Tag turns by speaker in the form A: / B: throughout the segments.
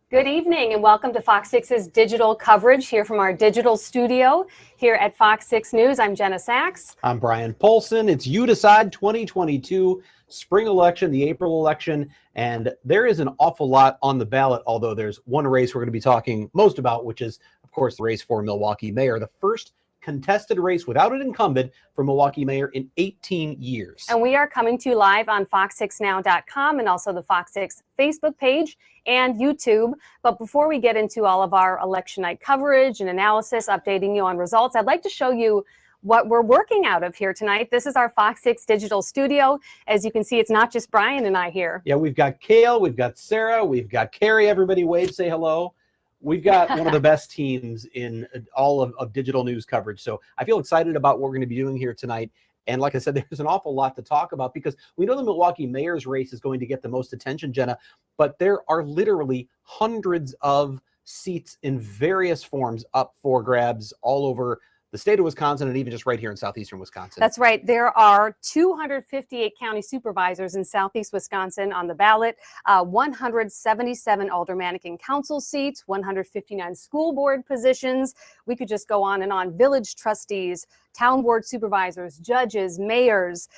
A: Good evening and welcome to Fox 6's digital coverage here from our digital studio here at Fox 6 News. I'm Jenna Sachs.
B: I'm Brian Polson. It's You Decide 2022 spring election, the April election, and there is an awful lot on the ballot, although there's one race we're going to be talking most about, which is, of course, the race for Milwaukee mayor, the first contested race without an incumbent for Milwaukee mayor in 18 years.
A: And we are coming to you live on fox6now.com and also the Fox 6 Facebook page and YouTube. But before we get into all of our election night coverage and analysis, updating you on results, I'd like to show you what we're working out of here tonight. This is our Fox 6 digital studio. As you can see, it's not just Brian and I here.
B: Yeah, we've got Kale, we've got Sarah, we've got Carrie. Everybody wave, say hello. We've got one of the best teams in all of digital news coverage. So I feel excited about what we're going to be doing here tonight. And like I said, there's an awful lot to talk about because we know the Milwaukee mayor's race is going to get the most attention, Jenna, but there are literally hundreds of seats in various forms up for grabs all over the state of Wisconsin and even just right here in southeastern Wisconsin.
A: That's right. There are 258 county supervisors in southeast Wisconsin on the ballot, 177 aldermanic and council seats, 159 school board positions. We could just go on and on. Village trustees, town board supervisors, judges, mayors,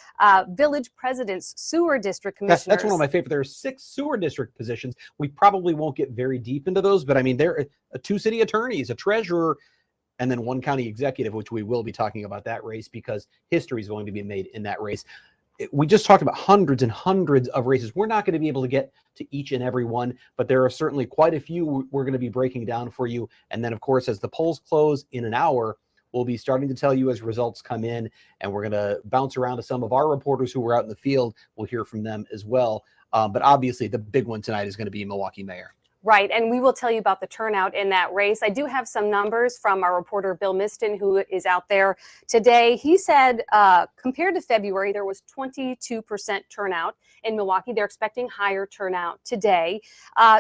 A: village presidents, sewer district commissioners.
B: That's one of my favorite. There are 6 sewer district positions. We probably won't get very deep into those, but I mean, there are 2 city attorneys, a treasurer, and then 1 county executive, which we will be talking about that race because history is going to be made in that race. We just talked about hundreds and hundreds of races. We're not going to be able to get to each and every one, but there are certainly quite a few we're going to be breaking down for you. And then, of course, as the polls close in an hour, we'll be starting to tell you as results come in, and we're going to bounce around to some of our reporters who were out in the field. We'll hear from them as well. But obviously, the big one tonight is going to be Milwaukee mayor.
A: Right, and we will tell you about the turnout in that race. I do have some numbers from our reporter, Bill Miston, who is out there today. He said compared to February, there was 22% turnout in Milwaukee. They're expecting higher turnout today.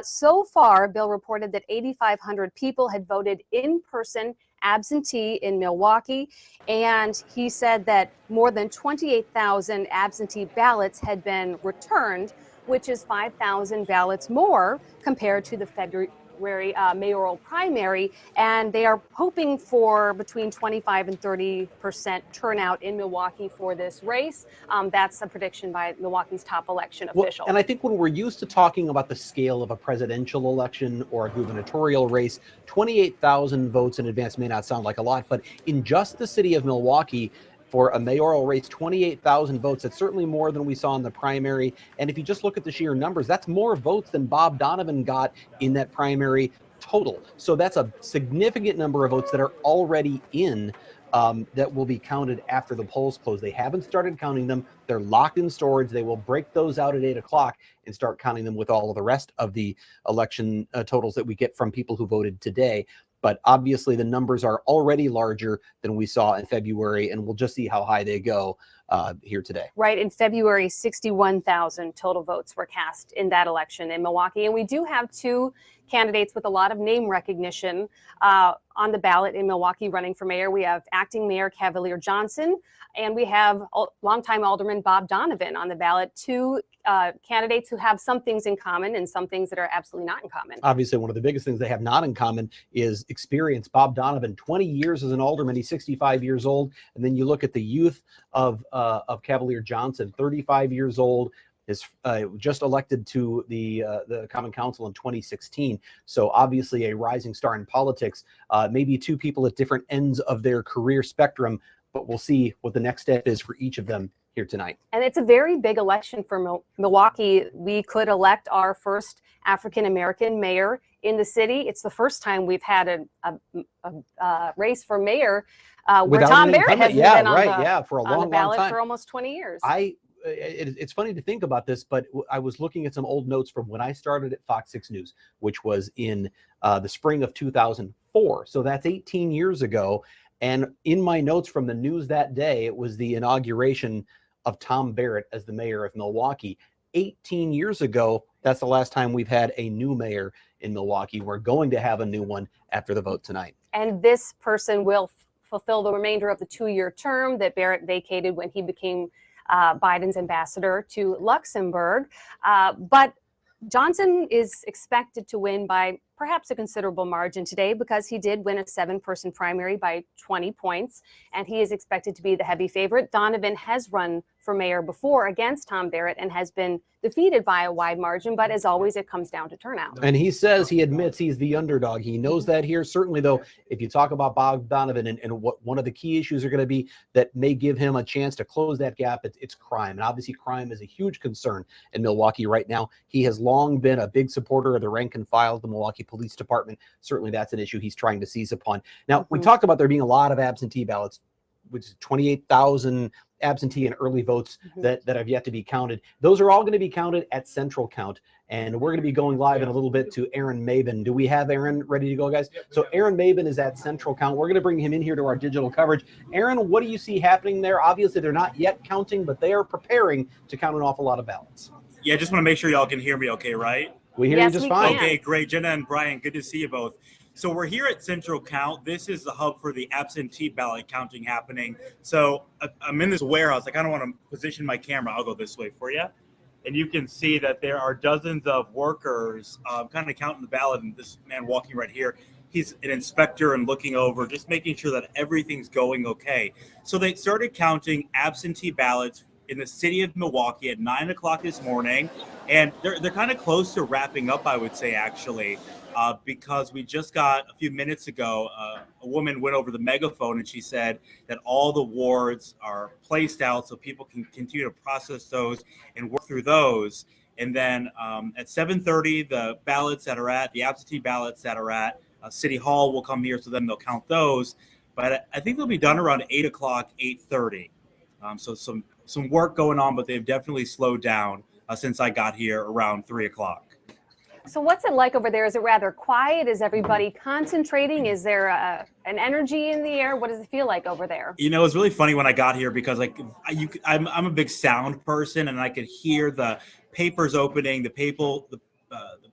A: So far, Bill reported that 8,500 people had voted in person absentee in Milwaukee, and he said that more than 28,000 absentee ballots had been returned, which is 5,000 ballots more compared to the February mayoral primary, and they are hoping for between 25 and 30% turnout in Milwaukee for this race. That's a prediction by Milwaukee's top election official.
B: And I think when we're used to talking about the scale of a presidential election or a gubernatorial race, 28,000 votes in advance may not sound like a lot, but in just the city of Milwaukee, for a mayoral race, 28,000 votes. That's certainly more than we saw in the primary. And if you just look at the sheer numbers, that's more votes than Bob Donovan got in that primary total. So that's a significant number of votes that are already in that will be counted after the polls close. They haven't started counting them. They're locked in storage. They will break those out at 8 o'clock and start counting them with all of the rest of the election totals that we get from people who voted today. But obviously the numbers are already larger than we saw in February, and we'll just see how high they go here today.
A: Right. In February, 61,000 total votes were cast in that election in Milwaukee. And we do have 2 candidates with a lot of name recognition on the ballot in Milwaukee running for mayor. We have acting mayor Cavalier Johnson, and we have longtime alderman Bob Donovan on the ballot. 2 candidates who have some things in common and some things that are absolutely not in common.
B: Obviously, one of the biggest things they have not in common is experience. Bob Donovan, 20 years as an alderman. He's 65 years old. And then you look at the youth of Cavalier Johnson, 35 years old, is just elected to the Common Council in 2016. So obviously a rising star in politics. Maybe 2 people at different ends of their career spectrum, but we'll see what the next step is for each of them here tonight.
A: And it's a very big election for Milwaukee. We could elect our first African-American mayor in the city. It's the first time we've had a race for mayor where Tom Barrett has been on the ballot for almost 20 years.
B: It's funny to think about this, but I was looking at some old notes from when I started at Fox 6 News, which was in the spring of 2004. So that's 18 years ago. And in my notes from the news that day, it was the inauguration of Tom Barrett as the mayor of Milwaukee. 18 years ago, that's the last time we've had a new mayor in Milwaukee. We're going to have a new one after the vote tonight.
A: And this person will fulfill the remainder of the 2-year term that Barrett vacated when he became Biden's ambassador to Luxembourg. But Johnson is expected to win by perhaps a considerable margin today because he did win a 7-person primary by 20 points, and he is expected to be the heavy favorite. Donovan has run for mayor before against Tom Barrett and has been defeated by a wide margin, but as always, it comes down to turnout.
B: And he says he admits he's the underdog. He knows that here. Certainly, though, if you talk about Bob Donovan and what one of the key issues are going to be that may give him a chance to close that gap, it's crime. And obviously, crime is a huge concern in Milwaukee right now. He has long been a big supporter of the rank and file of the Milwaukee Police Department. Certainly, that's an issue he's trying to seize upon. Now, we talked about there being a lot of absentee ballots, which is 28,000 absentee and early votes that have yet to be counted. Those are all going to be counted at Central Count. And we're going to be going live in a little bit to Aaron Maben. Do we have Aaron ready to go, guys? So Aaron Maben is at Central Count. We're going to bring him in here to our digital coverage. Aaron, what do you see happening there? Obviously, they're not yet counting, but they are preparing to count an awful lot of ballots.
C: Yeah, just want to make sure y'all can hear me okay, right?
B: We hear you just fine.
A: Can.
C: Okay, great. Jenna and Brian, good to see you both. So we're here at Central Count. This is the hub for the absentee ballot counting happening. So I'm in this warehouse. I kind of want to position my camera. I'll go this way for you. And you can see that there are dozens of workers kind of counting the ballot. And this man walking right here, he's an inspector and looking over, just making sure that everything's going okay. So they started counting absentee ballots in the city of Milwaukee at 9 o'clock this morning. And they're kind of close to wrapping up, I would say, actually. Because we just got a few minutes ago, a woman went over the megaphone and she said that all the wards are placed out so people can continue to process those and work through those. And then at 7:30, the absentee ballots that are at City Hall will come here, so then they'll count those. But I think they'll be done around 8 o'clock, 8:30. So some work going on, but they've definitely slowed down since I got here around 3 o'clock.
A: So what's it like over there? Is it rather quiet? Is everybody concentrating? Is there an energy in the air? What does it feel like over there?
C: You know, it's really funny when I got here because I'm a big sound person and I could hear the papers opening, the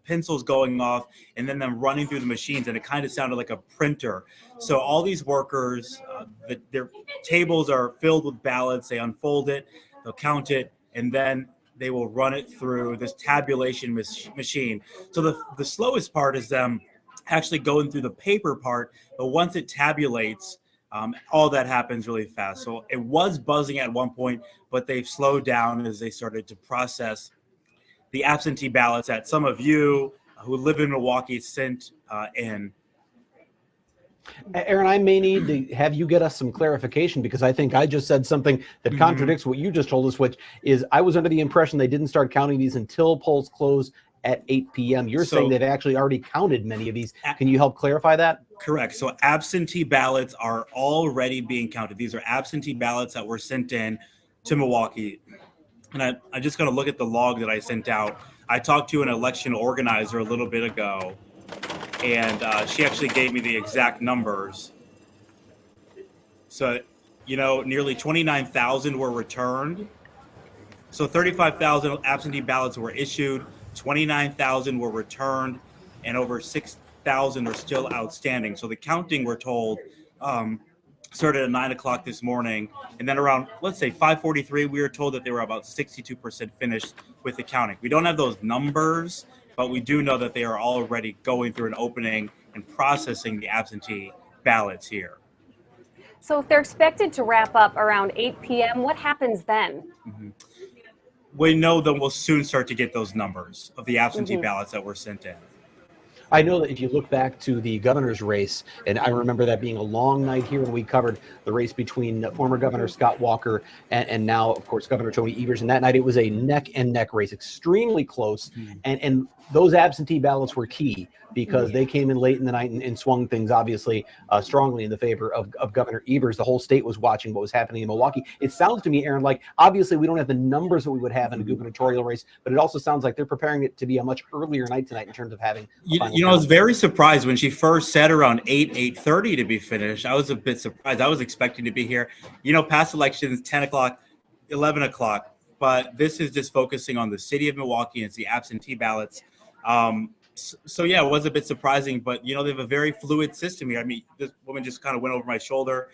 C: pencils going off, and then them running through the machines, and it kind of sounded like a printer. So all these workers, their tables are filled with ballots. They unfold it, they'll count it, and then they will run it through this tabulation machine. So the slowest part is them actually going through the paper part, but once it tabulates, all that happens really fast. So it was buzzing at one point, but they've slowed down as they started to process the absentee ballots that some of you who live in Milwaukee sent in.
B: Aaron, I may need to have you get us some clarification because I think I just said something that contradicts what you just told us, which is I was under the impression they didn't start counting these until polls close at 8 p.m. You're saying they've actually already counted many of these. Can you help clarify that?
C: Correct. So absentee ballots are already being counted. These are absentee ballots that were sent in to Milwaukee. And I just got to look at the log that I sent out. I talked to an election organizer a little bit ago, and she actually gave me the exact numbers. So, nearly 29,000 were returned. So 35,000 absentee ballots were issued, 29,000 were returned, and over 6,000 are still outstanding. So the counting, we're told, started at 9 o'clock this morning. And then around, let's say 5:43, we were told that they were about 62% finished with the counting. We don't have those numbers, but we do know that they are already going through an opening and processing the absentee ballots here.
A: So if they're expected to wrap up around 8 p.m., what happens then?
C: We know that we'll soon start to get those numbers of the absentee ballots that were sent in.
B: I know that if you look back to the governor's race, and I remember that being a long night here when we covered the race between former Governor Scott Walker and now, of course, Governor Tony Evers. And that night it was a neck and neck race, extremely close. And those absentee ballots were key because they came in late in the night and swung things, obviously, strongly in the favor of Governor Evers. The whole state was watching what was happening in Milwaukee. It sounds to me, Aaron, like obviously we don't have the numbers that we would have in a gubernatorial race, but it also sounds like they're preparing it to be a much earlier night tonight in terms of having
C: I was very surprised when she first said around 8:30 to be finished. I was a bit surprised. I was expecting to be here, past elections, 10 o'clock, 11 o'clock, but this is just focusing on the city of Milwaukee and it's the absentee ballots. So yeah, it was a bit surprising, but they have a very fluid system here. I mean, this woman just kind of went over my shoulder.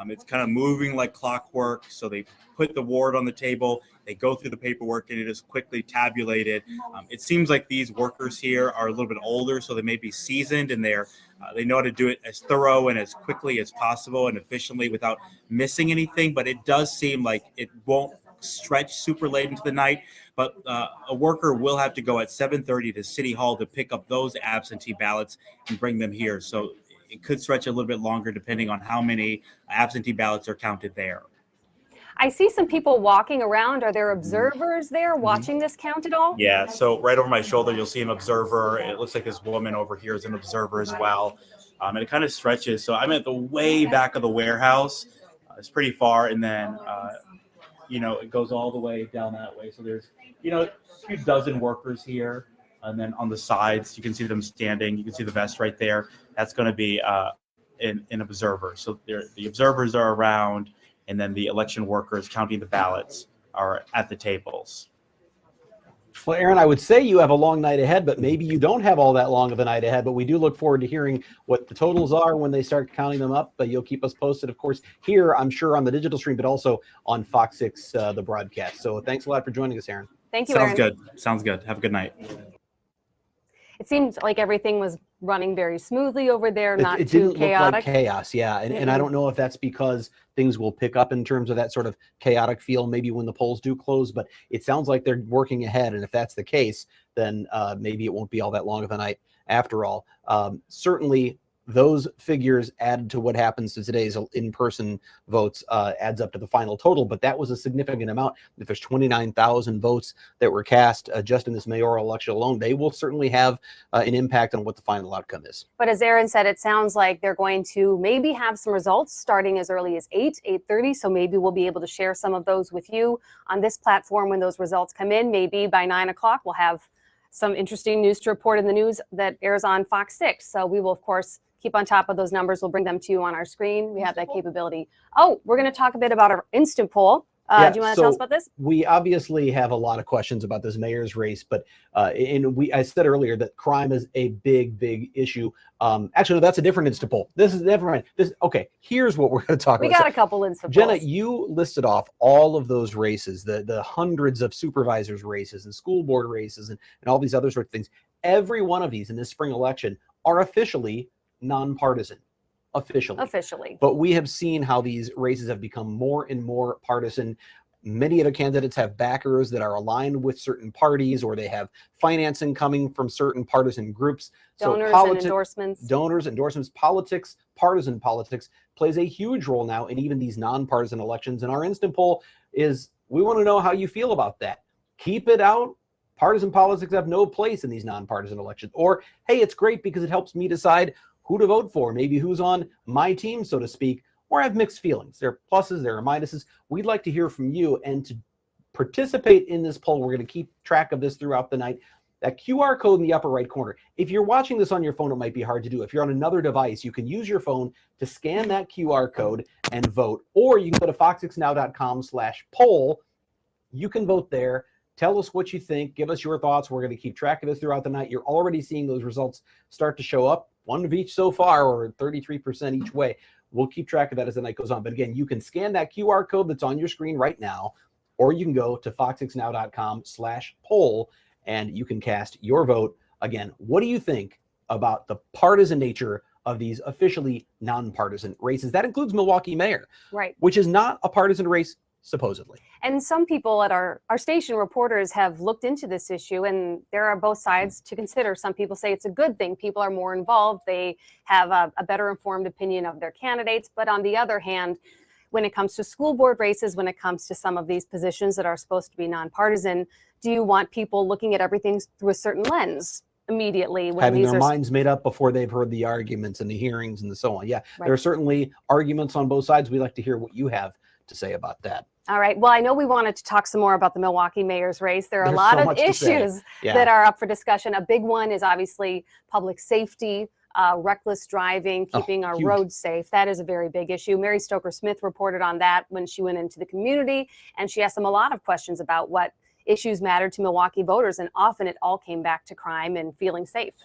C: It's kind of moving like clockwork. So they put the ward on the table, they go through the paperwork, and it is quickly tabulated. It seems like these workers here are a little bit older, so they may be seasoned, and they know how to do it as thorough and as quickly as possible and efficiently without missing anything. But it does seem like it won't stretch super late into the night. But a worker will have to go at 7:30 to City Hall to pick up those absentee ballots and bring them here. So it could stretch a little bit longer depending on how many absentee ballots are counted there.
A: I see some people walking around. Are there observers there watching this count at all?
C: Yeah, so right over my shoulder, you'll see an observer. It looks like this woman over here is an observer as well. And it kind of stretches. So I'm at the way back of the warehouse. It's pretty far. And then, it goes all the way down that way. So there's, a few dozen workers here. And then on the sides, you can see them standing. You can see the vest right there. That's going to be an observer. So the observers are around, and then the election workers counting the ballots are at the tables.
B: Well, Aaron, I would say you have a long night ahead, but maybe you don't have all that long of a night ahead. But we do look forward to hearing what the totals are when they start counting them up. But you'll keep us posted, of course, here, I'm sure, on the digital stream, but also on Fox 6, the broadcast. So thanks a lot for joining us, Aaron.
A: Thank you, Aaron.
C: Sounds good. Have a good night.
A: It seemed like everything was running very smoothly over there, not
B: it
A: too
B: didn't
A: chaotic.
B: look like chaos, yeah. And I don't know if that's because things will pick up in terms of that sort of chaotic feel maybe when the polls do close, but it sounds like they're working ahead. And if that's the case, then maybe it won't be all that long of a night after all. Certainly, those figures added to what happens to today's in-person votes adds up to the final total, but that was a significant amount. If there's 29,000 votes that were cast just in this mayoral election alone, they will certainly have an impact on what the final outcome is.
A: But as Aaron said, it sounds like they're going to maybe have some results starting as early as 8:30. So maybe we'll be able to share some of those with you on this platform when those results come in. Maybe by 9 o'clock, we'll have some interesting news to report in the news that airs on Fox 6. So we will, of course, keep on top of those numbers. We'll bring them to you on our screen. We have that capability. Oh, we're going to talk a bit about our instant poll. Do you want to tell us about this?
B: We obviously have a lot of questions about this mayor's race, but I said earlier that crime is a big issue. Actually, no, that's a different instant poll. This is never mind. Okay, here's what we're going to talk about.
A: We got a couple instant
B: polls.
A: Jenna,
B: you listed off all of those races, the hundreds of supervisors races and school board races and all these other sorts of things. Every one of these in this spring election are officially nonpartisan. Officially. But we have seen how these races have become more and more partisan. Many of the candidates have backers that are aligned with certain parties, or they have financing coming from certain partisan groups.
A: Donors and endorsements.
B: Donors, endorsements, politics, partisan politics plays a huge role now in even these nonpartisan elections. And our instant poll is, we want to know how you feel about that. Keep it out. Partisan politics have no place in these nonpartisan elections. Or, hey, it's great because it helps me decide who to vote for, maybe who's on my team, so to speak, or I have mixed feelings. There are pluses, there are minuses. We'd like to hear from you, and to participate in this poll, we're going to keep track of this throughout the night. That QR code in the upper right corner. If you're watching this on your phone, it might be hard to do. If you're on another device, you can use your phone to scan that QR code and vote, or you can go to fox6now.com/poll. You can vote there. Tell us what you think. Give us your thoughts. We're going to keep track of this throughout the night. You're already seeing those results start to show up. One of each so far, or 33% each way. We'll keep track of that as the night goes on. But again, you can scan that QR code that's on your screen right now, or you can go to fox6now.com/poll and you can cast your vote. Again, what do you think about the partisan nature of these officially nonpartisan races? That includes Milwaukee mayor,
A: right?
B: Which is not a partisan race, supposedly.
A: And some people at our station, reporters, have looked into this issue, and there are both sides to consider. Some people say it's a good thing. People are more involved. They have a better informed opinion of their candidates. But on the other hand, when it comes to school board races, when it comes to some of these positions that are supposed to be nonpartisan, do you want people looking at everything through a certain lens immediately? When
B: having their minds made up before they've heard the arguments and the hearings and so on. Yeah, right. There are certainly arguments on both sides. We'd like to hear what you have to say about that.
A: All right. Well, I know we wanted to talk some more about the Milwaukee mayor's race. There's a lot of issues that are up for discussion. A big one is obviously public safety, reckless driving, keeping our roads safe. That is a very big issue. Mary Stoker Smith reported on that when she went into the community, and she asked them a lot of questions about what issues mattered to Milwaukee voters, and often it all came back to crime and feeling safe.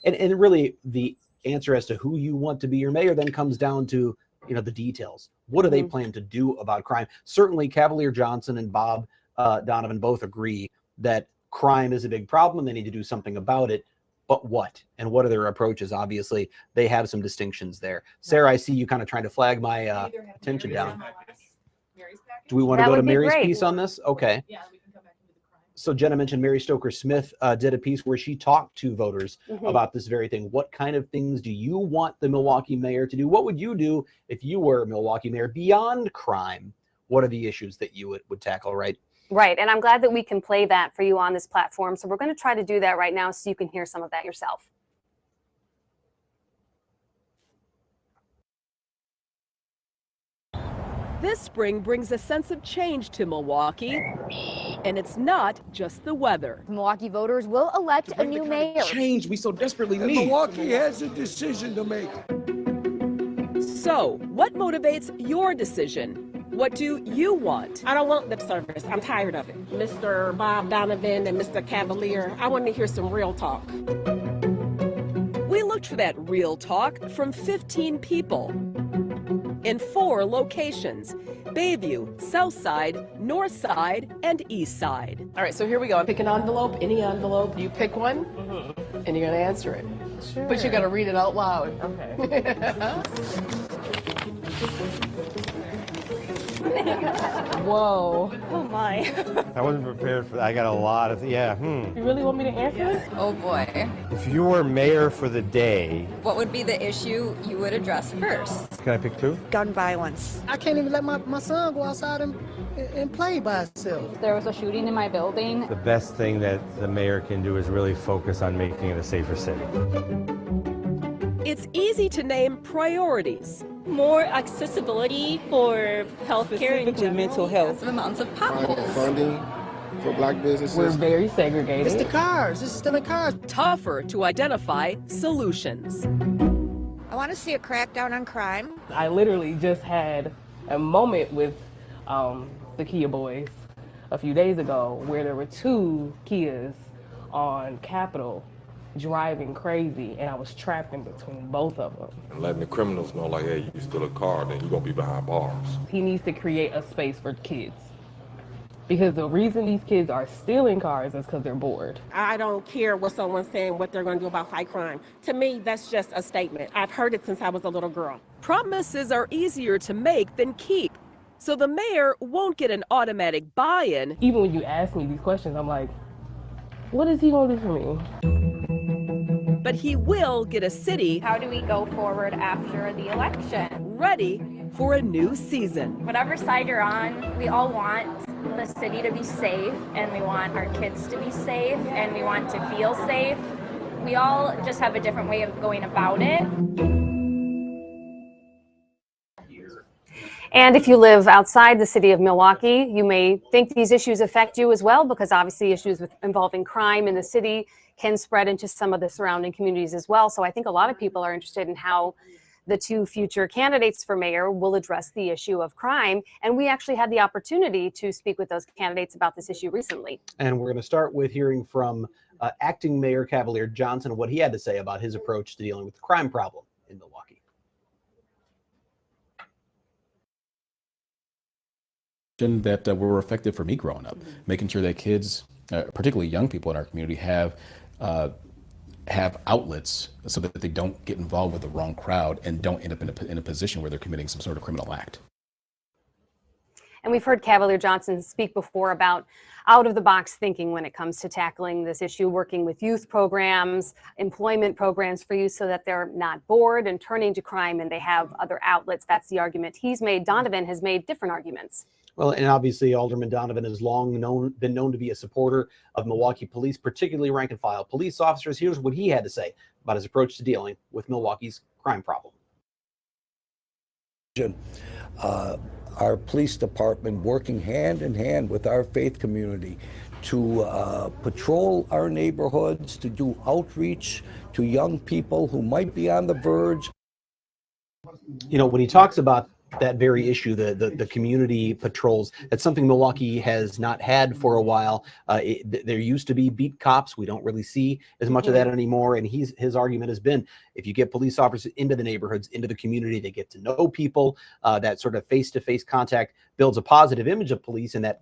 B: And really, the answer as to who you want to be your mayor then comes down to the details. What do they plan to do about crime? Certainly, Cavalier Johnson and Bob Donovan both agree that crime is a big problem and they need to do something about it. But what? And what are their approaches? Obviously, they have some distinctions there. Sarah, I see you kind of trying to flag my attention down. Do we want to go to Mary's piece on this? Okay.
D: Yeah, we can come back into the crime.
B: So Jenna mentioned Mary Stoker Smith did a piece where she talked to voters about this very thing. What kind of things do you want the Milwaukee mayor to do? What would you do if you were Milwaukee mayor beyond crime? What are the issues that you would tackle, right?
A: Right, and I'm glad that we can play that for you on this platform. So we're going to try to do that right now so you can hear some of that yourself.
E: This spring brings a sense of change to Milwaukee, and it's not just the weather.
F: Milwaukee voters will elect a new mayor.
G: Change we so desperately need.
H: Milwaukee has a decision to make.
E: So, what motivates your decision? What do you want?
I: I don't want lip service. I'm tired of it. Mr. Bob Donovan and Mr. Cavalier, I want to hear some real talk.
E: We looked for that real talk from 15 people in 4 locations: Bayview, Southside, Northside, and Eastside.
D: All right, so here we go. Pick an envelope, any envelope. You pick one, and you're going to answer it. Sure. But you got to read it out loud. Okay. Whoa.
J: Oh my.
K: I wasn't prepared for that. I got a lot of,
J: You really want me to answer this?
L: Oh boy.
K: If you were mayor for the day,
L: What would be the issue you would address first?
K: can I pick 2?
J: Gun violence.
H: I can't even let my son go outside and play by himself.
F: There was a shooting in my building.
K: The best thing that the mayor can do is really focus on making it a safer city.
E: It's easy to name priorities.
J: More accessibility for healthcare in general.
L: Mental health. Massive amounts of potholes.
H: Funding for black businesses.
D: We're very segregated.
H: It's the cars. This is still the cars.
E: Tougher to identify solutions.
F: I want to see a crackdown on crime.
D: I literally just had a moment with the Kia boys a few days ago where there were 2 Kias on Capitol driving crazy, and I was trapped in between both of them.
M: And letting the criminals know, like, hey, you steal a car, then you're going to be behind bars.
D: He needs to create a space for kids. Because the reason these kids are stealing cars is because they're bored.
I: I don't care what someone's saying, what they're going to do about fight crime. To me, that's just a statement. I've heard it since I was a little girl.
E: Promises are easier to make than keep, so the mayor won't get an automatic buy-in.
D: Even when you ask me these questions, I'm like, what is he going to do for me?
E: But he will get a city
F: How do we go forward after the election?
E: ready for a new season.
F: Whatever side you're on, we all want the city to be safe, and we want our kids to be safe, and we want to feel safe. We all just have a different way of going about it.
A: And if you live outside the city of Milwaukee, you may think these issues affect you as well, because obviously issues involving crime in the city can spread into some of the surrounding communities as well. So I think a lot of people are interested in how the 2 future candidates for mayor will address the issue of crime. And we actually had the opportunity to speak with those candidates about this issue recently.
B: And we're going to start with hearing from acting Mayor Cavalier Johnson, what he had to say about his approach to dealing with the crime problem in Milwaukee.
N: That were effective for me growing up, making sure that kids, particularly young people in our community, have outlets so that they don't get involved with the wrong crowd and don't end up in a position where they're committing some sort of criminal act.
A: And we've heard Cavalier Johnson speak before about out-of-the-box thinking when it comes to tackling this issue, working with youth programs, employment programs for youth so that they're not bored and turning to crime and they have other outlets. That's the argument he's made. Donovan has made different arguments.
B: Well, and obviously Alderman Donovan has long been known to be a supporter of Milwaukee police, particularly rank and file police officers. Here's what he had to say about his approach to dealing with Milwaukee's crime problem.
H: Our police department working hand in hand with our faith community to patrol our neighborhoods, to do outreach to young people who might be on the verge.
B: You know, when he talks about that very issue, the community patrols. That's something Milwaukee has not had for a while. There used to be beat cops. We don't really see as much of that anymore. And his argument has been, if you get police officers into the neighborhoods, into the community, they get to know people. That sort of face-to-face contact builds a positive image of police and that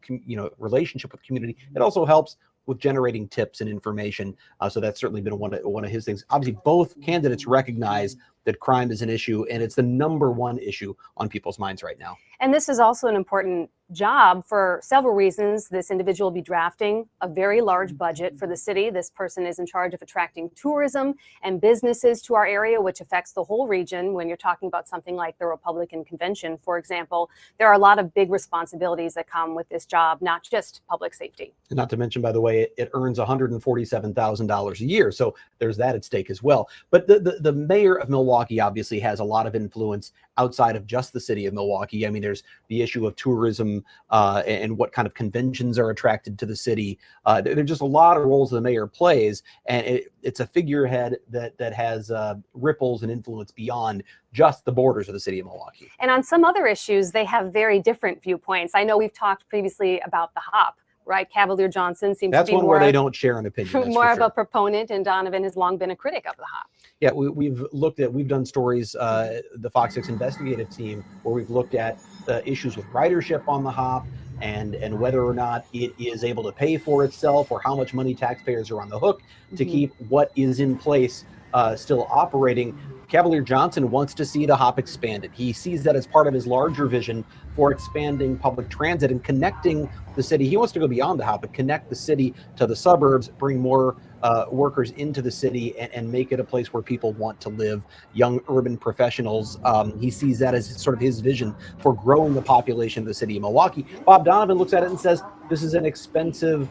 B: relationship with community. It also helps with generating tips and information. So that's certainly been one of his things. Obviously, both candidates recognize that crime is an issue, and it's the #1 issue on people's minds right now.
A: And this is also an important job for several reasons. This individual will be drafting a very large budget for the city. This person is in charge of attracting tourism and businesses to our area, which affects the whole region. When you're talking about something like the Republican convention, for example, there are a lot of big responsibilities that come with this job, not just public safety.
B: And not to mention, by the way, it earns $147,000 a year. So there's that at stake as well. But the mayor of Milwaukee obviously has a lot of influence outside of just the city of Milwaukee. I mean, there's the issue of tourism and what kind of conventions are attracted to the city. There are just a lot of roles the mayor plays, and it's a figurehead that has ripples and influence beyond just the borders of the city of Milwaukee.
A: And on some other issues, they have very different viewpoints. I know we've talked previously about the hop. Right, Cavalier Johnson seems
B: That's
A: to be
B: one
A: more
B: where they don't share an opinion.
A: more of a proponent, and Donovan has long been a critic of the hop.
B: Yeah, we've done stories, the Fox 6 investigative team, where we've looked at issues with ridership on the hop and whether or not it is able to pay for itself, or how much money taxpayers are on the hook to keep what is in place still operating. Cavalier Johnson wants to see the hop expanded. He sees that as part of his larger vision for expanding public transit and connecting the city. He wants to go beyond the hop, but connect the city to the suburbs, bring more workers into the city, and make it a place where people want to live, young urban professionals. He sees that as sort of his vision for growing the population of the city of Milwaukee. Bob Donovan looks at it and says, this is an expensive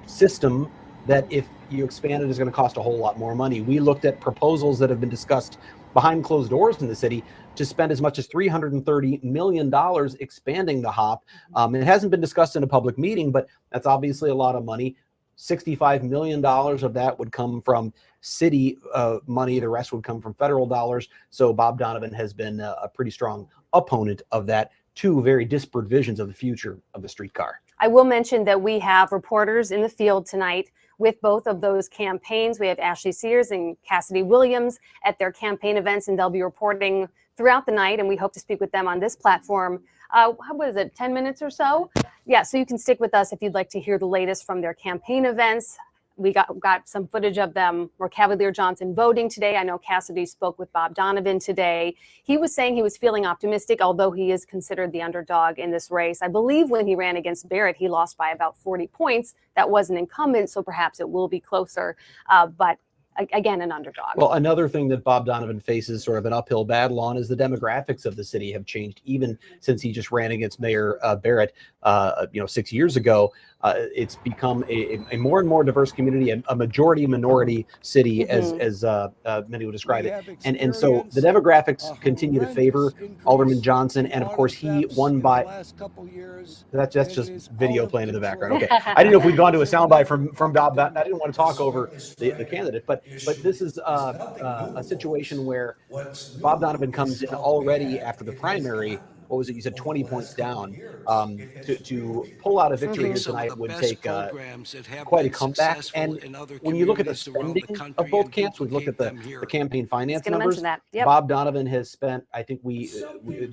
B: system that if you expand it is going to cost a whole lot more money. We looked at proposals that have been discussed behind closed doors in the city to spend as much as $330 million expanding the hop. It hasn't been discussed in a public meeting, but that's obviously a lot of money. $65 million of that would come from city money. The rest would come from federal dollars. So Bob Donovan has been a pretty strong opponent of that. Two very disparate visions of the future of the streetcar.
A: I will mention that we have reporters in the field tonight with both of those campaigns. We have Ashley Sears and Cassidy Williams at their campaign events, and they'll be reporting throughout the night, and we hope to speak with them on this platform. What is it, 10 minutes or so? Yeah, so you can stick with us if you'd like to hear the latest from their campaign events. We got some footage of them where Cavalier Johnson voting today. I know Cassidy spoke with Bob Donovan today. He was saying he was feeling optimistic, although he is considered the underdog in this race. I believe when he ran against Barrett, he lost by about 40 points. That was an incumbent, so perhaps it will be closer. But again, an underdog.
B: Well, another thing that Bob Donovan faces sort of an uphill battle on is the demographics of the city have changed even since he just ran against Mayor Barrett 6 years ago. It's become a more and more diverse community, a majority minority city, as many would describe it. And so the demographics continue to favor Alderman Johnson. And of course, he won by that's just video playing in the background. Okay. I didn't know if we'd gone to a soundbite from Bob. I didn't want to talk over the candidate, but this is a situation where Bob Donovan comes in already after the primary. What was it? You said 20 points down. To pull out a victory here tonight would take quite a comeback. And when you look at the spending of both camps, we've looked at the campaign finance numbers.
A: Yep.
B: Bob Donovan has spent, I think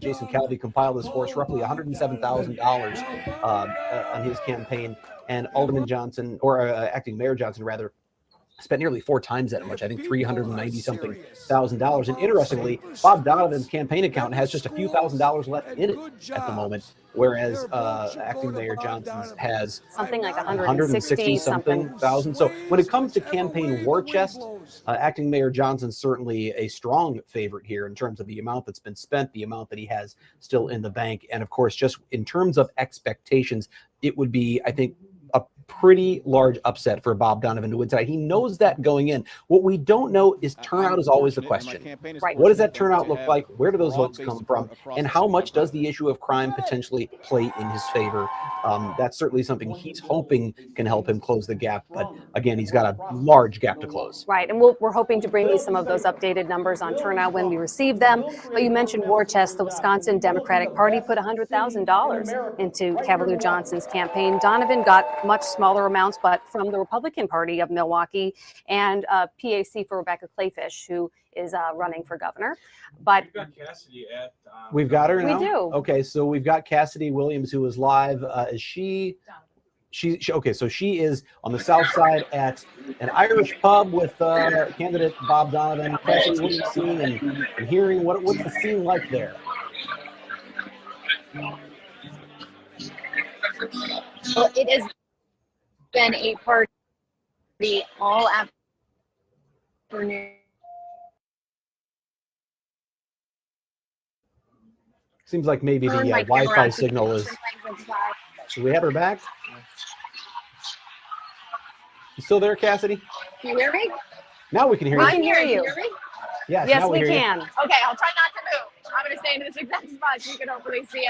B: Jason Calvi compiled this for us, roughly $107,000 on his campaign. And Alderman Johnson, or acting Mayor Johnson, rather, spent nearly 4 times that much, I think $390-something thousand. And interestingly, Bob Donovan's campaign account has just a few $1,000s left in it at the moment, whereas acting Mayor Johnson's has
A: something like 160-something
B: thousand. So when it comes to campaign war chest, acting Mayor Johnson's certainly a strong favorite here in terms of the amount that's been spent, the amount that he has still in the bank. And of course, just in terms of expectations, it would be, I think, pretty large upset for Bob Donovan to win tonight. He knows that going in. What we don't know is turnout is always the question.
A: Right.
B: What does that turnout look like? Where do those votes come from? And how much does the issue of crime potentially play in his favor? That's certainly something he's hoping can help him close the gap. But again, he's got a large gap to close.
A: Right, and we're hoping to bring you some of those updated numbers on turnout when we receive them. But you mentioned war chest. The Wisconsin Democratic Party put $100,000 into Cavalier Johnson's campaign. Donovan got much smaller amounts, but from the Republican Party of Milwaukee and PAC for Rebecca Clayfish, who is running for governor. But
G: we've got Cassidy at.
B: We've got her now?
A: We do.
B: Okay, so we've got Cassidy Williams, who is live. Is she? Okay, so she is on the south side at an Irish pub with candidate Bob Donovan. Cassidy, what are you seeing and hearing? What's the scene like there?
O: Well, it has been a party all afternoon.
B: Seems like maybe the Wi-Fi signal is. Do we have her back? You still there, Cassidy?
O: Can you hear me?
B: Now we can hear you.
A: I can hear you.
O: Can you hear me?
B: Yes,
A: yes,
B: now
A: we
B: hear
A: can.
B: You.
O: Okay, I'll try not to move. I'm going to stay in this exact spot so you can hopefully see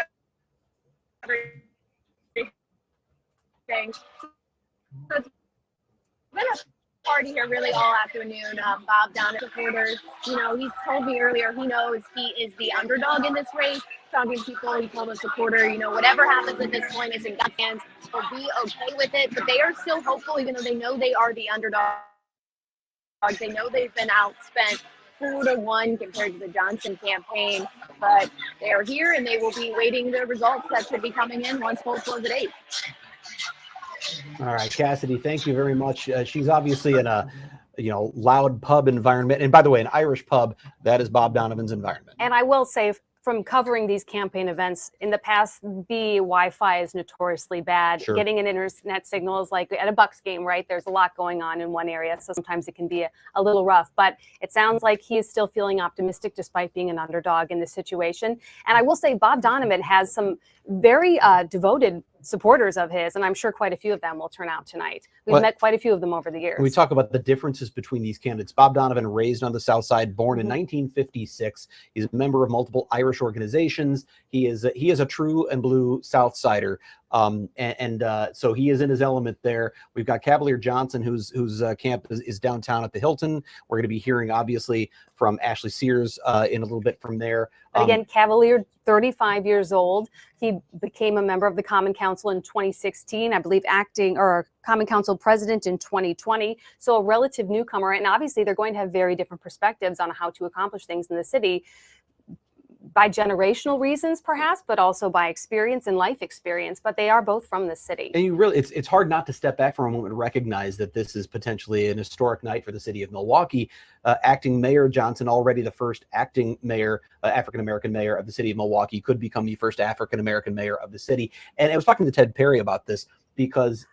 O: everything. So it's been a party here really all afternoon. Bob Donovan supporters, he's told me earlier he knows he is the underdog in this race. Talking to people, he told a supporter, whatever happens at this point is in God's hands. He'll be okay with it, but they are still hopeful, even though they know they are the underdog. They know they've been outspent 4-1 compared to the Johnson campaign, but they are here and they will be waiting the results that should be coming in once polls close at 8.
B: All right, Cassidy, thank you very much. She's obviously in a loud pub environment, and by the way, an Irish pub, that is Bob Donovan's environment.
A: And I will say, from covering these campaign events in the past, the Wi-Fi is notoriously bad.
B: Sure.
A: Getting an internet signal is like at a Bucks game, right? There's a lot going on in one area, so sometimes it can be a little rough. But it sounds like he is still feeling optimistic despite being an underdog in this situation. And I will say Bob Donovan has some very devoted supporters of his, and I'm sure quite a few of them will turn out tonight. We've met quite a few of them over the years.
B: When we talk about the differences between these candidates, Bob Donovan, raised on the South Side, born in 1956. He's a member of multiple Irish organizations. He is a true and blue South Sider. So he is in his element there. We've got Cavalier Johnson, whose camp is downtown at the Hilton. We're going to be hearing, obviously, from Ashley Sears in a little bit from there.
A: Again, Cavalier, 35 years old. He became a member of the Common Council in 2016, I believe acting or Common Council president in 2020. So a relative newcomer. And obviously they're going to have very different perspectives on how to accomplish things in the city, by generational reasons perhaps, but also by experience and life experience. But they are both from the city.
B: And it's hard not to step back for a moment and recognize that this is potentially an historic night for the city of Milwaukee. Acting Mayor Johnson, already the first acting mayor, African-American mayor of the city of Milwaukee, could become the first African-American mayor of the city. And I was talking to Ted Perry about this because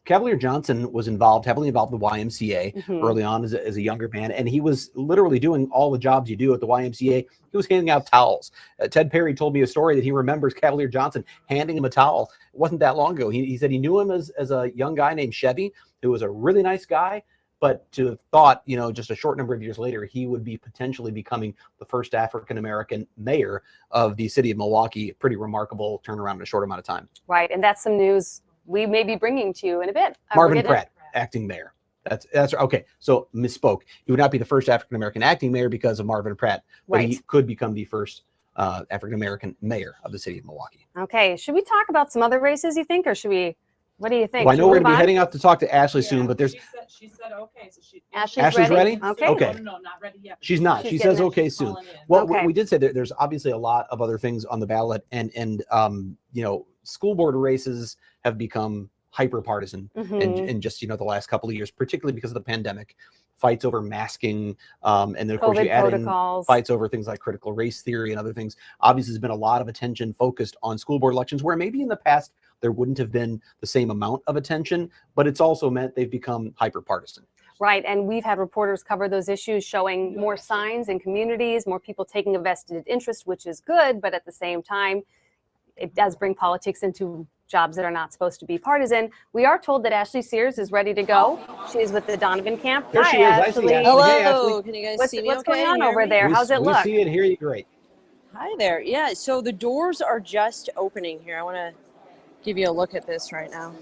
B: Cavalier Johnson was heavily involved in the YMCA early on as a younger man, and he was literally doing all the jobs you do at the YMCA. He was handing out towels. Ted Perry told me a story that he remembers Cavalier Johnson handing him a towel. It wasn't that long ago. He said he knew him as a young guy named Chevy, who was a really nice guy, but to have thought, just a short number of years later, he would be potentially becoming the first African-American mayor of the city of Milwaukee. Pretty remarkable turnaround in a short amount of time.
A: Right, and that's some news we may be bringing to you in a bit.
B: Marvin Pratt, acting mayor. That's okay. So misspoke. He would not be the first African-American acting mayor because of Marvin Pratt, but he could become the first African-American mayor of the city of Milwaukee.
A: Okay. Should we talk about some other races, you think, or should we? What do you think?
B: Well, I know we're going to be heading out to talk to Ashley soon, but there's.
J: She said okay. So
B: Ashley's ready?
A: Okay.
J: No, not ready yet.
B: She's not. She says okay soon. Well, we did say that there's obviously a lot of other things on the ballot, and school board races have become hyper partisan in just the last couple of years, particularly because of the pandemic. Fights over masking, and then of course you add in fights over things like critical race theory and other things. Obviously, there's been a lot of attention focused on school board elections, where maybe in the past there wouldn't have been the same amount of attention, but it's also meant they've become hyper partisan.
A: Right, and we've had reporters cover those issues, showing more signs in communities, more people taking a vested interest, which is good, but at the same time, it does bring politics into jobs that are not supposed to be partisan. We are told that Ashley Sears is ready to go. She is with the Donovan camp.
B: There she is. I see Ashley.
G: Hello.
B: Hey, Ashley.
G: Can you guys
A: What's
G: see me
A: what's
G: okay?
A: going on
G: Hear
A: over
G: me?
A: there? How's it look?
B: We see and hear you great.
G: Hi there. Yeah, so the doors are just opening here. I want to give you a look at this right now.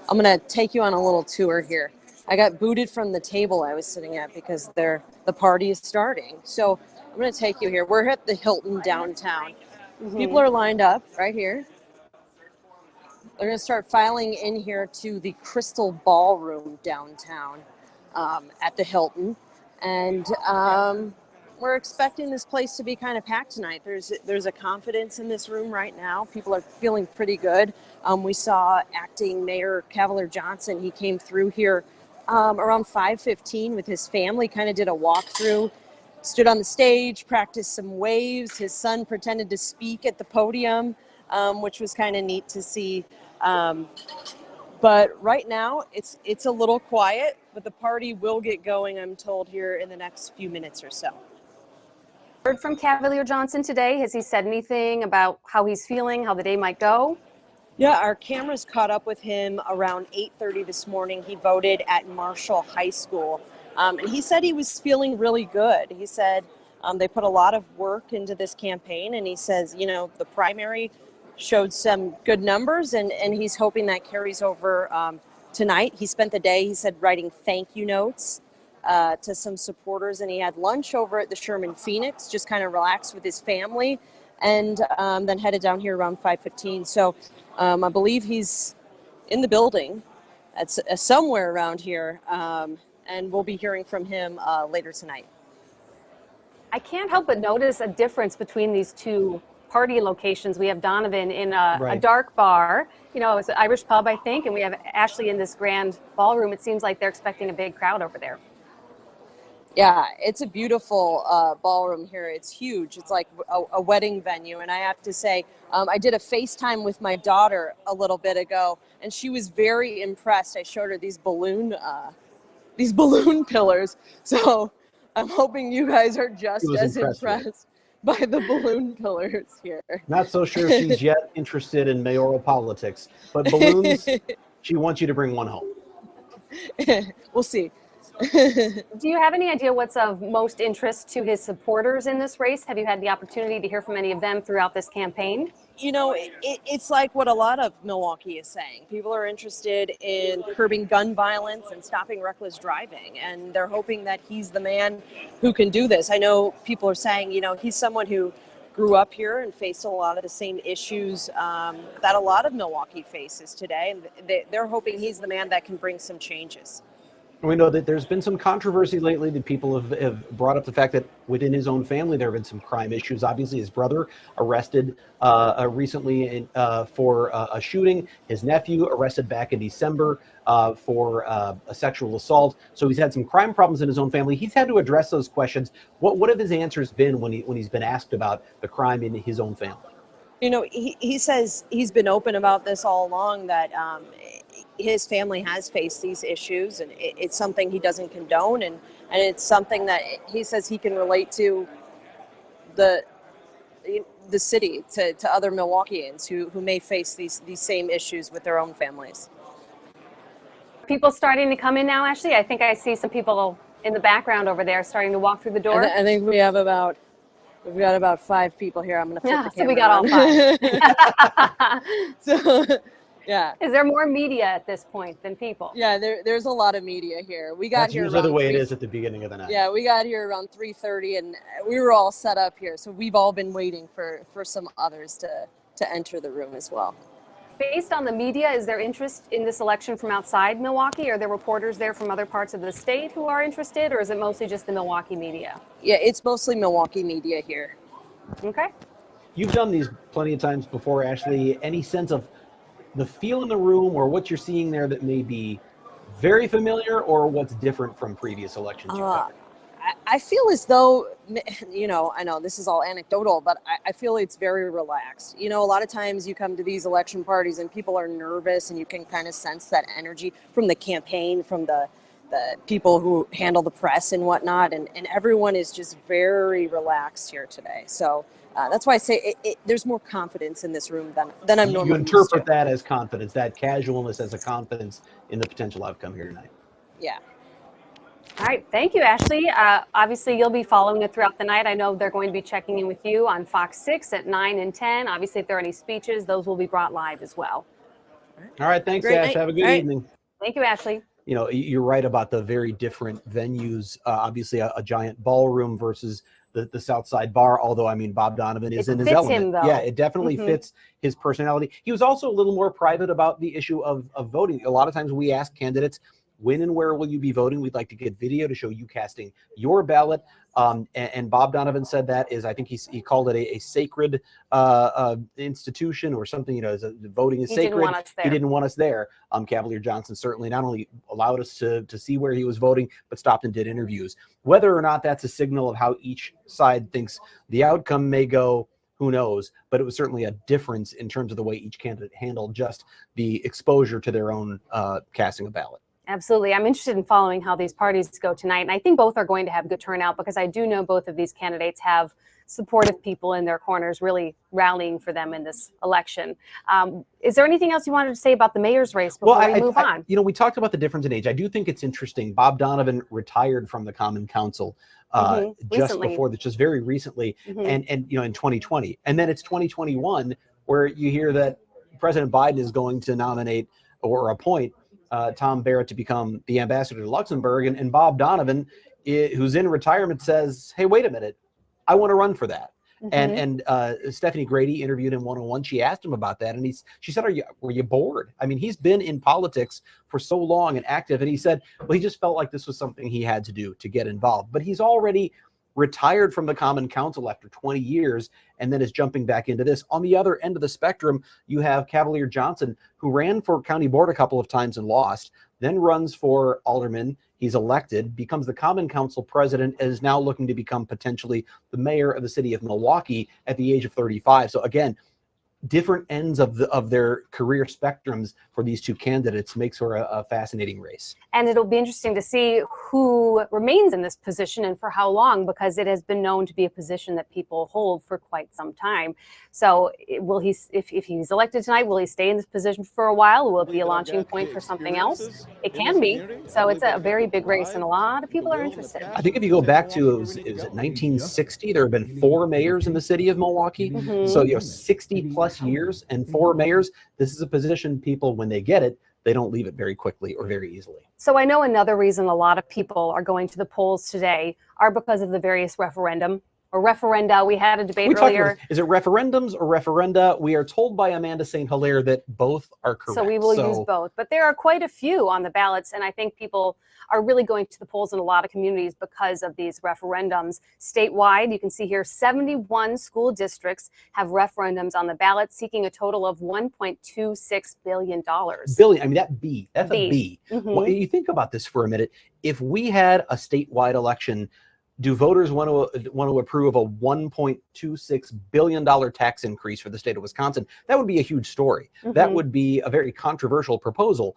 G: I'm going to take you on a little tour here. I got booted from the table I was sitting at because the party is starting. So I'm going to take you here. We're at the Hilton downtown. People are lined up right here. They're going to start filing in here to the Crystal Ballroom downtown at the Hilton. And we're expecting this place to be kind of packed tonight. There's a confidence in this room right now. People are feeling pretty good. We saw acting Mayor Cavalier Johnson. He came through here around 5:15 with his family, kind of did a walkthrough, stood on the stage, practiced some waves. His son pretended to speak at the podium, which was kind of neat to see. But right now it's a little quiet, but the party will get going, I'm told, here in the next few minutes or so.
A: Heard from Cavalier Johnson today. Has he said anything about how he's feeling, how the day might go?
G: Yeah, our cameras caught up with him around 8:30 this morning. He voted at Marshall High School, and he said he was feeling really good. He said they put a lot of work into this campaign, and he says, you know, the primary showed some good numbers, and he's hoping that carries over tonight. He spent the day, he said, writing thank you notes to some supporters, and he had lunch over at the Sherman Phoenix, just kind of relaxed with his family, and then headed down here around 5:15. So I believe he's in the building at somewhere around here, and we'll be hearing from him later tonight.
A: I can't help but notice a difference between these two party locations. We have Donovan in a dark bar, you know, it's an Irish pub, I think, and we have Ashley in this grand ballroom. It seems like they're expecting a big crowd over there.
G: Yeah, it's a beautiful ballroom here. It's huge. It's like a wedding venue. And I have to say, I did a FaceTime with my daughter a little bit ago, and she was very impressed. I showed her these balloon pillars. So I'm hoping you guys are just as impressed by the balloon pillars here.
B: Not so sure she's yet interested in mayoral politics, but balloons, she wants you to bring one home.
G: We'll see.
A: Do you have any idea what's of most interest to his supporters in this race? Have you had the opportunity to hear from any of them throughout this campaign?
G: You know, it's like what a lot of Milwaukee is saying. People are interested in curbing gun violence and stopping reckless driving, and they're hoping that he's the man who can do this. I know people are saying, you know, he's someone who grew up here and faced a lot of the same issues that a lot of Milwaukee faces today, and they're hoping he's the man that can bring some changes.
B: We know that there's been some controversy lately that people have brought up the fact that within his own family there have been some crime issues. Obviously, his brother arrested recently for a shooting. His nephew arrested back in December for a sexual assault. So he's had some crime problems in his own family. He's had to address those questions. What have his answers been when he's been asked about the crime in his own family?
G: You know, he says he's been open about this all along, that his family has faced these issues, and it's something he doesn't condone, and it's something that he says he can relate to the city, to other Milwaukeeans who may face these same issues with their own families.
A: People starting to come in now, Ashley? I think I see some people in the background over there starting to walk through the door.
G: I think we've got about 5 people here. I'm going to flip the camera.
A: So we got all 5.
G: So, yeah.
A: Is there more media at this point than people?
G: Yeah, there's a lot of media here. We got
B: That's
G: here
B: usually the way it is at the beginning of the night.
G: Yeah, we got here around 3:30, and we were all set up here. So we've all been waiting for some others to enter the room as well.
A: Based on the media, is there interest in this election from outside Milwaukee? Are there reporters there from other parts of the state who are interested, or is it mostly just the Milwaukee media?
G: Yeah, it's mostly Milwaukee media here.
A: Okay.
B: You've done these plenty of times before, Ashley. Any sense of the feel in the room or what you're seeing there that may be very familiar, or what's different from previous elections you've covered?
G: I feel as though, you know, I know this is all anecdotal, but I feel it's very relaxed. You know, a lot of times you come to these election parties and people are nervous, and you can kind of sense that energy from the campaign, from the people who handle the press and whatnot. And everyone is just very relaxed here today. So That's why I say there's more confidence in this room than I'm normally
B: You interpret
G: used to.
B: that as confidence, that casualness as a confidence in the potential outcome here tonight.
G: Yeah.
A: All right. Thank you, Ashley. Obviously, you'll be following it throughout the night. I know they're going to be checking in with you on Fox 6 at 9 and 10. Obviously, if there are any speeches, those will be brought live as well.
B: All right. Thanks,
G: Great
B: Ash.
G: night.
B: Have a good
G: All right.
B: evening.
A: Thank you, Ashley.
B: You know, you're right about the very different venues. Obviously, a giant ballroom versus the Southside Bar. Although, I mean, Bob Donovan is in his element.
A: Him, though.
B: Yeah, it definitely fits his personality. He was also a little more private about the issue of voting. A lot of times we ask candidates, when and where will you be voting? We'd like to get video to show you casting your ballot. And Bob Donovan said that is, I think he called it a sacred institution or something. You know, voting is sacred. He didn't want us there. Cavalier Johnson certainly not only allowed us to see where he was voting, but stopped and did interviews. Whether or not that's a signal of how each side thinks the outcome may go, who knows? But it was certainly a difference in terms of the way each candidate handled just the exposure to their own casting a ballot.
A: Absolutely. I'm interested in following how these parties go tonight. And I think both are going to have good turnout because I do know both of these candidates have supportive people in their corners really rallying for them in this election. Is there anything else you wanted to say about the mayor's race before we move on?
B: You know, we talked about the difference in age. I do think it's interesting. Bob Donovan retired from the Common Council just very recently, and you know, in 2020. And then it's 2021 where you hear that President Biden is going to nominate or appoint Tom Barrett to become the ambassador to Luxembourg, and Bob Donovan, who's in retirement, says, "Hey, wait a minute, I want to run for that." And Stephanie Grady interviewed him one-on-one. She asked him about that, and she said, "Were you bored?" I mean, he's been in politics for so long and active, and he said, "Well, he just felt like this was something he had to do to get involved." But he's already retired from the Common Council after 20 years and then is jumping back into this. On the other end of the spectrum, you have Cavalier Johnson, who ran for county board a couple of times and lost, then runs for alderman. He's elected, becomes the Common Council president, and is now looking to become potentially the mayor of the city of Milwaukee at the age of 35. So again, different ends of their career spectrums for these two candidates makes for a fascinating race.
A: And it'll be interesting to see who remains in this position and for how long, because it has been known to be a position that people hold for quite some time. So will he, if he's elected tonight, will he stay in this position for a while? Will it be a launching point for something else? It can be. So it's a very big race and a lot of people are interested.
B: I think if you go back to, it was 1960, there have been 4 mayors in the city of Milwaukee. So, you know, 60 plus years and 4 mayors. This is a position people, when they get it, they don't leave it very quickly or very easily.
A: So I know another reason a lot of people are going to the polls today are because of the various referenda. We had a debate earlier.
B: Is it referendums or referenda? We are told by Amanda St. Hilaire that both are correct.
A: So we will use both. But there are quite a few on the ballots, and I think people are really going to the polls in a lot of communities because of these referendums. Statewide, you can see here 71 school districts have referendums on the ballot seeking a total of $1.26 billion.
B: Billion, I mean, that's a B. Well, you think about this for a minute. If we had a statewide election, do voters want to approve a $1.26 billion tax increase for the state of Wisconsin? That would be a huge story. That would be a very controversial proposal.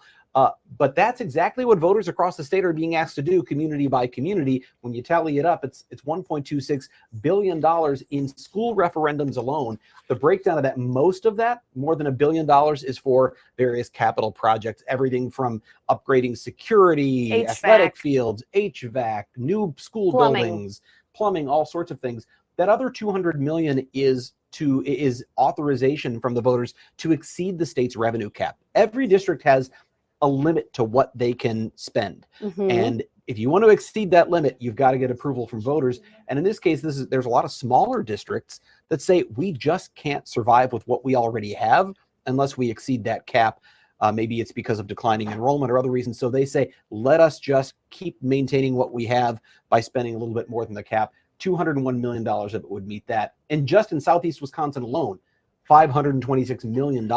B: But that's exactly what voters across the state are being asked to do, community by community. When you tally it up, it's $1.26 billion in school referendums alone. The breakdown of that, most of that, more than $1 billion, is for various capital projects, everything from upgrading security,
A: HVAC.
B: athletic fields, HVAC, new school buildings, plumbing, all sorts of things. That other $200 million is authorization from the voters to exceed the state's revenue cap. Every district has a limit to what they can spend. And if you want to exceed that limit, you've got to get approval from voters. And in this case, there's a lot of smaller districts that say we just can't survive with what we already have unless we exceed that cap. Maybe it's because of declining enrollment or other reasons. So they say, let us just keep maintaining what we have by spending a little bit more than the cap. $201 million of it would meet that. And just in Southeast Wisconsin alone, $526 million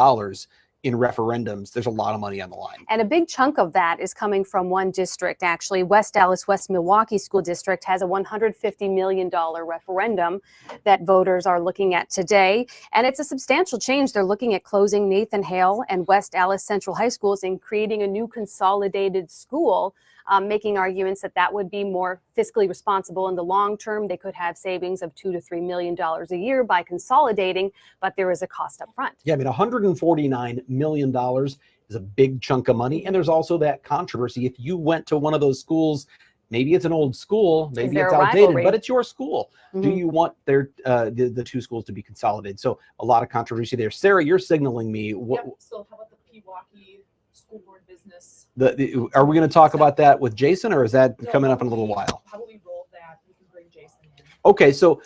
B: in referendums. There's a lot of money on the line.
A: And a big chunk of that is coming from one district, actually. West Dallas, West Milwaukee School District has a $150 million referendum that voters are looking at today. And it's a substantial change. They're looking at closing Nathan Hale and West Dallas Central High Schools and creating a new consolidated school, making arguments that would be more fiscally responsible in the long term. They could have savings of $2 to $3 million a year by consolidating, but there is a cost up front.
B: Yeah, I mean, $149 million is a big chunk of money. And there's also that controversy. If you went to one of those schools, maybe it's an old school, maybe it's outdated, but it's your school. Do you want the two schools to be consolidated? So a lot of controversy there. Sarah, you're signaling me.
P: So how about the Pewaukee School Board business?
B: Are we going to talk about that with Jason, or is that coming up in a little while?
P: How about we roll that? We can bring Jason in.
B: Okay, so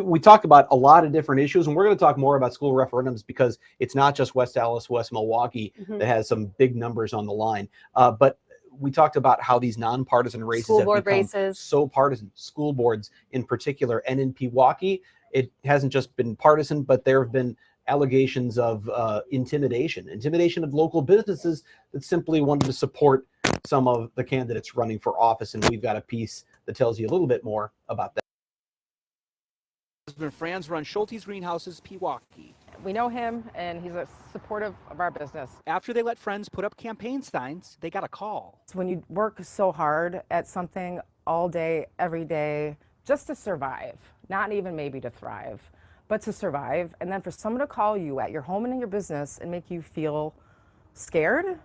B: we talked about a lot of different issues, and we're going to talk more about school referendums because it's not just West Allis, West Milwaukee that has some big numbers on the line. But we talked about how these nonpartisan races
A: School
B: have
A: board
B: become
A: races.
B: so partisan, school boards in particular. And in Pewaukee, it hasn't just been partisan, but there have been allegations of intimidation of local businesses that simply wanted to support some of the candidates running for office. And we've got a piece that tells you a little bit more about that.
Q: Husband Franz runs Schulte's Greenhouses, Pewaukee.
R: We know him, and he's supportive of our business.
Q: After they let friends put up campaign signs, they got a call.
R: When you work so hard at something all day, every day, just to survive, not even maybe to thrive, but to survive, and then for someone to call you at your home and in your business and make you feel scared,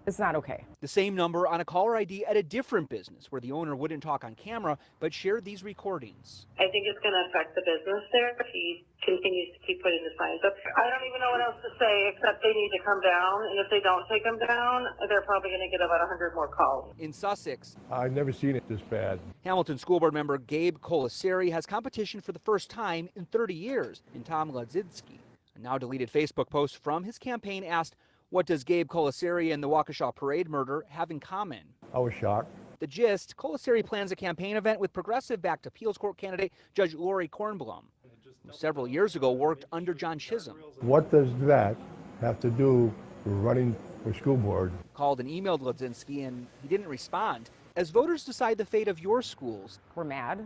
R: it's not okay.
Q: The same number on a caller ID at a different business where the owner wouldn't talk on camera but shared these recordings.
S: I think it's going to affect the business there if he continues to keep putting the signs up. I don't even know what else to say except they need to come down, and if they don't take them down, they're probably going to get about 100 more calls.
Q: In Sussex,
T: I've never seen it this bad.
Q: Hamilton School Board member Gabe Colaseri has competition for the first time in 30 years. And Tom Ladzinski, a now deleted Facebook post from his campaign, asked, what does Gabe Colaseri and the Waukesha Parade murder have in common?
T: I was shocked.
Q: The gist, Colaseri plans a campaign event with progressive-backed appeals court candidate Judge Lori Kornblum, who several years ago worked under John Chisholm.
T: What does that have to do with running for school board?
Q: Called and emailed Ladzinski, and he didn't respond. As voters decide the fate of your schools,
R: We're mad.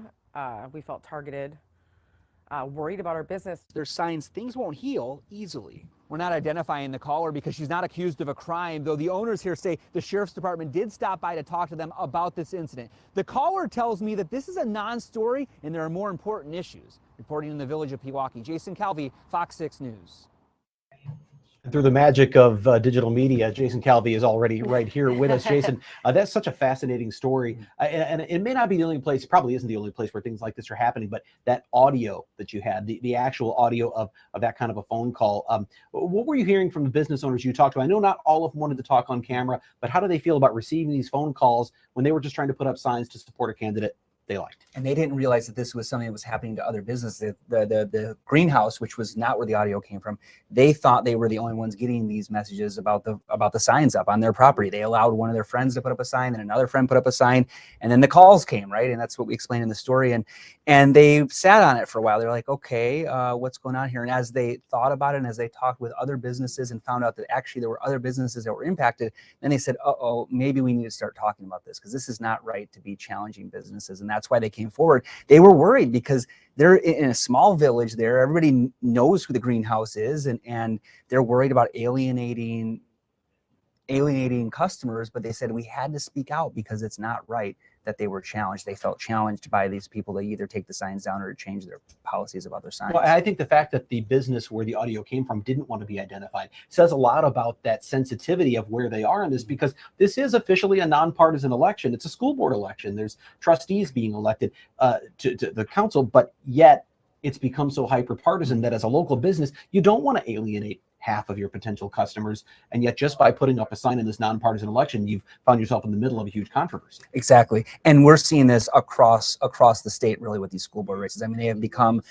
R: We felt targeted, worried about our business.
Q: there's signs things won't heal easily.
U: We're not identifying the caller because she's not accused of a crime, though the owners here say the sheriff's department did stop by to talk to them about this incident. The caller tells me that this is a non-story and there are more important issues. Reporting in the village of Pewaukee, Jason Calvi, Fox 6 News.
B: Through the magic of digital media, Jason Calvi is already right here with us. Jason, that's such a fascinating story. And it may not be the only place, probably isn't the only place where things like this are happening, but that audio that you had, the actual audio of that kind of a phone call, what were you hearing from the business owners you talked to? I know not all of them wanted to talk on camera, but how do they feel about receiving these phone calls when they were just trying to put up signs to support a candidate they liked?
V: And they didn't realize that this was something that was happening to other businesses. The greenhouse, which was not where the audio came from, they thought they were the only ones getting these messages about the signs up on their property. They allowed one of their friends to put up a sign, and another friend put up a sign, and then the calls came, right? And that's what we explained in the story. And they sat on it for a while. They're like, okay, what's going on here? And as they thought about it, and as they talked with other businesses and found out that actually there were other businesses that were impacted, then they said, uh-oh, maybe we need to start talking about this because this is not right to be challenging businesses. And that's why they came forward. They were worried because they're in a small village there. Everybody knows who the greenhouse is, and they're worried about alienating customers. But they said we had to speak out because it's not right that they were challenged. They felt challenged by these people. They either take the signs down or change their policies about their signs.
B: Well, I think the fact that the business where the audio came from didn't want to be identified says a lot about that sensitivity of where they are in this, because this is officially a nonpartisan election. It's a school board election. There's trustees being elected to the council, but yet it's become so hyper-partisan that as a local business, you don't want to alienate half of your potential customers. And yet just by putting up a sign in this nonpartisan election, you've found yourself in the middle of a huge controversy.
V: Exactly. And we're seeing this across the state, really, with these school board races. I mean, they have become,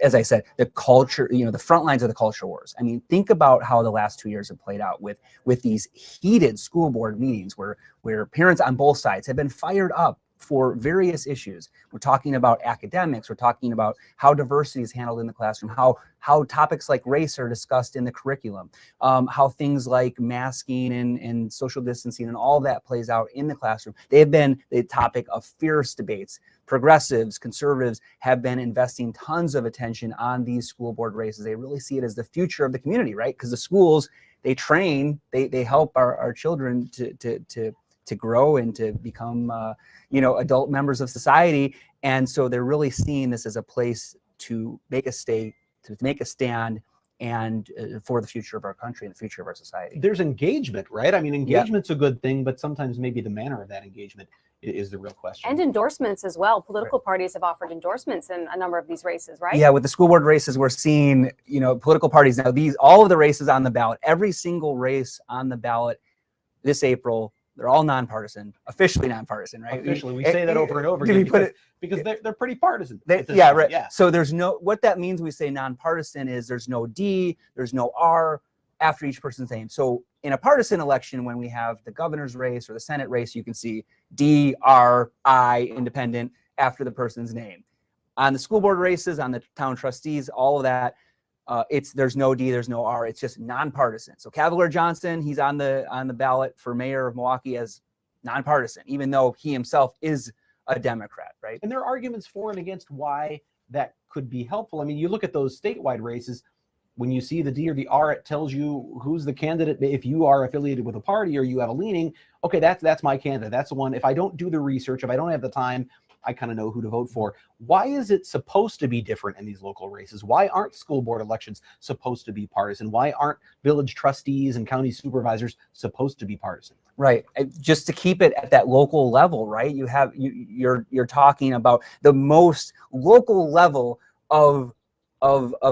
V: as I said, the culture, the front lines of the culture wars. I mean, think about how the last 2 years have played out with these heated school board meetings where parents on both sides have been fired up for various issues. We're talking about academics. We're talking about how diversity is handled in the classroom, how topics like race are discussed in the curriculum, how things like masking and social distancing and all that plays out in the classroom. They have been the topic of fierce debates. Progressives, conservatives have been investing tons of attention on these school board races. They really see it as the future of the community, right? Because the schools, they train, they help our children to grow and to become, adult members of society. And so they're really seeing this as a place to make a stand and for the future of our country and the future of our society.
B: There's engagement, right? I mean, engagement's a good thing, but sometimes maybe the manner of that engagement is the real question.
A: And endorsements as well. Political parties have offered endorsements in a number of these races, right?
V: Yeah, with the school board races, we're seeing, political parties now, all of the races on the ballot, every single race on the ballot this April, they're all nonpartisan, officially nonpartisan, right?
B: Officially, we say that over and over again because they're pretty partisan.
V: Yeah, right. Yeah. So there's what that means, we say nonpartisan, is there's no D, there's no R after each person's name. So in a partisan election, when we have the governor's race or the Senate race, you can see D, R, I, independent after the person's name. On the school board races, on the town trustees, all of that, there's no D, there's no R. It's just nonpartisan. So Cavalier Johnson, he's on the ballot for mayor of Milwaukee as nonpartisan, even though he himself is a Democrat, right?
B: And there are arguments for and against why that could be helpful. I mean, you look at those statewide races. When you see the D or the R, it tells you who's the candidate. If you are affiliated with a party or you have a leaning, okay, that's my candidate. That's the one. If I don't do the research, if I don't have the time, I kind of know who to vote for. Why is it supposed to be different in these local races? Why aren't school board elections supposed to be partisan? Why aren't village trustees and county supervisors supposed to be partisan?
V: Right, just to keep it at that local level, right? You're talking about the most local level of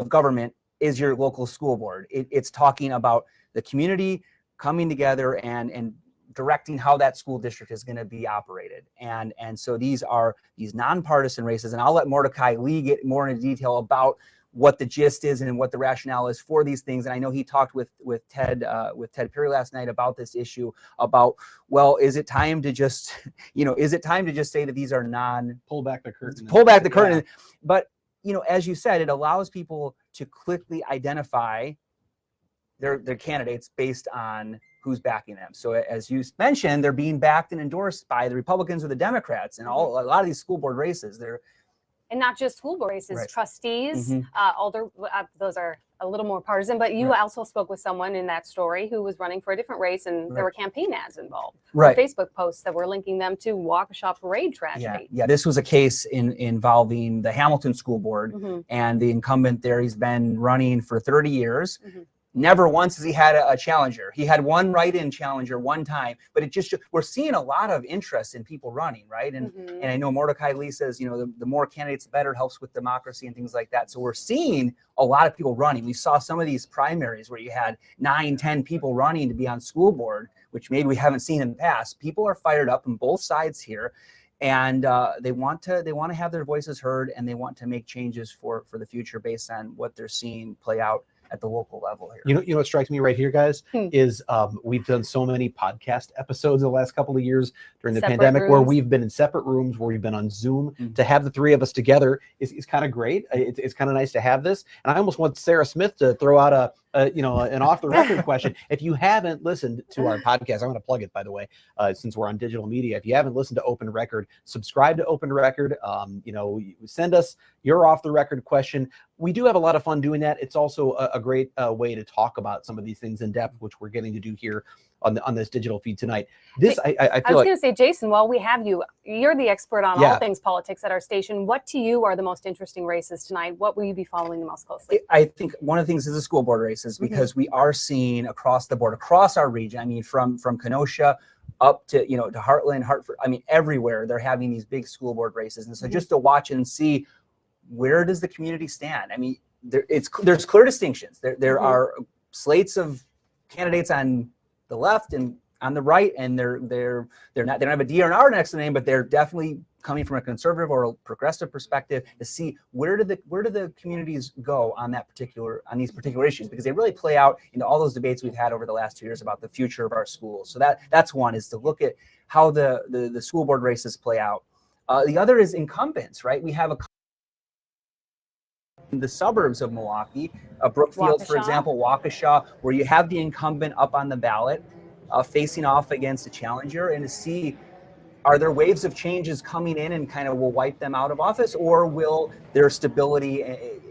V: government is your local school board. It's talking about the community coming together and directing how that school district is going to be operated. And so these are these nonpartisan races, and I'll let Mordecai Lee get more into detail about what the gist is and what the rationale is for these things. And I know he talked with Ted Perry last night about this issue about, well, is it time to just, say that these are
B: pull back the curtain.
V: Yeah. But, as you said, it allows people to quickly identify their candidates based on who's backing them. So as you mentioned, they're being backed and endorsed by the Republicans or the Democrats in a lot of these school board races.
A: And not just school board races,
V: Right.
A: trustees,
V: Mhm.
A: Those are a little more partisan, but you also spoke with someone in that story who was running for a different race, and there were campaign ads involved.
V: Right.
A: Facebook posts that were linking them to Waukesha parade tragedy.
V: Yeah. This was a case involving the Hamilton School Board, and the incumbent there, he's been running for 30 years. Never once has he had a challenger. He had one write-in challenger one time, but we're seeing a lot of interest in people running, right? And I know Mordecai Lee says, the more candidates, the better. It helps with democracy and things like that. So we're seeing a lot of people running. We saw some of these primaries where you had 9, 10 people running to be on school board, which maybe we haven't seen in the past. People are fired up on both sides here, and they want to have their voices heard, and they want to make changes for the future based on what they're seeing play out at the local level here.
B: You know what strikes me right here, guys, is we've done so many podcast episodes the last couple of years during the pandemic where we've been in separate rooms, where we've been on Zoom. To have the three of us together is kind of great. It's kind of nice to have this. And I almost want Sarah Smith to throw out an off the record question. If you haven't listened to our podcast, I'm going to plug it, by the way, since we're on digital media. If you haven't listened to Open Record, subscribe to Open Record. Send us your off the record question. We do have a lot of fun doing that. It's also a great way to talk about some of these things in depth, which we're getting to do here on this digital feed tonight. I
A: was going to say, Jason, while we have you, you're the expert on all things politics at our station. What to you are the most interesting races tonight? What will you be following the most closely?
V: I think one of the things is the school board races, because we are seeing across the board, across our region. I mean, from Kenosha up to to Heartland, Hartford. I mean, everywhere they're having these big school board races, and so just to watch and see where does the community stand. I mean, there's clear distinctions. There are slates of candidates on the left and on the right, and they don't have a D or an R next to the name, but they're definitely coming from a conservative or a progressive perspective to see where do the communities go on these particular issues, because they really play out into all those debates we've had over the last 2 years about the future of our schools. So that's one, is to look at how the school board races play out. The other is incumbents, right? We have in the suburbs of Milwaukee, Brookfield, for example, Waukesha, where you have the incumbent up on the ballot, facing off against a challenger, and to see, are there waves of changes coming in and kind of will wipe them out of office, or will their stability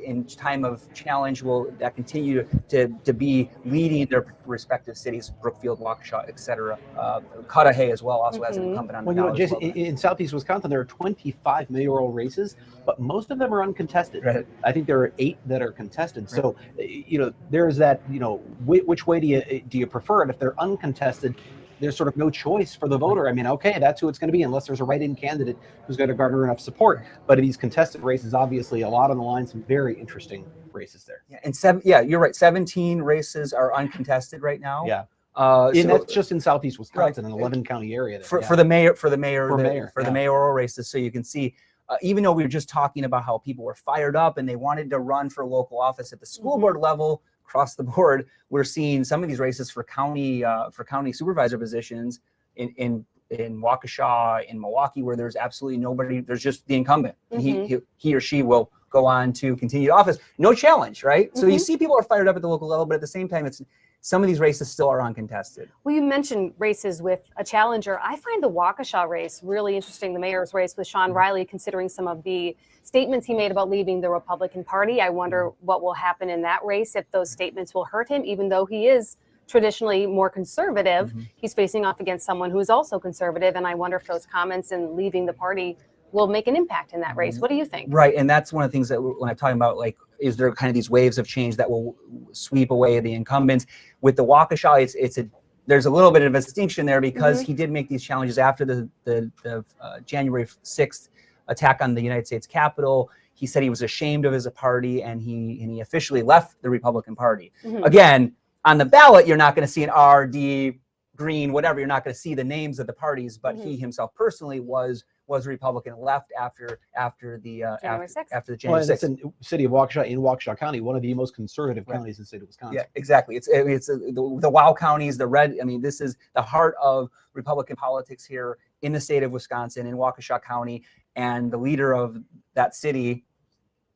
V: in time of challenge will that continue to be leading their respective cities, Brookfield, Waukesha, et cetera. Cudahy as well also has an incumbent on the
B: Well, you know,
V: ballot
B: Jason,
V: as well.
B: in southeast Wisconsin, there are 25 mayoral races, but most of them are uncontested.
V: Right.
B: I think there are 8 that are contested. So, you know, there's that, you know, which way do you prefer it? If they're uncontested, there's sort of no choice for the voter. I mean, okay, that's who it's going to be, unless there's a write-in candidate who's going to garner enough support. But in these contested races, obviously, a lot on the line, some very interesting races there.
V: Yeah, and you're right. 17 races are uncontested right now.
B: Yeah.
V: So,
B: And that's just in southeast Wisconsin,
V: right.
B: an 11 county area. There,
V: For the mayoral races. So you can see, even though we were just talking about how people were fired up and they wanted to run for local office at the school board level, across the board, we're seeing some of these races for county supervisor positions in Waukesha, in Milwaukee, where there's absolutely nobody. There's just the incumbent. He or she will go on to continue office. No challenge, right? So you see people are fired up at the local level, but at the same time, some of these races still are uncontested.
A: Well, you mentioned races with a challenger. I find the Waukesha race really interesting, the mayor's race with Sean Riley, considering some of the statements he made about leaving the Republican Party. I wonder what will happen in that race, if those statements will hurt him, even though he is traditionally more conservative. He's facing off against someone who is also conservative, and I wonder if those comments and leaving the party will make an impact in that race. What do you think?
V: Right, and that's one of the things that when I'm talking about, like, is there kind of these waves of change that will sweep away the incumbents? With the Waukesha, there's a little bit of a distinction there because he did make these challenges after the January 6th attack on the United States Capitol. He said he was ashamed of his party, and he officially left the Republican Party. Again, on the ballot, you're not going to see an RD, Green, whatever. You're not going to see the names of the parties, but he himself personally was Republican, left after the
A: January 6th.
V: After the January 6th.
B: That's in the city of Waukesha, in Waukesha County, one of the most conservative counties in the state of Wisconsin.
V: Yeah, exactly. It's the WOW counties, the red. I mean, this is the heart of Republican politics here in the state of Wisconsin, in Waukesha County, and the leader of that city,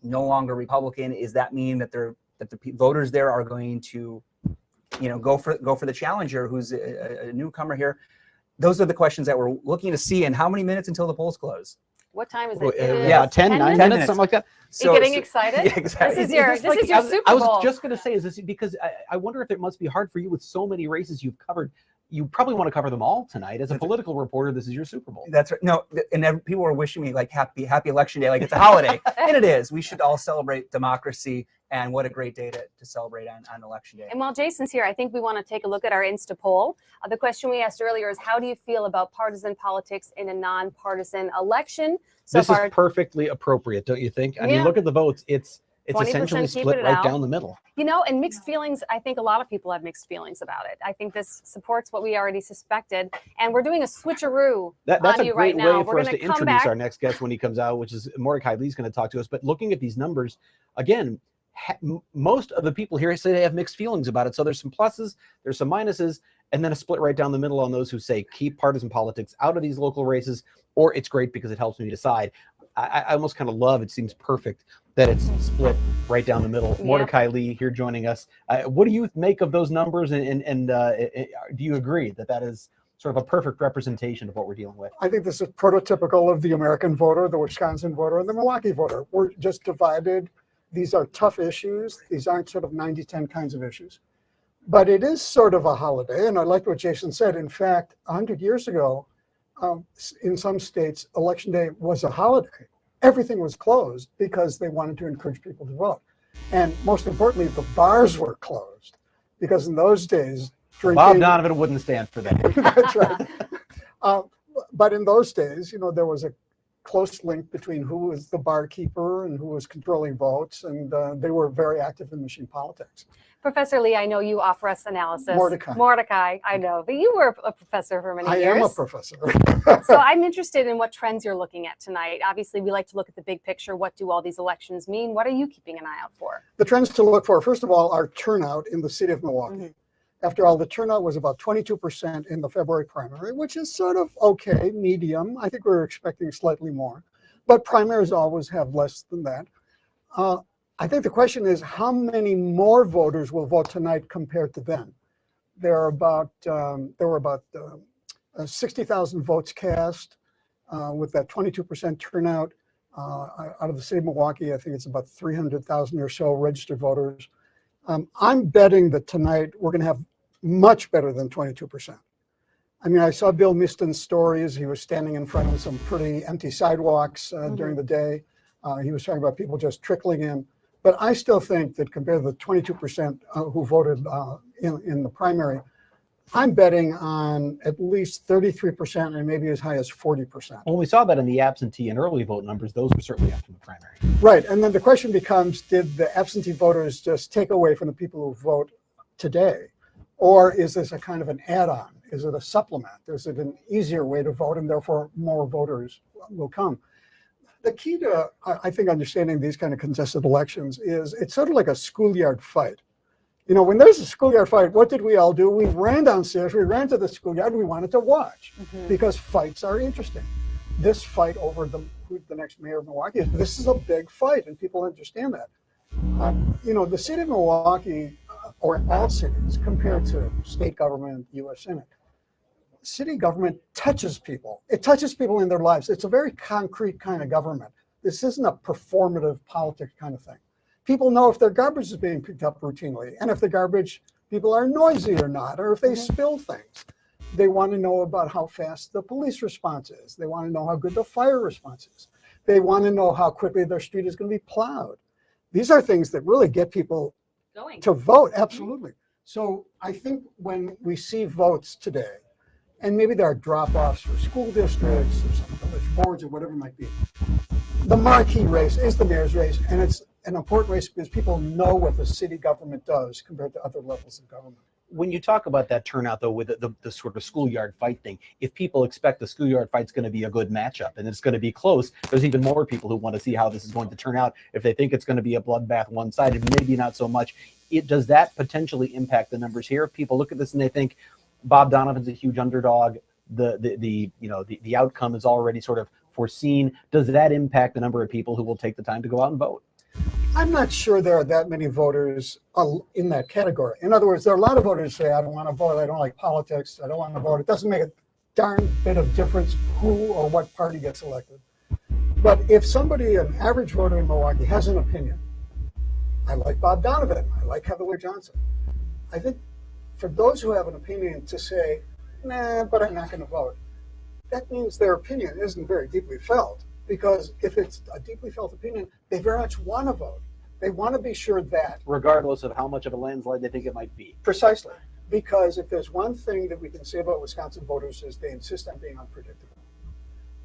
V: no longer Republican. Does that mean that the voters there are going to, go for the challenger, who's a newcomer here? Those are the questions that we're looking to see. And how many minutes until the polls close?
A: What time is it?
B: Yeah, 10 minutes, something like that.
A: So, getting excited?
V: Yeah, exactly.
A: This is your Super Bowl.
B: I was just going to say, is this because I wonder if it must be hard for you with so many races you've covered. You probably want to cover them all tonight. As a political reporter, this is your Super Bowl.
V: That's right. No, and people are wishing me like happy election day, like it's a holiday. And it is. We should all celebrate democracy, and what a great day to celebrate on election day.
A: And while Jason's here, I think we want to take a look at our Insta poll. The question we asked earlier is, how do you feel about partisan politics in a nonpartisan election? So
B: this is perfectly appropriate, don't you think? I mean, look at the votes. It's essentially split right down the middle.
A: And mixed feelings. I think a lot of people have mixed feelings about it. I think this supports what we already suspected. And we're doing a switcheroo
B: that's
A: on
B: a
A: you
B: great
A: right now.
B: way for
A: We're
B: us to introduce our next guest when he comes out, which is Mordecai Lee's going to talk to us. But looking at these numbers, again, most of the people here say they have mixed feelings about it. So there's some pluses, there's some minuses, and then a split right down the middle on those who say keep partisan politics out of these local races, or it's great because it helps me decide. I almost kind of love, it seems perfect that it's split right down the middle. Mordecai Lee here joining us. What do you make of those numbers, and do you agree that is sort of a perfect representation of what we're dealing with?
C: I think this is prototypical of the American voter, the Wisconsin voter, and the Milwaukee voter. We're just divided. These are tough issues. These aren't sort of 90-10 kinds of issues. But it is sort of a holiday, and I like what Jason said. In fact, 100 years ago, in some states, Election Day was a holiday. Everything was closed because they wanted to encourage people to vote. And most importantly, the bars were closed because in those days, drinking...
B: Bob Donovan wouldn't stand for that.
C: That's right. But in those days, there was a close link between who was the barkeeper and who was controlling votes, and they were very active in machine politics.
A: Professor Lee, I know you offer us analysis.
C: Mordecai,
A: I know, but you were a professor for many years.
C: I am a professor.
A: So I'm interested in what trends you're looking at tonight. Obviously, we like to look at the big picture. What do all these elections mean? What are you keeping an eye out for?
C: The trends to look for, first of all, are turnout in the city of Milwaukee. After all, the turnout was about 22% in the February primary, which is sort of okay, medium. I think we were expecting slightly more. But primaries always have less than that. I think the question is, how many more voters will vote tonight compared to then? There were about 60,000 votes cast with that 22% turnout. out of the city of Milwaukee. I think it's about 300,000 or so registered voters. I'm betting that tonight we're going to have much better than 22%. I mean, I saw Bill Miston's stories. He was standing in front of some pretty empty sidewalks during the day. He was talking about people just trickling in. But I still think that compared to the 22% who voted in the primary, I'm betting on at least 33% and maybe as high as 40%.
B: Well, we saw that in the absentee and early vote numbers. Those were certainly up from the primary.
C: Right. And then the question becomes, did the absentee voters just take away from the people who vote today? Or is this a kind of an add-on? Is it a supplement? Is it an easier way to vote and therefore more voters will come? The key to, I think, understanding these kind of contested elections is it's sort of like a schoolyard fight. You know, when there's a schoolyard fight, what did we all do? We ran downstairs, we ran to the schoolyard, we wanted to watch because fights are interesting. This fight over who the next mayor of Milwaukee is, this is a big fight and people understand that. You know, the city of Milwaukee, or all cities compared to state government, U.S. Senate, city government touches people. It touches people in their lives. It's a very concrete kind of government. This isn't a performative politics kind of thing. People know if their garbage is being picked up routinely, and if the garbage people are noisy or not, or if they spill things. They want to know about how fast the police response is. They want to know how good the fire response is. They want to know how quickly their street is going to be plowed. These are things that really get people to vote, absolutely. So I think when we see votes today, and maybe there are drop-offs for school districts or some village boards or whatever it might be, the marquee race is the mayor's race, and it's an important race because people know what the city government does compared to other levels of government.
B: When you talk about that turnout, though, with the sort of schoolyard fight thing, if people expect the schoolyard fight's going to be a good matchup and it's going to be close, there's even more people who want to see how this is going to turn out. If they think it's going to be a bloodbath one-sided, maybe not so much. Does that potentially impact the numbers here? If people look at this and they think Bob Donovan's a huge underdog, the outcome is already sort of foreseen. Does that impact the number of people who will take the time to go out and vote?
C: I'm not sure there are that many voters in that category. In other words, there are a lot of voters who say, I don't want to vote, I don't like politics, I don't want to vote. It doesn't make a darn bit of difference who or what party gets elected. But if somebody, an average voter in Milwaukee, has an opinion, I like Bob Donovan, I like Heather Johnson. I think for those who have an opinion to say, nah, but I'm not going to vote, that means their opinion isn't very deeply felt. Because if it's a deeply felt opinion, they very much want to vote. They want to be sure that.
B: Regardless of how much of a landslide they think it might be.
C: Precisely. Because if there's one thing that we can say about Wisconsin voters is they insist on being unpredictable.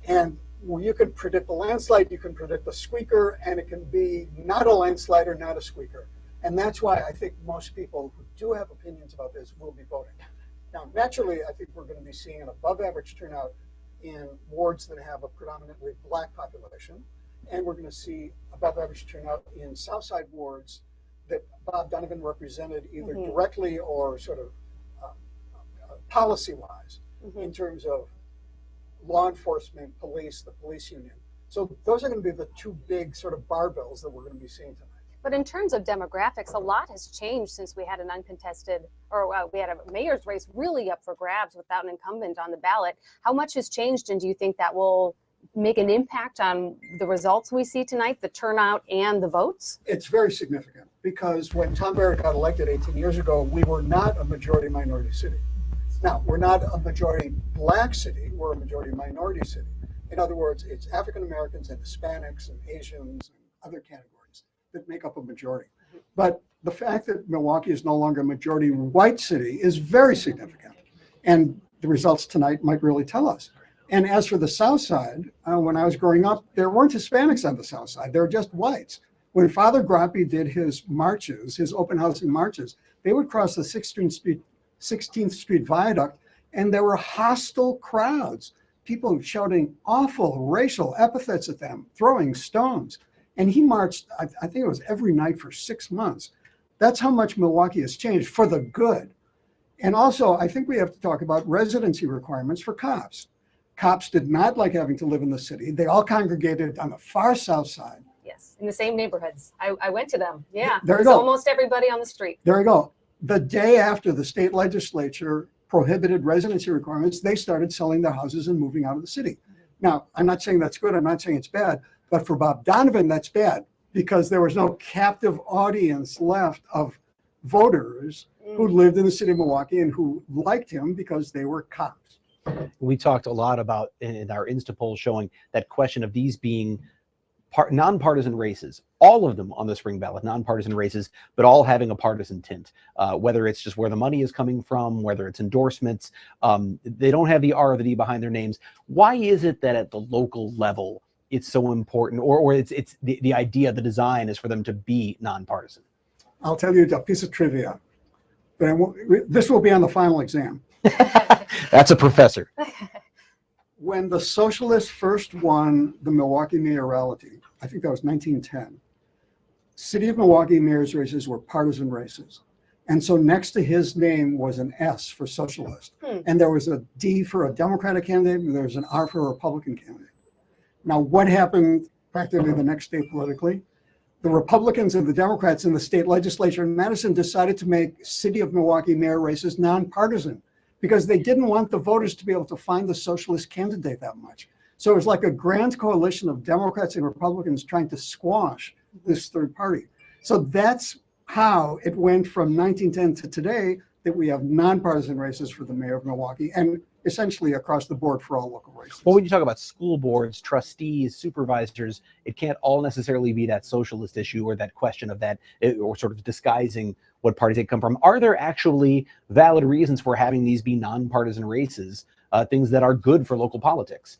C: And when you can predict the landslide, you can predict the squeaker, and it can be not a landslide or not a squeaker. And that's why I think most people who do have opinions about this will be voting. Now, naturally, I think we're going to be seeing an above average turnout in wards that have a predominantly black population, and we're going to see above average turnout in Southside wards that Bob Donovan represented either directly or sort of policy-wise in terms of law enforcement, police, the police union. So those are going to be the two big sort of barbells that we're going to be seeing tonight.
A: But in terms of demographics, a lot has changed since we had an uncontested, or we had a mayor's race really up for grabs without an incumbent on the ballot. How much has changed, and do you think that will make an impact on the results we see tonight, the turnout and the votes?
C: It's very significant because when Tom Barrett got elected 18 years ago, we were not a majority minority city. Now, we're not a majority black city, we're a majority minority city. In other words, it's African Americans and Hispanics and Asians and other categories that make up a majority. But the fact that Milwaukee is no longer a majority white city is very significant. And the results tonight might really tell us. And as for the South Side, when I was growing up, there weren't Hispanics on the South Side. There were just whites. When Father Grappi did his marches, his open housing marches, they would cross the 16th Street Viaduct, and there were hostile crowds, people shouting awful racial epithets at them, throwing stones. And he marched, I think it was every night for 6 months. That's how much Milwaukee has changed for the good. And also, I think we have to talk about residency requirements for cops. Cops did not like having to live in the city. They all congregated on the far south side.
A: Yes, in the same neighborhoods. I went to them. Yeah,
C: there you
A: go.
C: Almost
A: everybody on the street.
C: There you go. The day after the state legislature prohibited residency requirements, they started selling their houses and moving out of the city. Now, I'm not saying that's good. I'm not saying it's bad. But for Bob Donovan, that's bad because there was no captive audience left of voters who lived in the city of Milwaukee and who liked him because they were cops.
B: We talked a lot about in our Insta poll showing that question of these being nonpartisan races, all of them on the spring ballot, nonpartisan races, but all having a partisan tint, whether it's just where the money is coming from, whether it's endorsements, they don't have the R or the D behind their names. Why is it that at the local level it's so important, or it's the idea, the design is for them to be nonpartisan?
C: I'll tell you a piece of trivia, but this will be on the final exam.
B: That's a professor.
C: When the socialists first won the Milwaukee mayoralty, I think that was 1910, city of Milwaukee mayor's races were partisan races. And so next to his name was an S for socialist. And there was a D for a Democratic candidate, and there was an R for a Republican candidate. Now, what happened practically the next day politically? The Republicans and the Democrats in the state legislature in Madison decided to make city of Milwaukee mayor races nonpartisan, because they didn't want the voters to be able to find the socialist candidate that much. So it was like a grand coalition of Democrats and Republicans trying to squash this third party. So that's how it went from 1910 to today, that we have nonpartisan races for the mayor of Milwaukee and essentially across the board for all local races.
B: Well, when you talk about school boards, trustees, supervisors, it can't all necessarily be that socialist issue or that question of that, or sort of disguising what parties they come from. Are there actually valid reasons for having these be nonpartisan races, things that are good for local politics?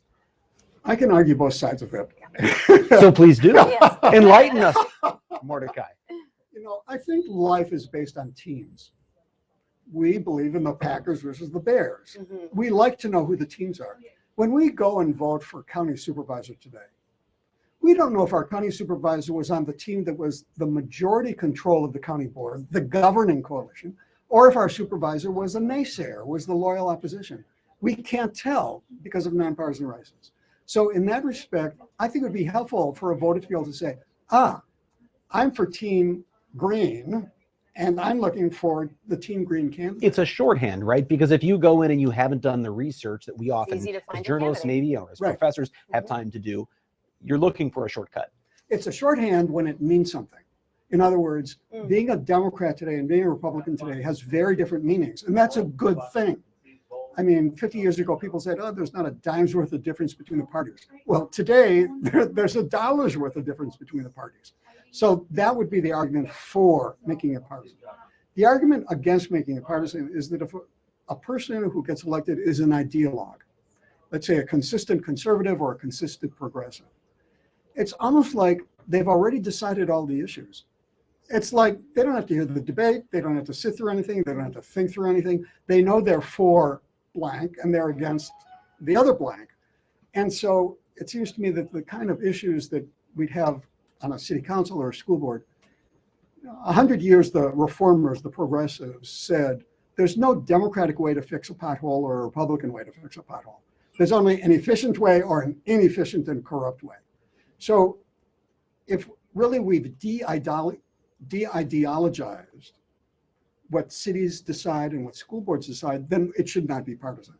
C: I can argue both sides of it.
B: So please do. Yes. Enlighten us, Mordecai.
C: You know, I think life is based on teams. We believe in the Packers versus the Bears. We like to know who the teams are. When we go and vote for county supervisor today, we don't know if our county supervisor was on the team that was the majority control of the county board, the governing coalition, or if our supervisor was a naysayer, was the loyal opposition. We can't tell because of nonpartisan races. So in that respect, I think it would be helpful for a voter to be able to say, I'm for team green, and I'm looking for the team green candidate.
B: It's a shorthand, right? Because if you go in and you haven't done the research that we often, as journalists maybe, or as professors, have time to do, you're looking for a shortcut.
C: It's a shorthand when it means something. In other words, being a Democrat today and being a Republican today has very different meanings, and that's a good thing. I mean, 50 years ago, people said, there's not a dime's worth of difference between the parties. Well, today, there's a dollar's worth of difference between the parties. So that would be the argument for making it partisan. The argument against making it partisan is that if a person who gets elected is an ideologue, let's say a consistent conservative or a consistent progressive, it's almost like they've already decided all the issues. It's like they don't have to hear the debate. They don't have to sit through anything. They don't have to think through anything. They know they're for blank and they're against the other blank. And so it seems to me that the kind of issues that we'd have on a city council or a school board, 100 years, the reformers, the progressives said, there's no democratic way to fix a pothole or a Republican way to fix a pothole. There's only an efficient way or an inefficient and corrupt way. So if really we've de-ideologized what cities decide and what school boards decide, then it should not be partisan.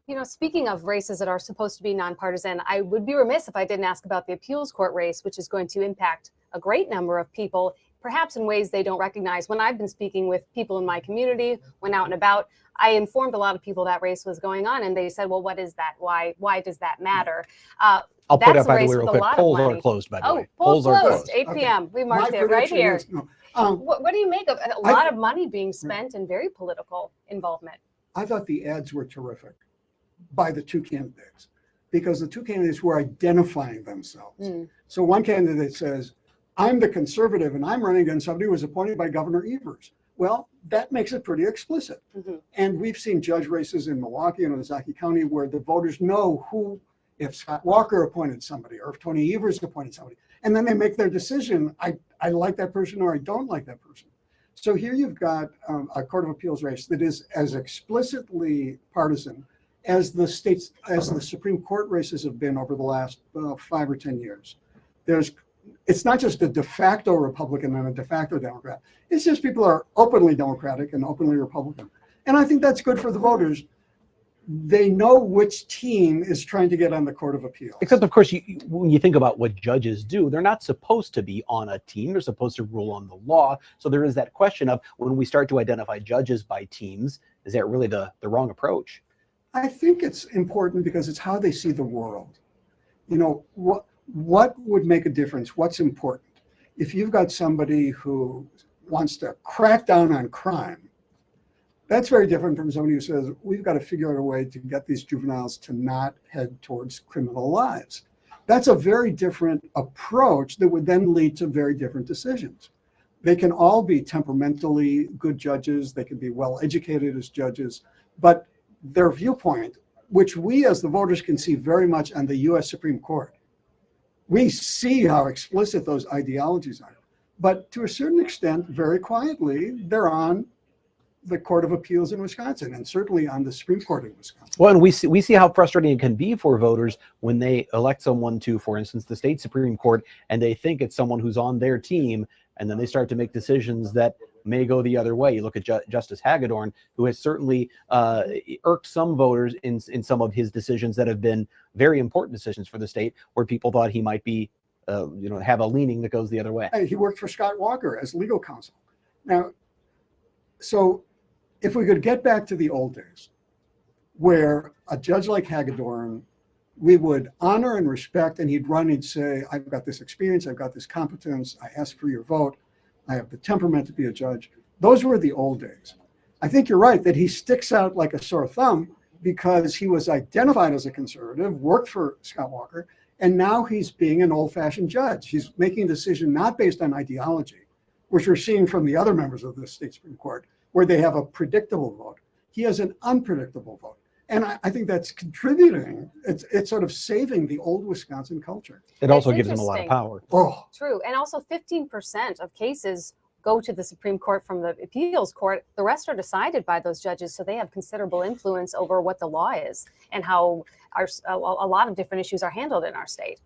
A: You know, speaking of races that are supposed to be nonpartisan, I would be remiss if I didn't ask about the appeals court race, which is going to impact a great number of people, perhaps in ways they don't recognize. When I've been speaking with people in my community, went out and about, I informed a lot of people that race was going on, and they said, well, what is that? Why does that matter?
B: I'll put up, by the way, real quick, polls are closed, by the way.
A: Polls are closed, 8 p.m. We marked it right here. What do you make of a lot of money being spent and very political involvement?
C: I thought the ads were terrific by the two candidates, because the two candidates were identifying themselves. So one candidate says, I'm the conservative and I'm running against somebody who was appointed by Governor Evers. Well, that makes it pretty explicit. And we've seen judge races in Milwaukee and Ozaukee County where the voters know who, if Scott Walker appointed somebody or if Tony Evers appointed somebody, and then they make their decision, I like that person or I don't like that person. So here you've got a Court of Appeals race that is as explicitly partisan as the Supreme Court races have been over the last 5 or 10 years. It's not just a de facto Republican and a de facto Democrat. It's just people are openly Democratic and openly Republican. And I think that's good for the voters. they know which team is trying to get on the Court of Appeals.
B: Except, of course, when you think about what judges do, they're not supposed to be on a team. They're supposed to rule on the law. So there is that question of, when we start to identify judges by teams, is that really the wrong approach?
C: I think it's important because it's how they see the world. You know, what would make a difference? What's important? If you've got somebody who wants to crack down on crime, that's very different from somebody who says, we've got to figure out a way to get these juveniles to not head towards criminal lives. That's a very different approach that would then lead to very different decisions. They can all be temperamentally good judges. They can be well educated as judges, but their viewpoint, which we as the voters can see very much on the US Supreme Court, we see how explicit those ideologies are. But to a certain extent, very quietly, they're on the Court of Appeals in Wisconsin, and certainly on the Supreme Court in Wisconsin.
B: Well, and we see how frustrating it can be for voters when they elect someone to, for instance, the state Supreme Court, and they think it's someone who's on their team, and then they start to make decisions that may go the other way. You look at Justice Hagedorn, who has certainly irked some voters in some of his decisions that have been very important decisions for the state, where people thought he might be, have a leaning that goes the other way.
C: He worked for Scott Walker as legal counsel. Now, so if we could get back to the old days, where a judge like Hagedorn, we would honor and respect, and he'd run, he'd say, I've got this experience, I've got this competence, I ask for your vote, I have the temperament to be a judge. Those were the old days. I think you're right that he sticks out like a sore thumb because he was identified as a conservative, worked for Scott Walker, and now he's being an old-fashioned judge. He's making a decision not based on ideology, which we're seeing from the other members of the state Supreme Court, where they have a predictable vote. He has an unpredictable vote. And I think that's contributing. It's sort of saving the old Wisconsin culture.
B: It also gives them a lot of power.
C: Oh,
A: true. And also 15% of cases go to the Supreme Court from the appeals court. The rest are decided by those judges, so they have considerable influence over what the law is and how a lot of different issues are handled in our state.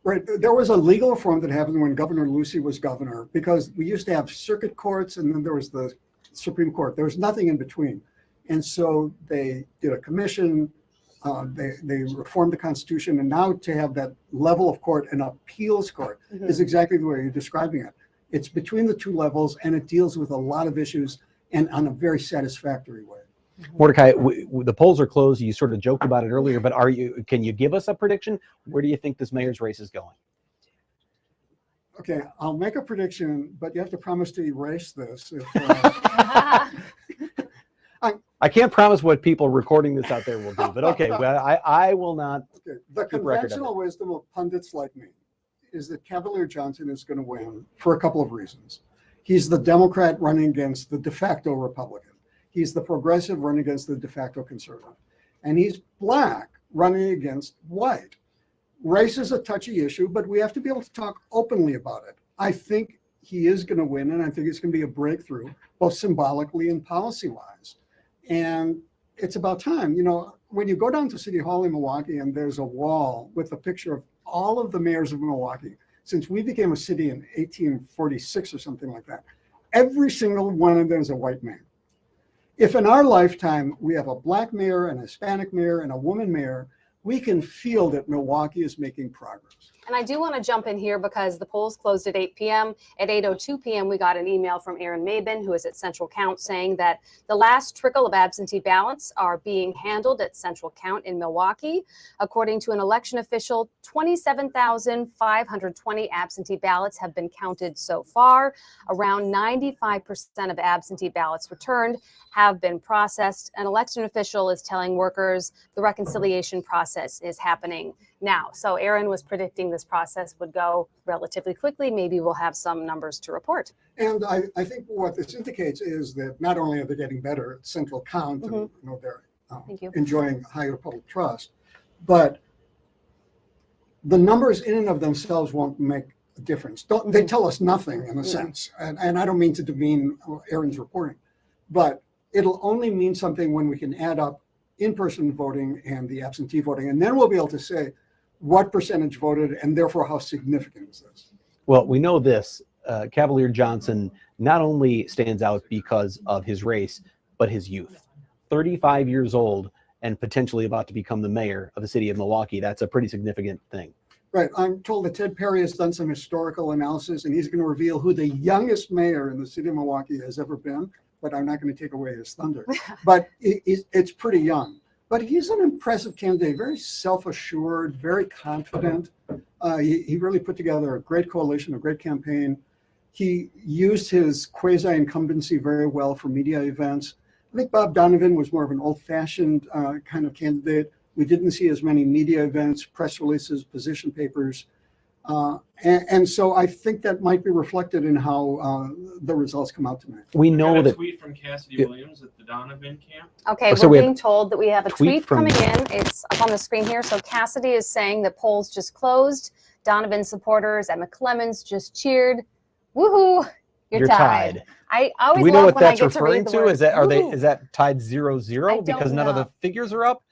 C: Right. There was a legal reform that happened when Governor Lucey was governor, because we used to have circuit courts and then there was the Supreme Court. There was nothing in between. And so they did a commission, they reformed the Constitution, and now to have that level of court, an appeals court, is exactly the way you're describing it. It's between the two levels, and it deals with a lot of issues and on a very satisfactory way.
B: Mordecai, the polls are closed. You sort of joked about it earlier, but can you give us a prediction? Where do you think this mayor's race is going?
C: Okay, I'll make a prediction, but you have to promise to erase this.
B: I can't promise what people recording this out there will do, but okay, well, I will not.
C: Okay. The conventional wisdom of pundits like me is that Cavalier Johnson is going to win for a couple of reasons. He's the Democrat running against the de facto Republican. He's the progressive running against the de facto conservative. And he's black running against white. Race is a touchy issue, but we have to be able to talk openly about it. I think he is going to win, and I think it's going to be a breakthrough, both symbolically and policy-wise. And it's about time. You know, when you go down to City Hall in Milwaukee and there's a wall with a picture of all of the mayors of Milwaukee, since we became a city in 1846 or something like that, every single one of them is a white mayor. If in our lifetime we have a black mayor, an Hispanic mayor, and a woman mayor, we can feel that Milwaukee is making progress.
A: And I do want to jump in here because the polls closed at 8 p.m. At 8:02 p.m., we got an email from Aaron Mabin, who is at Central Count, saying that the last trickle of absentee ballots are being handled at Central Count in Milwaukee. According to an election official, 27,520 absentee ballots have been counted so far. Around 95% of absentee ballots returned have been processed. An election official is telling workers the reconciliation process is happening now. So Aaron was predicting this process would go relatively quickly. Maybe we'll have some numbers to report.
C: And I think what this indicates is that not only are they getting better at Central Count, and they're enjoying higher public trust, but the numbers in and of themselves won't make a difference. They tell us nothing in a sense. And I don't mean to demean Aaron's reporting, but it'll only mean something when we can add up in-person voting and the absentee voting. And then we'll be able to say what percentage voted and therefore how significant is this.
B: Well, we know this. Cavalier Johnson not only stands out because of his race, but his youth. 35 years old, and potentially about to become the mayor of the city of Milwaukee. That's a pretty significant thing.
C: Right. I'm told that Ted Perry has done some historical analysis, and he's going to reveal who the youngest mayor in the city of Milwaukee has ever been. But I'm not going to take away his thunder. But it's pretty young. But he's an impressive candidate, very self-assured, very confident. He really put together a great coalition, a great campaign. He used his quasi-incumbency very well for media events. I think Bob Donovan was more of an old-fashioned kind of candidate. We didn't see as many media events, press releases, position papers. And so I think that might be reflected in how the results come out tonight.
B: We know that.
K: A tweet from Cassidy Williams at the Donovan camp.
A: Okay,
B: So
A: we're
B: we have
A: being told that we have a tweet
B: from-
A: coming in. It's up on the screen here. So Cassidy is saying that polls just closed. Donovan supporters at McClemens just cheered. Woohoo! You're tied. I always
B: Do we know
A: love
B: what
A: when I
B: that's
A: get to read
B: referring
A: the
B: to?
A: word
B: Is
A: woohoo.
B: that tied 0-0
A: I don't
B: because none of the
A: know.
B: figures are up?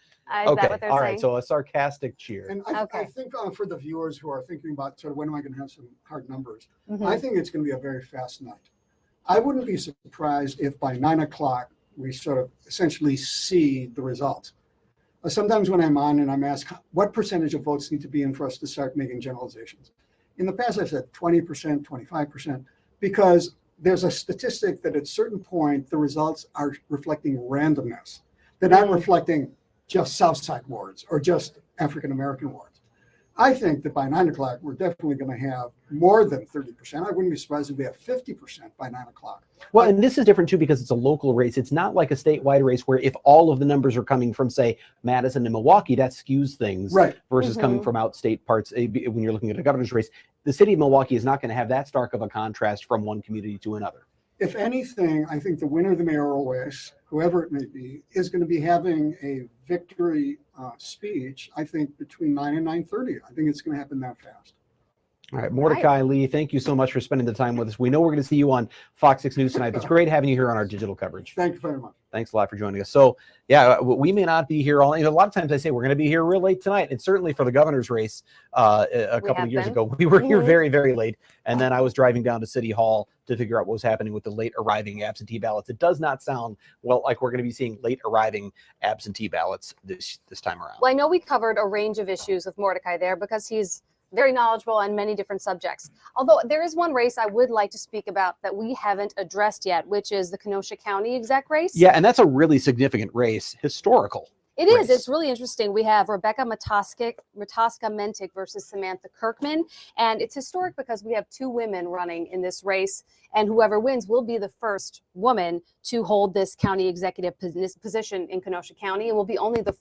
A: Is
B: Okay,
A: that what they're
B: all
A: saying?
B: right. So a sarcastic cheer.
C: And I think for the viewers who are thinking about sort of when am I going to have some hard numbers,
A: Mhm.
C: I think it's going to be a very fast night. I wouldn't be surprised if by 9 o'clock we sort of essentially see the results. Sometimes when I'm on and I'm asked what percentage of votes need to be in for us to start making generalizations. In the past, I've said 20%, 25%, because there's a statistic that at a certain point, the results are reflecting randomness. They're not reflecting just South Side wards or just African-American wards. I think that by 9 o'clock, we're definitely going to have more than 30%. I wouldn't be surprised if we have 50% by 9 o'clock.
B: Well, and this is different too because it's a local race. It's not like a statewide race where if all of the numbers are coming from, say, Madison and Milwaukee, that skews things
C: Right.
B: versus coming from outstate parts. When you're looking at a governor's race, the city of Milwaukee is not going to have that stark of a contrast from one community to another.
C: If anything, I think the winner of the mayoral race, whoever it may be, is going to be having a victory speech, I think, between 9 and 9:30. I think it's going to happen that fast.
B: All right, Mordecai Lee, thank you so much for spending the time with us. We know we're going to see you on Fox 6 News tonight. It's great having you here on our digital coverage.
C: Thank you very much.
B: Thanks a lot for joining us. So, yeah, we may not be here all. A lot of times I say we're going to be here real late tonight, and certainly for the governor's race a couple of years ago, we were here very, very late. And then I was driving down to City Hall to figure out what was happening with the late arriving absentee ballots. It does not sound like we're going to be seeing late arriving absentee ballots this time around.
A: Well, I know we covered a range of issues with Mordecai there because he's very knowledgeable on many different subjects. Although there is one race I would like to speak about that we haven't addressed yet, which is the Kenosha County exec race.
B: Yeah, and that's a really significant race, historical.
A: It is. It's really interesting. We have Rebecca Mataska-Mentic versus Samantha Kirkman. And it's historic because we have two women running in this race. And whoever wins will be the first woman to hold this county executive position in Kenosha County and will be only the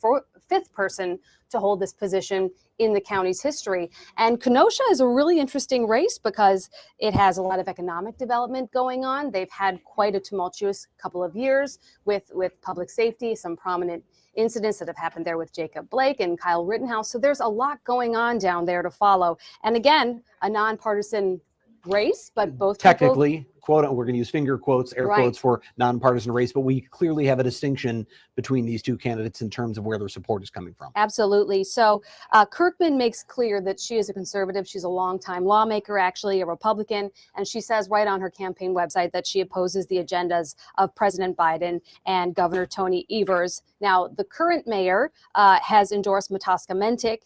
A: fifth person to hold this position in the county's history. And Kenosha is a really interesting race because it has a lot of economic development going on. They've had quite a tumultuous couple of years with public safety, some prominent incidents that have happened there with Jacob Blake and Kyle Rittenhouse. So there's a lot going on down there to follow. And again, a nonpartisan race, but both
B: Technically, we're going to use finger quotes, air
A: Right.
B: quotes for nonpartisan race, but we clearly have a distinction between these two candidates in terms of where their support is coming from.
A: Absolutely. So Kirkman makes clear that she is a conservative. She's a longtime lawmaker, actually a Republican. And she says right on her campaign website that she opposes the agendas of President Biden and Governor Tony Evers. Now, the current mayor has endorsed Mataska-Mentic.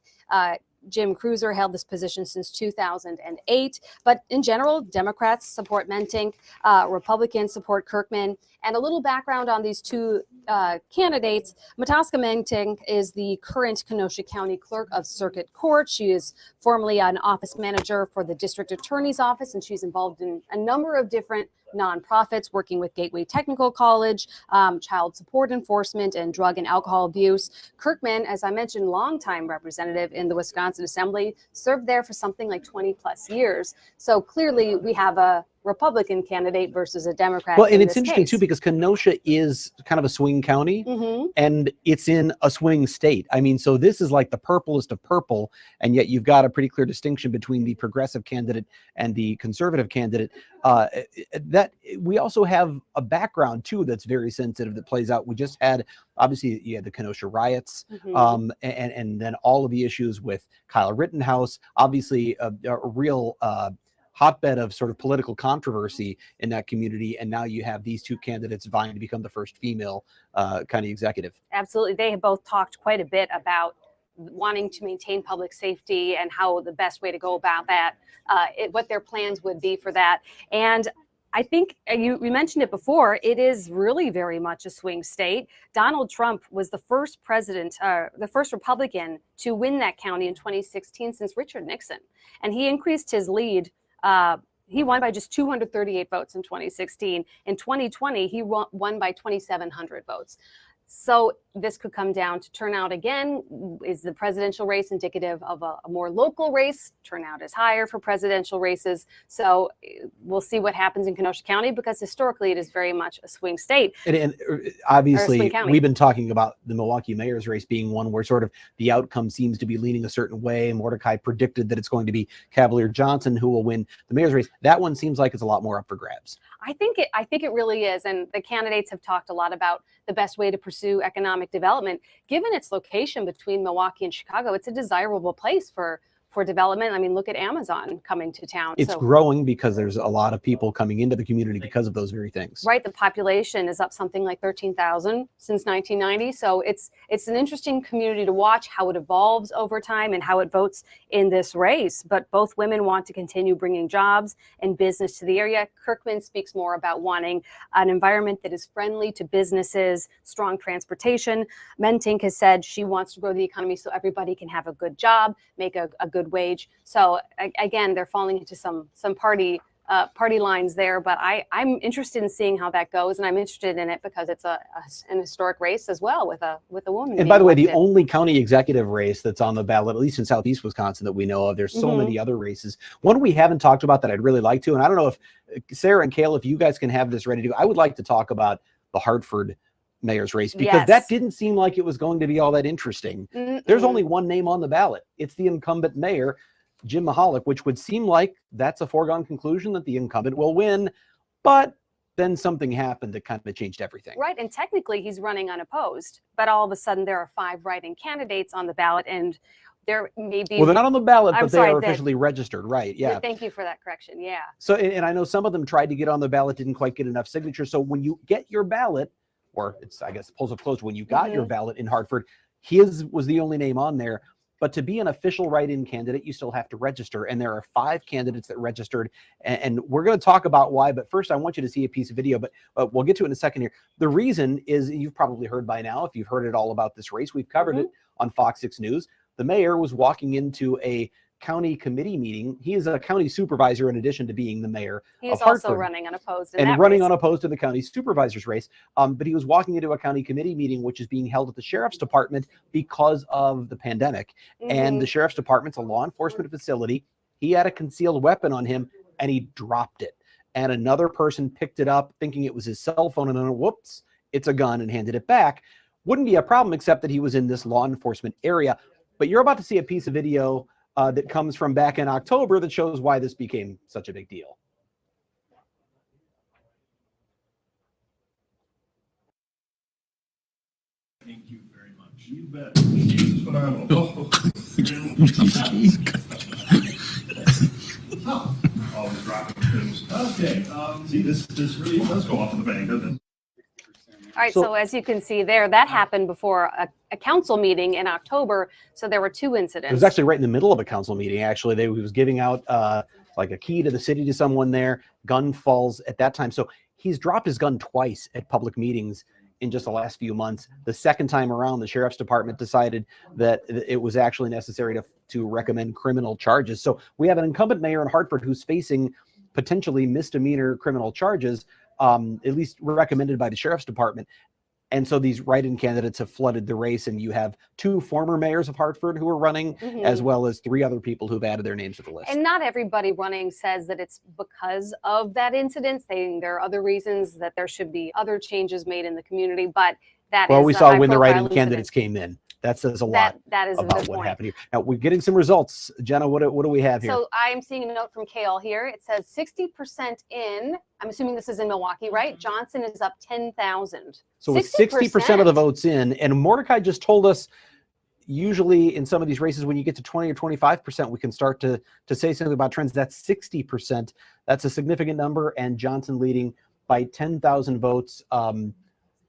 A: Jim Cruiser held this position since 2008. But in general, Democrats support Mentic, Republicans support Kirkman. And a little background on these two candidates. Mataska-Mentic is the current Kenosha County Clerk of Circuit Court. She is formerly an office manager for the District Attorney's Office, and she's involved in a number of different nonprofits working with Gateway Technical College, child support enforcement, and drug and alcohol abuse. Kirkman, as I mentioned, longtime representative in the Wisconsin Assembly, served there for something like 20 plus years. So clearly we have a Republican candidate versus a Democrat.
B: Well, and
A: in
B: it's
A: this
B: interesting
A: case.
B: too because Kenosha is kind of a swing county
A: Mhm.
B: and it's in a swing state. I mean, so this is like the purplest of purple, and yet you've got a pretty clear distinction between the progressive candidate and the conservative candidate. That we also have a background too that's very sensitive that plays out. We just had obviously you had the Kenosha riots, and then all of the issues with Kyle Rittenhouse. Obviously, a real hotbed of sort of political controversy in that community. And now you have these two candidates vying to become the first female county executive.
A: Absolutely. They have both talked quite a bit about wanting to maintain public safety and how the best way to go about that, what their plans would be for that. And I think you mentioned it before, it is really very much a swing state. Donald Trump was the first president, the first Republican to win that county in 2016 since Richard Nixon. And he increased his lead. He won by just 238 votes in 2016. In 2020, he won by 2,700 votes. So this could come down to turnout again. Is the presidential race indicative of a more local race? Turnout is higher for presidential races. So we'll see what happens in Kenosha County, because historically it is very much a swing state.
B: And obviously we've been talking about the Milwaukee mayor's race being one where sort of the outcome seems to be leaning a certain way. Mordecai predicted that it's going to be Cavalier Johnson who will win the mayor's race. That one seems like it's a lot more up for grabs.
A: I think it really is. And the candidates have talked a lot about the best way to pursue economic development. Given its location between Milwaukee and Chicago, it's a desirable place for development. I mean, look at Amazon coming to town.
B: It's growing because there's a lot of people coming into the community because of those very things.
A: Right. The population is up something like 13,000 since 1990. So it's an interesting community to watch how it evolves over time and how it votes in this race. But both women want to continue bringing jobs and business to the area. Kirkman speaks more about wanting an environment that is friendly to businesses, strong transportation. Mentink has said she wants to grow the economy so everybody can have a good job, make a good wage. So again, they're falling into some party lines there, but I'm interested in seeing how that goes, and I'm interested in it because it's an historic race as well with a woman.
B: And by the way, the only county executive race that's on the ballot, at least in Southeast Wisconsin, that we know of, there's so many other races. One we haven't talked about that I'd really like to, and I don't know if Sarah and Cale, if you guys can have this ready to go, I would like to talk about the Hartford mayor's race, because that didn't seem like it was going to be all that interesting. There's only one name on the ballot. It's the incumbent mayor, Jim Mahalik, which would seem like that's a foregone conclusion that the incumbent will win. But then something happened that kind of changed everything.
A: Right. And technically he's running unopposed, but all of a sudden there are 5 write-in candidates on the ballot, and there may be.
B: Well, they're not on the ballot, but they are officially registered. Right. Yeah.
A: Thank you for that correction. Yeah.
B: So, and I know some of them tried to get on the ballot, didn't quite get enough signatures. So when you get your ballot, or it's, I guess, polls have closed, when you got your ballot in Hartford, his was the only name on there. But to be an official write-in candidate, you still have to register. And there are 5 candidates that registered. And we're going to talk about why. But first, I want you to see a piece of video. But we'll get to it in a second here. The reason is, you've probably heard by now, if you've heard it all about this race, we've covered it on Fox 6 News. The mayor was walking into a county committee meeting. He is a county supervisor in addition to being the mayor.
A: He is also running unopposed
B: and running unopposed in the county supervisor's race. But he was walking into a county committee meeting, which is being held at the sheriff's department because of the pandemic. And the sheriff's department's a law enforcement facility. He had a concealed weapon on him and he dropped it. And another person picked it up thinking it was his cell phone, and then whoops, it's a gun, and handed it back. Wouldn't be a problem except that he was in this law enforcement area. But you're about to see a piece of video that comes from back in October that shows why this became such a big deal.
L: Thank you very much. You bet. This is phenomenal. Always dropping things. Okay. See, this really does go off in the bank, doesn't it?
A: All right, so as you can see there, that happened before a council meeting in October. So there were 2 incidents.
B: It was actually right in the middle of a council meeting. Actually, he was giving out like a key to the city to someone there. Gun falls at that time. So he's dropped his gun twice at public meetings in just the last few months. The second time around, the sheriff's department decided that it was actually necessary to recommend criminal charges. So we have an incumbent mayor in Hartford who's facing potentially misdemeanor criminal charges, at least recommended by the sheriff's department. And so these write-in candidates have flooded the race, and you have 2 former mayors of Hartford who are running, as well as 3 other people who've added their names to the list.
A: And not everybody running says that it's because of that incident. There are other reasons that there should be other changes made in the community, but that
B: well,
A: is
B: we saw when the write-in
A: incident.
B: candidates came in. That says a lot
A: that is
B: about what happened here. Now, we're getting some results. Jenna, what do we have here?
A: So I'm seeing a note from Cale here. It says 60% in, I'm assuming this is in Milwaukee, right? Johnson is up 10,000.
B: So with 60% of the votes in, and Mordecai just told us usually in some of these races, when you get to 20 or 25%, we can start to say something about trends. That's 60%. That's a significant number, and Johnson leading by 10,000 votes.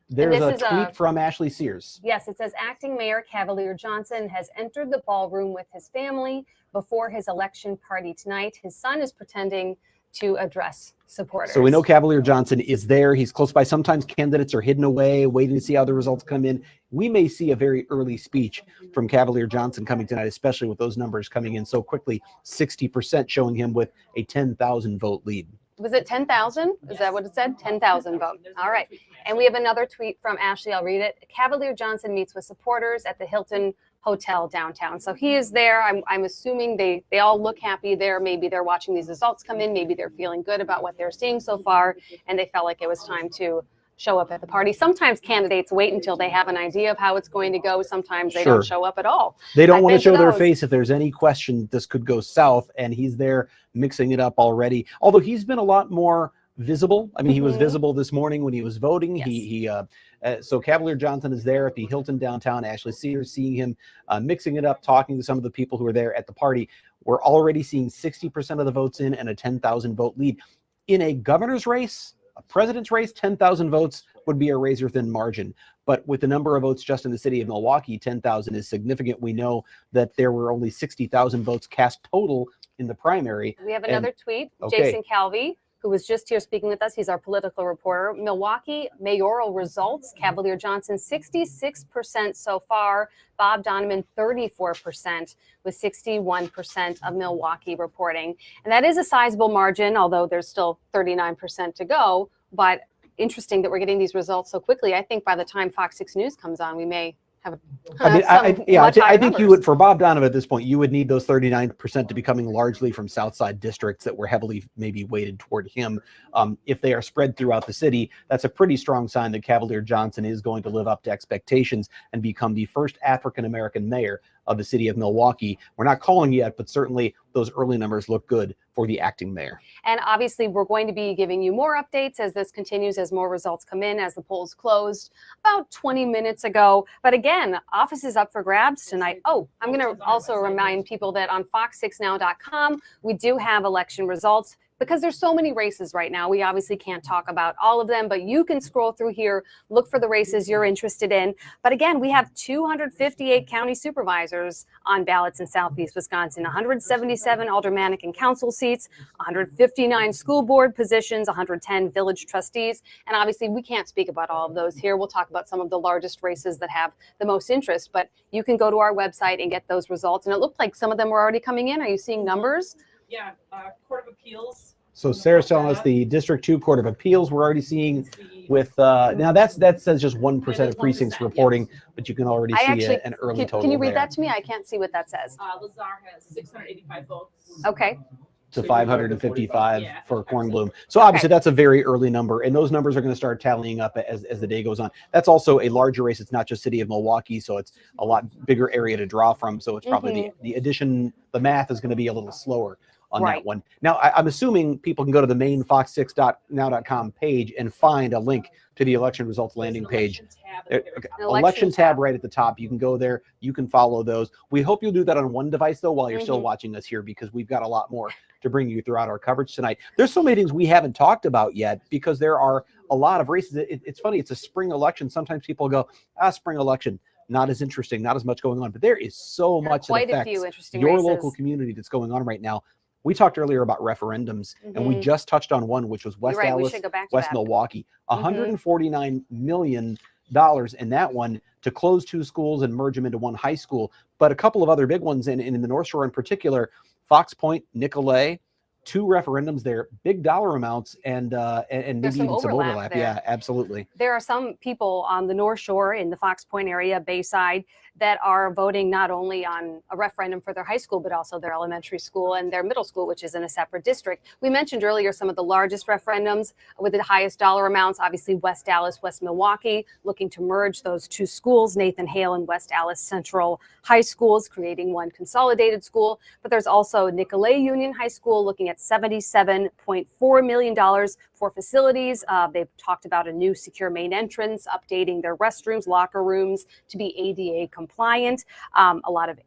B: There's a tweet from Ashley Sears.
A: Yes, it says acting Mayor Cavalier Johnson has entered the ballroom with his family before his election party tonight. His son is pretending to address supporters.
B: So we know Cavalier Johnson is there. He's close by. Sometimes candidates are hidden away, waiting to see how the results come in. We may see a very early speech from Cavalier Johnson coming tonight, especially with those numbers coming in so quickly. 60% showing him with a 10,000 vote lead.
A: Was it 10,000? Is that what it said? 10,000 vote. All right. And we have another tweet from Ashley. I'll read it. Cavalier Johnson meets with supporters at the Hilton Hotel downtown. So he is there. I'm assuming they all look happy there. Maybe they're watching these results come in. Maybe they're feeling good about what they're seeing so far, and they felt like it was time to show up at the party. Sometimes candidates wait until they have an idea of how it's going to go. Sometimes they don't show up at all.
B: They don't want to show their face if there's any question this could go south, and he's there mixing it up already. Although he's been a lot more visible. I mean, he was visible this morning when he was voting. Yes. So Cavalier Johnson is there at the Hilton downtown. Ashley Sears seeing him mixing it up, talking to some of the people who are there at the party. We're already seeing 60% of the votes in and a 10,000 vote lead. In a governor's race, a president's race, 10,000 votes would be a razor-thin margin. But with the number of votes just in the city of Milwaukee, 10,000 is significant. We know that there were only 60,000 votes cast total in the primary.
A: We have another tweet. Jason Calvi, who was just here speaking with us. He's our political reporter. Milwaukee mayoral results. Cavalier Johnson, 66% so far. Bob Donovan, 34%, with 61% of Milwaukee reporting. And that is a sizable margin, although there's still 39% to go. But interesting that we're getting these results so quickly. I think by the time Fox 6 News comes on, we may have
B: I think you would, for Bob Donovan at this point, you would need those 39% to be coming largely from Southside districts that were heavily maybe weighted toward him. If they are spread throughout the city, that's a pretty strong sign that Cavalier Johnson is going to live up to expectations and become the first African-American mayor of the city of Milwaukee. We're not calling yet, but certainly those early numbers look good for the acting mayor.
A: And obviously, we're going to be giving you more updates as this continues, as more results come in, as the polls closed about 20 minutes ago. But again, office is up for grabs tonight. Oh, I'm going to also remind people that on FOX6Now.com, we do have election results. Because there's so many races right now, we obviously can't talk about all of them, but you can scroll through here, look for the races you're interested in. But again, we have 258 county supervisors on ballots in Southeast Wisconsin, 177 aldermanic and council seats, 159 school board positions, 110 village trustees. And obviously, we can't speak about all of those here. We'll talk about some of the largest races that have the most interest, but you can go to our website and get those results. And it looked like some of them were already coming in. Are you seeing numbers?
P: Yeah, Court of Appeals.
B: So Sarah's telling us the District 2 Court of Appeals we're already seeing with, now that says just 1% of precincts reporting, but you can already see an early total.
A: Can you read that to me? I can't see what that says.
P: Lazar has 685 votes.
A: Okay.
B: To 555 for Kornblum. So obviously that's a very early number, and those numbers are going to start tallying up as the day goes on. That's also a larger race. It's not just city of Milwaukee, so it's a lot bigger area to draw from. So it's probably the addition, the math is going to be a little slower on that one. Now, I'm assuming people can go to the main fox6now.com page and find a link to the election results landing page. Election tab right at the top. You can go there. You can follow those. We hope you'll do that on one device, though, while you're still watching us here, because we've got a lot more to bring you throughout our coverage tonight. There's so many things we haven't talked about yet because there are a lot of races. It's funny. It's a spring election. Sometimes people go, spring election, not as interesting, not as much going on. But there is so much that affects your local community that's going on right now. We talked earlier about referendums, and we just touched on one, which was West Allis, West Milwaukee. $149 million in that one to close 2 schools and merge them into 1 high school. But a couple of other big ones in the North Shore in particular, Fox Point, Nicolay, 2 referendums there, big dollar amounts, and maybe even some overlap. Yeah, absolutely.
A: There are some people on the North Shore in the Fox Point area, Bayside, that are voting not only on a referendum for their high school, but also their elementary school and their middle school, which is in a separate district. We mentioned earlier some of the largest referendums with the highest dollar amounts, obviously West Allis, West Milwaukee, looking to merge those 2 schools, Nathan Hale and West Allis Central High Schools, creating 1 consolidated school. But there's also Nicolay Union High School looking at at $77.4 million for facilities. They've talked about a new secure main entrance, updating their restrooms, locker rooms to be ADA compliant. A lot of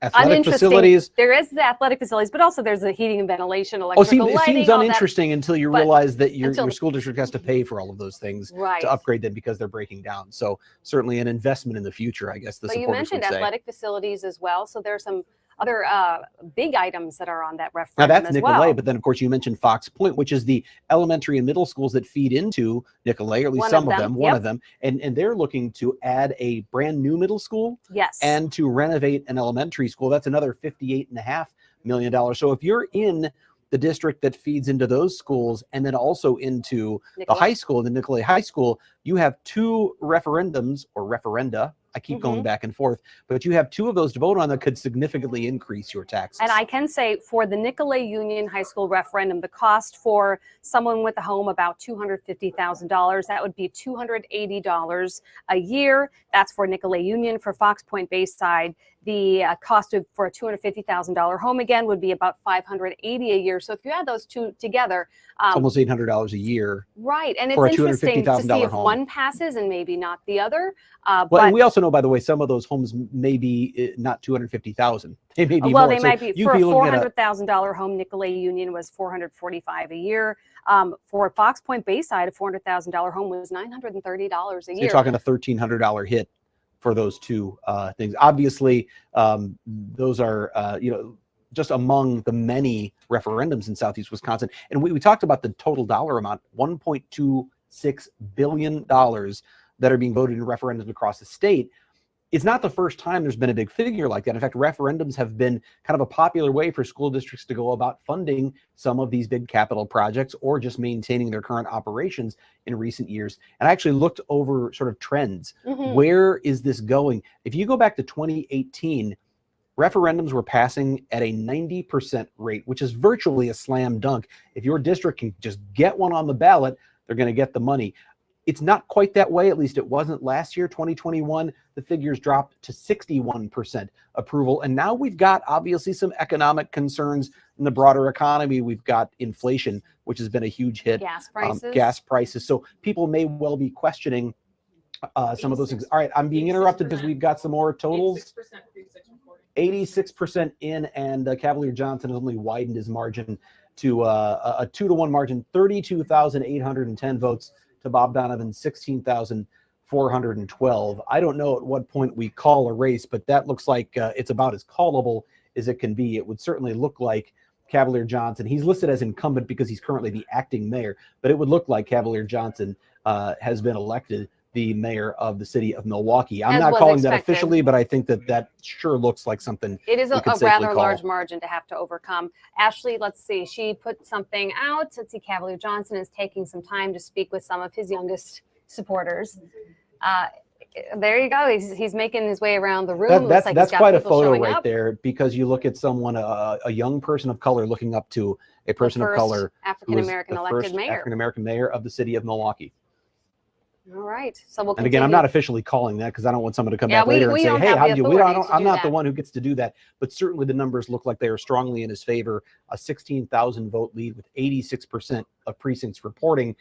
B: athletic facilities.
A: There is the athletic facilities, but also there's the heating and ventilation,
B: Oh,
A: electrical
B: see, it
A: lighting.
B: seems uninteresting until you realize that your school district has to pay for all of those things
A: Right.
B: to upgrade them because they're breaking down. So certainly an investment in the future, I guess the
A: But you
B: supporters
A: mentioned
B: would say.
A: athletic facilities as well. So there's some other big items that are on that
B: Now
A: referendum
B: that's
A: as
B: Nicolay,
A: well.
B: but then of course you mentioned Fox Point, which is the elementary and middle schools that feed into Nicolay, or at least some of them, one of them, and they're looking to add a brand new middle school,
A: yes,
B: and to renovate an elementary school. That's another $58.5 million. So if you're in the district that feeds into those schools and then also into the high school, the Nicolay High School, you have two referendums or referenda. I keep going back and forth, but you have two of those to vote on that could significantly increase your taxes.
A: And I can say for the Nicolay Union High School referendum, the cost for someone with a home about $250,000. That would be $280 a year. That's for Nicolay Union. For Fox Point Bayside, the cost for a $250,000 home again would be about $580 a year. So if you add those two together,
B: it's almost $800 a year.
A: Right, and it's
B: for a
A: interesting to see if
B: home.
A: one passes and maybe not the other.
B: Well,
A: but
B: and we also know, by the way, some of those homes may be not $250,000. They may be
A: well,
B: more.
A: they might be. For a $400,000 home, Nicolay Union was $445 a year. For Fox Point Bayside, a $400,000 home was $930 a year.
B: You're talking a $1,300 hit for those two things. Obviously, those are just among the many referendums in Southeast Wisconsin. And we talked about the total dollar amount, $1.26 billion that are being voted in referendums across the state. It's not the first time there's been a big figure like that. In fact, referendums have been kind of a popular way for school districts to go about funding some of these big capital projects or just maintaining their current operations in recent years. And I actually looked over sort of trends. Where is this going? If you go back to 2018, referendums were passing at a 90% rate, which is virtually a slam dunk. If your district can just get one on the ballot, they're going to get the money. It's not quite that way. At least it wasn't last year, 2021. The figures dropped to 61% approval. And now we've got obviously some economic concerns in the broader economy. We've got inflation, which has been a huge hit. Gas prices. So people may well be questioning some of those things. All right, I'm being interrupted because we've got some more totals. 86% in, and Cavalier Johnson has only widened his margin to a 2-to-1 margin, 32,810 votes to Bob Donovan, 16,412. I don't know at what point we call a race, but that looks like it's about as callable as it can be. It would certainly look like Cavalier Johnson, he's listed as incumbent because he's currently the acting mayor, but it would look like Cavalier Johnson has been elected the mayor of the city of Milwaukee. I'm not calling that officially, but I think that sure looks like something.
A: It is a rather large margin to have to overcome. Ashley, let's see. She put something out. Let's see. Cavalier Johnson is taking some time to speak with some of his youngest supporters. There you go. He's making his way around the room.
B: That's quite a photo right there, because you look at someone, a young person of color looking up to a person of color,
A: African-American elected mayor.
B: African-American mayor of the city of Milwaukee.
A: All right. So we'll
B: and again, I'm not officially calling that because I don't want someone to come back later and say, hey, how do you? I'm not the one who gets to do that. But certainly the numbers look like they are strongly in his favor. A 16,000 vote lead with 86% of precincts reporting.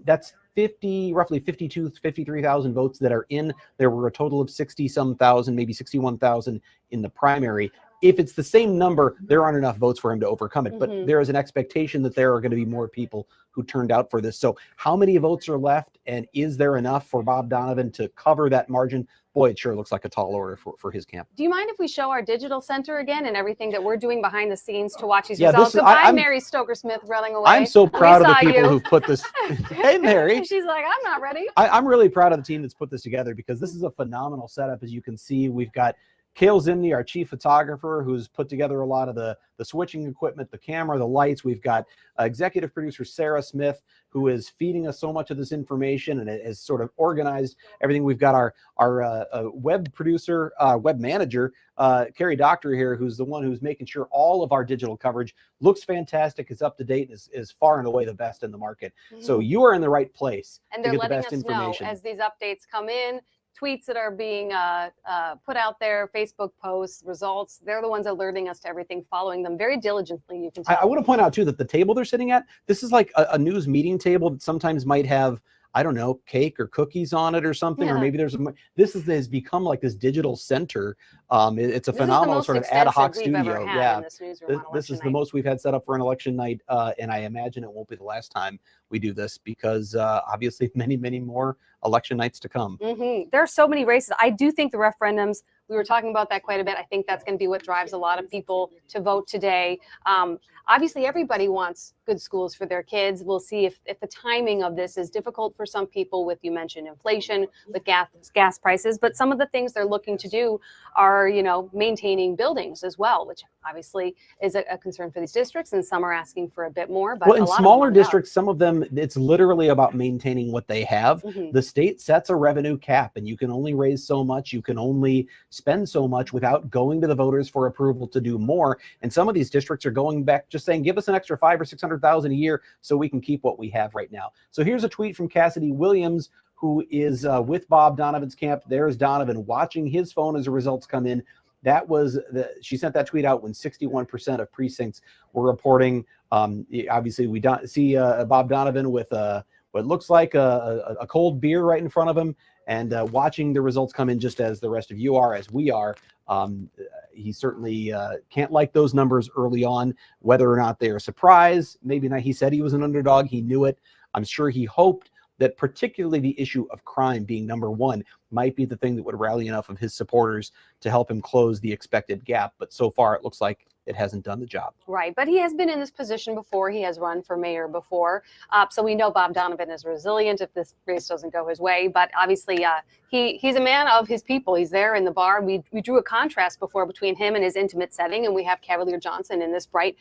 B: That's roughly 53,000 votes that are in. There were a total of 60-some thousand, maybe 61,000 in the primary. If it's the same number, there aren't enough votes for him to overcome it. But there is an expectation that there are going to be more people who turned out for this. So how many votes are left? And is there enough for Bob Donovan to cover that margin? Boy, it sure looks like a tall order for his camp.
A: Do you mind if we show our digital center again and everything that we're doing behind the scenes to watch these results? Goodbye, Mary Stoker-Smith running away.
B: I'm so proud of the people who've put this. Hey, Mary.
A: She's like, I'm not ready.
B: I'm really proud of the team that's put this together, because this is a phenomenal setup. As you can see, we've got Kale Zimney, our chief photographer, who's put together a lot of the switching equipment, the camera, the lights. We've got executive producer Sarah Smith, who is feeding us so much of this information and has sort of organized everything. We've got our web producer, web manager, Carrie Doctor here, who's the one who's making sure all of our digital coverage looks fantastic, is up to date, and is far and away the best in the market. So you are in the right place
A: and
B: to
A: they're
B: get the
A: letting
B: best
A: us
B: information.
A: know as these updates come in tweets that are being put out there, Facebook posts, results. They're the ones alerting us to everything, following them very diligently. You can tell.
B: I want to point out too that the table they're sitting at, this is like a news meeting table that sometimes might have, I don't know, cake or cookies on it or something, or maybe this has become like this digital center. It's a phenomenal sort of ad hoc studio. Yeah, this is the most we've had set up for an election night, and I imagine it won't be the last time we do this, because obviously many more election nights to come.
A: There are so many races. I do think the referendums, we were talking about that quite a bit. I think that's going to be what drives a lot of people to vote today. Obviously, everybody wants good schools for their kids. We'll see if the timing of this is difficult for some people with, you mentioned inflation, with gas prices, but some of the things they're looking to do are, maintaining buildings as well, which obviously is a concern for these districts, and some are asking for a bit more. But
B: well, in smaller districts, some of them, it's literally about maintaining what they have. The state sets a revenue cap, and you can only raise so much, you can only spend so much without going to the voters for approval to do more. And some of these districts are going back, just saying, give us an extra $500,000 or $600,000 a year so we can keep what we have right now. So here's a tweet from Cassidy Williams, who is with Bob Donovan's camp. There's Donovan watching his phone as the results come in. That was she sent that tweet out when 61% of precincts were reporting. Obviously, we don't see Bob Donovan with what looks like a cold beer right in front of him, and watching the results come in just as the rest of you are, as we are. He certainly can't like those numbers early on, whether or not they're a surprise. Maybe not. He said he was an underdog. He knew it. I'm sure he hoped that particularly the issue of crime being number one might be the thing that would rally enough of his supporters to help him close the expected gap. But so far, it looks like it hasn't done the job.
A: Right, but he has been in this position before. He has run for mayor before. So we know Bob Donovan is resilient if this race doesn't go his way. But obviously, he's a man of his people. He's there in the bar. We drew a contrast before between him and his intimate setting, and we have Cavalier Johnson in this bright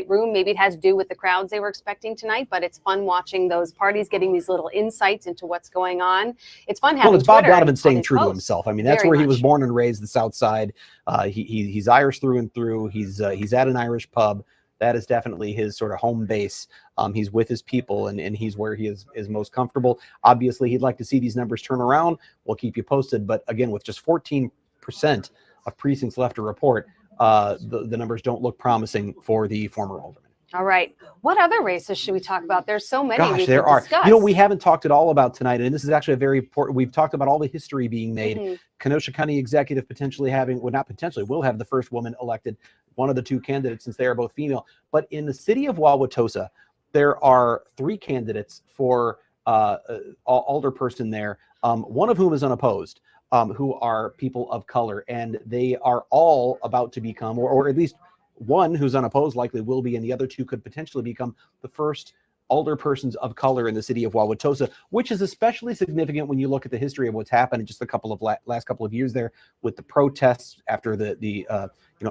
A: room. Maybe it has to do with the crowds they were expecting tonight, but it's fun watching those parties, getting these little insights into what's going on. It's fun having
B: it's Bob
A: Twitter
B: Donovan staying true to
A: posts.
B: himself. I mean, that's
A: Very
B: where he
A: much.
B: was born and raised, the South Side. He's Irish through and through. He's at an Irish pub. That is definitely his sort of home base. He's with his people, and he's where he is most comfortable. Obviously, he'd like to see these numbers turn around. We'll keep you posted. But again, with just 14% of precincts left to report, the numbers don't look promising for the former alderman.
A: All right. What other races should we talk about? There's so many.
B: Gosh, there are. We haven't talked at all about tonight, and this is actually a very important. We've talked about all the history being made. Kenosha County Executive potentially having, well, not potentially, will have the first woman elected, one of the two candidates, since they are both female. But in the city of Wauwatosa, there are 3 candidates for alderperson there, one of whom is unopposed, who are people of color, and they are all about to become, or at least one who's unopposed likely will be, and the other 2 could potentially become the first alderpersons of color in the city of Wauwatosa, which is especially significant when you look at the history of what's happened in just a couple of last couple of years there, with the protests after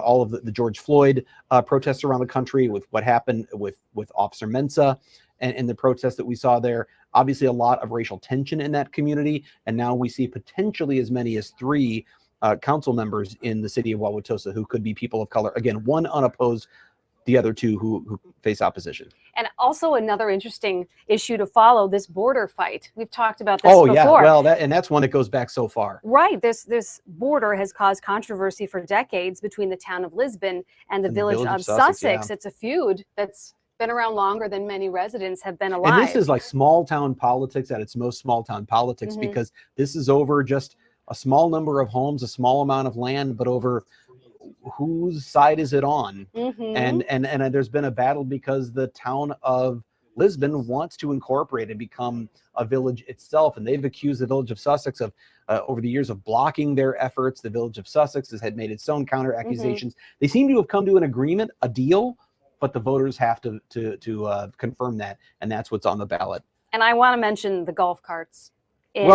B: all of the George Floyd protests around the country, with what happened with Officer Mensah and the protests that we saw there. Obviously, a lot of racial tension in that community, and now we see potentially as many as 3 council members in the city of Wauwatosa who could be people of color. Again, one unopposed, the other 2 who face opposition.
A: And also another interesting issue to follow, this border fight. We've talked about this before.
B: Yeah, well, that's one that goes back so far.
A: Right. This border has caused controversy for decades between the town of Lisbon and the village of Sussex. Yeah. It's a feud that's been around longer than many residents have been alive.
B: And this is like small town politics at its most small town politics, because this is over just a small number of homes, a small amount of land, but over whose side is it on? And there's been a battle because the town of Lisbon wants to incorporate and become a village itself, and they've accused the village of Sussex of over the years of blocking their efforts. The village of Sussex has had made its own counter accusations. They seem to have come to an agreement, a deal, but the voters have to confirm that, and that's what's on the ballot.
A: And I want to mention the golf carts in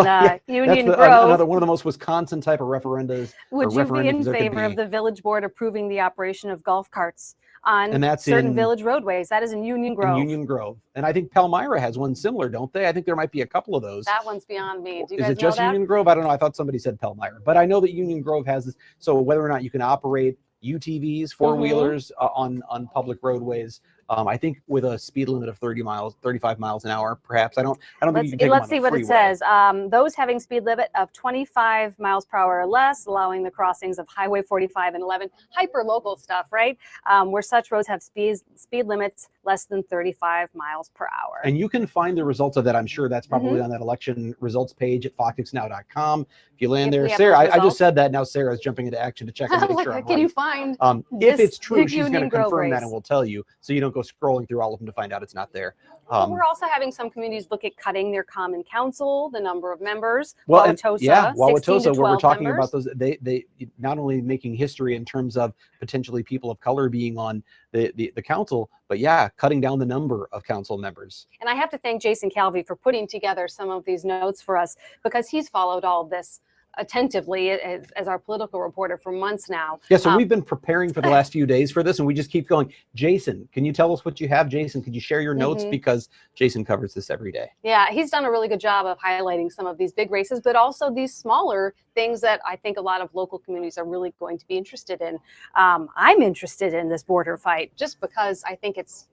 A: Union Grove.
B: Another one of the most Wisconsin type of referendums.
A: Would you be in favor of the village board approving the operation of golf carts on certain village roadways? That is in Union Grove.
B: In Union Grove. And I think Palmyra has one similar, don't they? I think there might be a couple of those.
A: That one's beyond me. Do you guys
B: know that? Is it just Union Grove? I don't know. I thought somebody said Palmyra. But I know that Union Grove has this. So whether or not you can operate UTVs, 4-wheelers on public roadways, I think with a speed limit of 35 miles an hour, perhaps. I don't think you can take them
A: Let's
B: on
A: see
B: the
A: what it
B: freeway.
A: says. Those having speed limit of 25 miles per hour or less, allowing the crossings of Highway 45 and 11, hyper local stuff, right? Where such roads have speed limits less than 35 miles per hour.
B: And you can find the results of that. I'm sure that's probably on that election results page at fox6now.com. If you land there, Sarah, I just said that. Now Sarah's jumping into action to check and make sure I'm
A: Can
B: right.
A: you find
B: if it's true, she's
A: Union
B: going to
A: Grove
B: confirm that
A: race?
B: and we'll tell you, so you don't go scrolling through all of them to find out it's not there.
A: Well, we're also having some communities look at cutting their common council, the number of members.
B: Well,
A: Wauwatosa,
B: Wauwatosa, where we're talking
A: members.
B: about those, they not only making history in terms of potentially people of color being on the council, but cutting down the number of council members.
A: And I have to thank Jason Calvi for putting together some of these notes for us, because he's followed all of this attentively as our political reporter for months now.
B: Yeah, so we've been preparing for the last few days for this, and we just keep going. Jason, can you tell us what you have? Jason, could you share your notes? Because Jason covers this every day.
A: Yeah, he's done a really good job of highlighting some of these big races, but also these smaller things that I think a lot of local communities are really going to be interested in. I'm interested in this border fight just because I think it's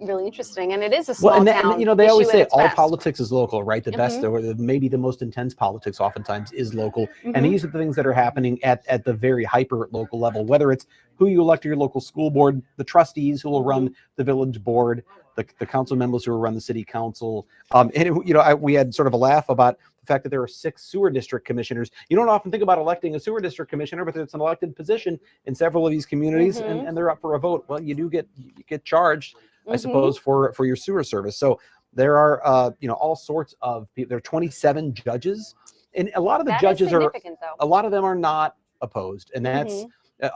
A: really interesting, and it is a small town.
B: And they always
A: issue
B: say
A: at its
B: all
A: best.
B: politics is local, right? The best, or maybe the most intense politics oftentimes is local. And these are the things that are happening at the very hyper local level, whether it's who you elect to your local school board, the trustees who will run the village board, the council members who will run the city council. We had sort of a laugh about the fact that there are 6 sewer district commissioners. You don't often think about electing a sewer district commissioner, but it's an elected position in several of these communities, and they're up for a vote. Well, you get charged, I suppose, for your sewer service. So there are all sorts of people. There are 27 judges, and a lot of the judges a lot of them are not opposed, and that's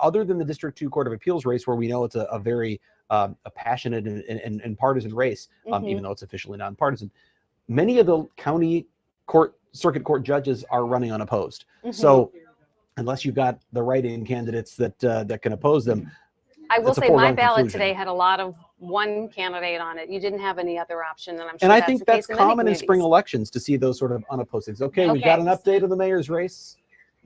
B: other than the District 2 Court of Appeals race, where we know it's a very passionate and partisan race, even though it's officially nonpartisan. Many of the county circuit court judges are running unopposed. So unless you've got the write-in candidates that can oppose them,
A: I will say my ballot today had a lot of one candidate on it. You didn't have any other option, and I'm sure
B: I
A: that's
B: think
A: the
B: that's
A: case in many
B: common in spring
A: communities.
B: elections to see those sort of unopposed things. Okay, we've got an update of the mayor's race.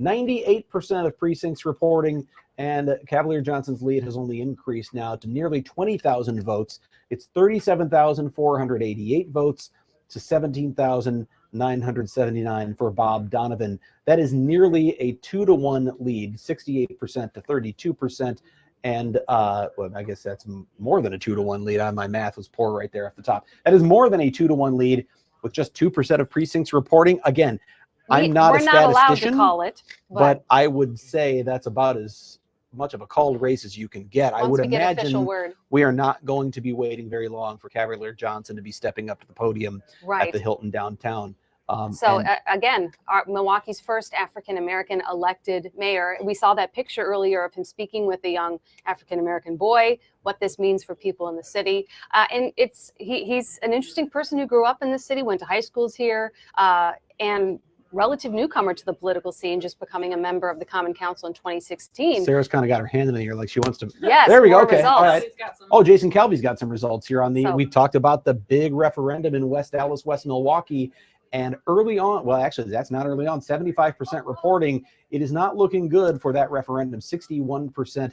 B: 98% of precincts reporting, and Cavalier Johnson's lead has only increased now to nearly 20,000 votes. It's 37,488 votes to 17,979 for Bob Donovan. That is nearly a 2-to-1 lead, 68% to 32%. And I guess that's more than a 2-to-1 lead. My math was poor right there off the top. That is more than a 2-to-1 lead with just 2% of precincts reporting. Again, I'm not a statistician,
A: not allowed to call it,
B: but I would say that's about as much of a called race as you can get. I would imagine we are not going to be waiting very long for Cavalier Johnson to be stepping up to the podium at the Hilton downtown.
A: Again, Milwaukee's first African-American elected mayor. We saw that picture earlier of him speaking with a young African-American boy, what this means for people in the city. And he's an interesting person who grew up in the city, went to high schools here, and relative newcomer to the political scene, just becoming a member of the Common Council in 2016.
B: Sarah's kind of got her hand in the air like she wants to.
A: Yes,
B: there we go.
A: more
B: Okay.
A: results.
B: All right. Oh, Jason Calvi's got some results here on the. We've talked about the big referendum in West Dallas, West Milwaukee. And early on, well, actually, that's not early on, 75% reporting. It is not looking good for that referendum. 61%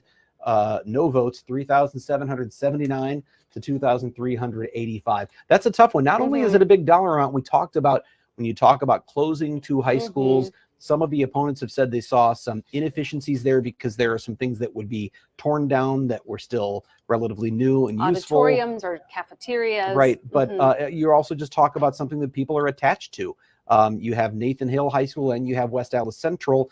B: no votes, 3,779 to 2,385. That's a tough one. Not only is it a big dollar amount, we talked about when you talk about closing 2 high schools, some of the opponents have said they saw some inefficiencies there because there are some things that would be torn down that were still relatively new and useful.
A: Auditoriums or cafeterias.
B: Right, but you also just talk about something that people are attached to. You have Nathan Hill High School and you have West Dallas Central.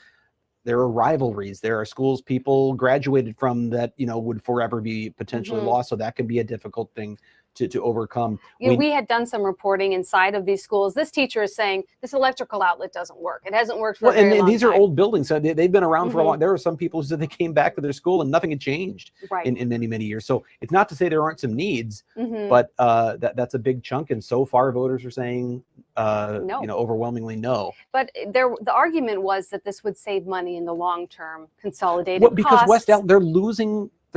B: There are rivalries. There are schools people graduated from that, would forever be potentially lost. So that can be a difficult thing to overcome.
A: We had done some reporting inside of these schools. This teacher is saying this electrical outlet doesn't work. It hasn't worked for a very long
B: these are
A: time.
B: old buildings, so they've been around for a long. There are some people who said they came back to their school and nothing had changed in many, many years. So it's not to say there aren't some needs, but that's a big chunk. And so far, voters are saying no. Overwhelmingly no.
A: But the argument was that this would save money in the long term, consolidated
B: because
A: costs.
B: West Dallas, they're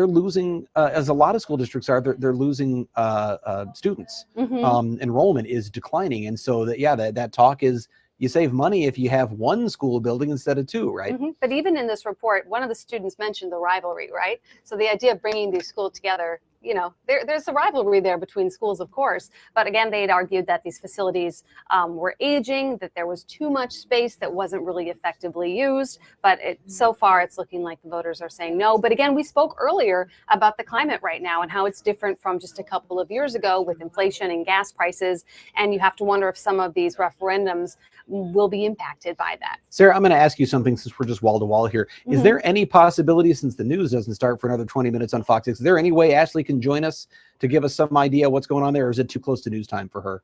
B: losing, as a lot of school districts are, they're losing students. Enrollment is declining. And so that talk is you save money if you have 1 school building instead of 2, right?
A: But even in this report, one of the students mentioned the rivalry, right? So the idea of bringing these schools together you know, there's a rivalry there between schools, of course. But again, they had argued that these facilities were aging, that there was too much space that wasn't really effectively used. But so far, it's looking like the voters are saying no. But again, we spoke earlier about the climate right now and how it's different from just a couple of years ago with inflation and gas prices. And you have to wonder if some of these referendums will be impacted by that.
B: Sarah, I'm going to ask you something since we're just wall to wall here. Is there any possibility, since the news doesn't start for another 20 minutes on Fox 6, is there any way Ashley can join us to give us some idea what's going on there, or is it too close to news time for her?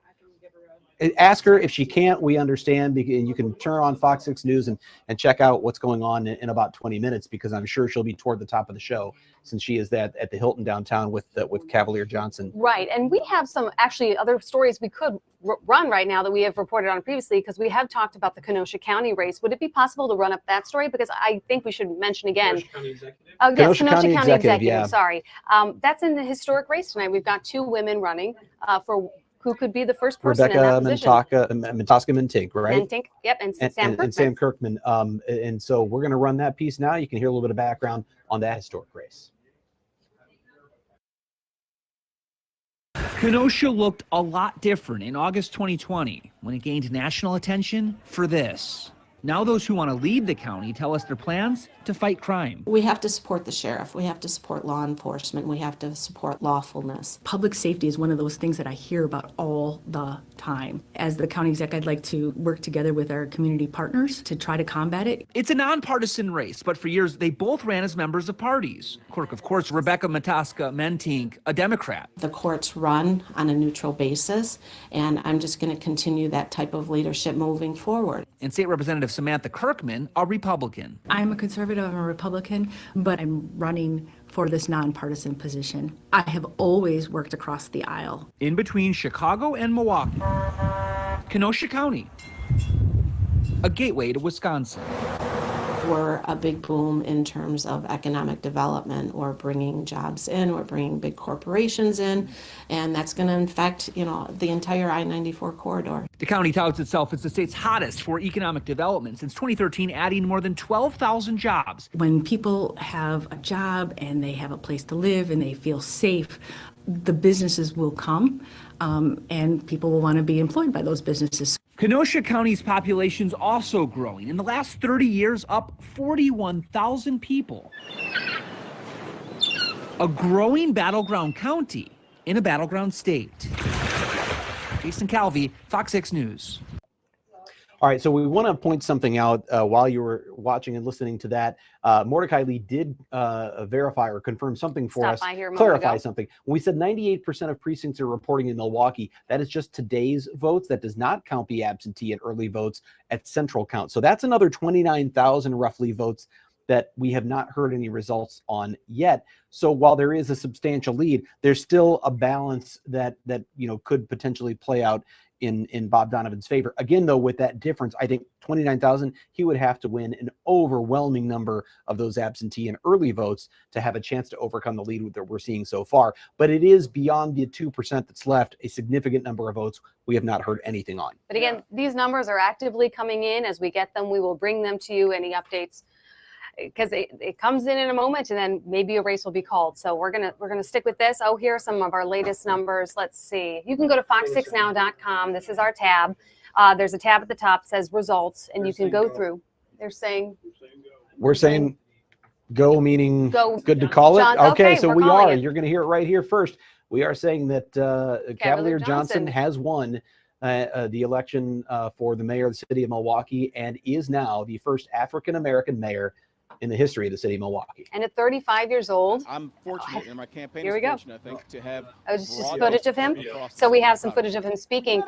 B: Ask her. If she can't, we understand. You can turn on Fox 6 News and check out what's going on in about 20 minutes, because I'm sure she'll be toward the top of the show since she is at the Hilton downtown with Cavalier Johnson.
A: Right. And we have some actually other stories we could run right now that we have reported on previously, because we have talked about the Kenosha County race. Would it be possible to run up that story? Because I think we should mention again.
K: Kenosha County Executive?
A: Oh, yes, Kenosha County Executive.
B: Yeah.
A: Sorry. That's in the historic race tonight. We've got 2 women running for who could be the first person in that position.
B: Rebecca Mentink, right?
A: Mentink, yep, and Sam Kirkman.
B: And Sam Kirkman. And so we're going to run that piece now. You can hear a little bit of background on that historic race.
Q: Kenosha looked a lot different in August 2020 when it gained national attention for this. Now those who want to lead the county tell us their plans to fight crime.
I: We have to support the sheriff. We have to support law enforcement. We have to support lawfulness.
M: Public safety is one of those things that I hear about all the time. As the county exec, I'd like to work together with our community partners to try to combat it.
Q: It's a nonpartisan race, but for years they both ran as members of parties. Of course, Rebecca Mentink, a Democrat.
I: The courts run on a neutral basis, and I'm just going to continue that type of leadership moving forward.
Q: And State Representative Samantha Kirkman, a Republican.
M: I'm a conservative, I'm a Republican, but I'm running for this nonpartisan position. I have always worked across the aisle.
Q: In between Chicago and Milwaukee, Kenosha County, a gateway to Wisconsin.
I: We're a big boom in terms of economic development. We're bringing jobs in, we're bringing big corporations in, and that's going to affect, the entire I-94 corridor.
Q: The county touts itself as the state's hottest for economic development since 2013, adding more than 12,000 jobs.
M: When people have a job and they have a place to live and they feel safe, the businesses will come, and people will want to be employed by those businesses.
Q: Kenosha County's population's also growing. In the last 30 years, up 41,000 people. A growing battleground county in a battleground state. Jason Calvi, Fox 6 News.
B: All right, so we want to point something out while you were watching and listening to that. Mordecai Lee did verify or confirm something for us, clarify something. When we said 98% of precincts are reporting in Milwaukee, that is just today's votes. That does not count the absentee and early votes at central count. So that's another 29,000 roughly votes that we have not heard any results on yet. So while there is a substantial lead, there's still a balance that could potentially play out in Bob Donovan's favor. Again, though, with that difference, I think 29,000, he would have to win an overwhelming number of those absentee and early votes to have a chance to overcome the lead that we're seeing so far. But it is beyond the 2% that's left, a significant number of votes we have not heard anything on.
A: But again, these numbers are actively coming in. As we get them, we will bring them to you. Any updates, because it comes in a moment, and then maybe a race will be called. So we're gonna stick with this. Oh, here are some of our latest numbers. Let's see. You can go to fox6now.com. This is our tab. There's a tab at the top that says results, and you can go through. They're saying.
B: We're saying go, meaning
A: go,
B: good to call it.
A: John,
B: Okay, so we are.
A: It.
B: You're going to hear it right here first. We are saying that Cavalier Johnson has won the election for the mayor of the city of Milwaukee and is now the first African-American mayor in the history of the city of Milwaukee.
A: And at 35 years old,
W: I'm fortunate in my campaign.
A: Here we go.
W: I think, to have
A: just footage of him. So we have some footage of him speaking.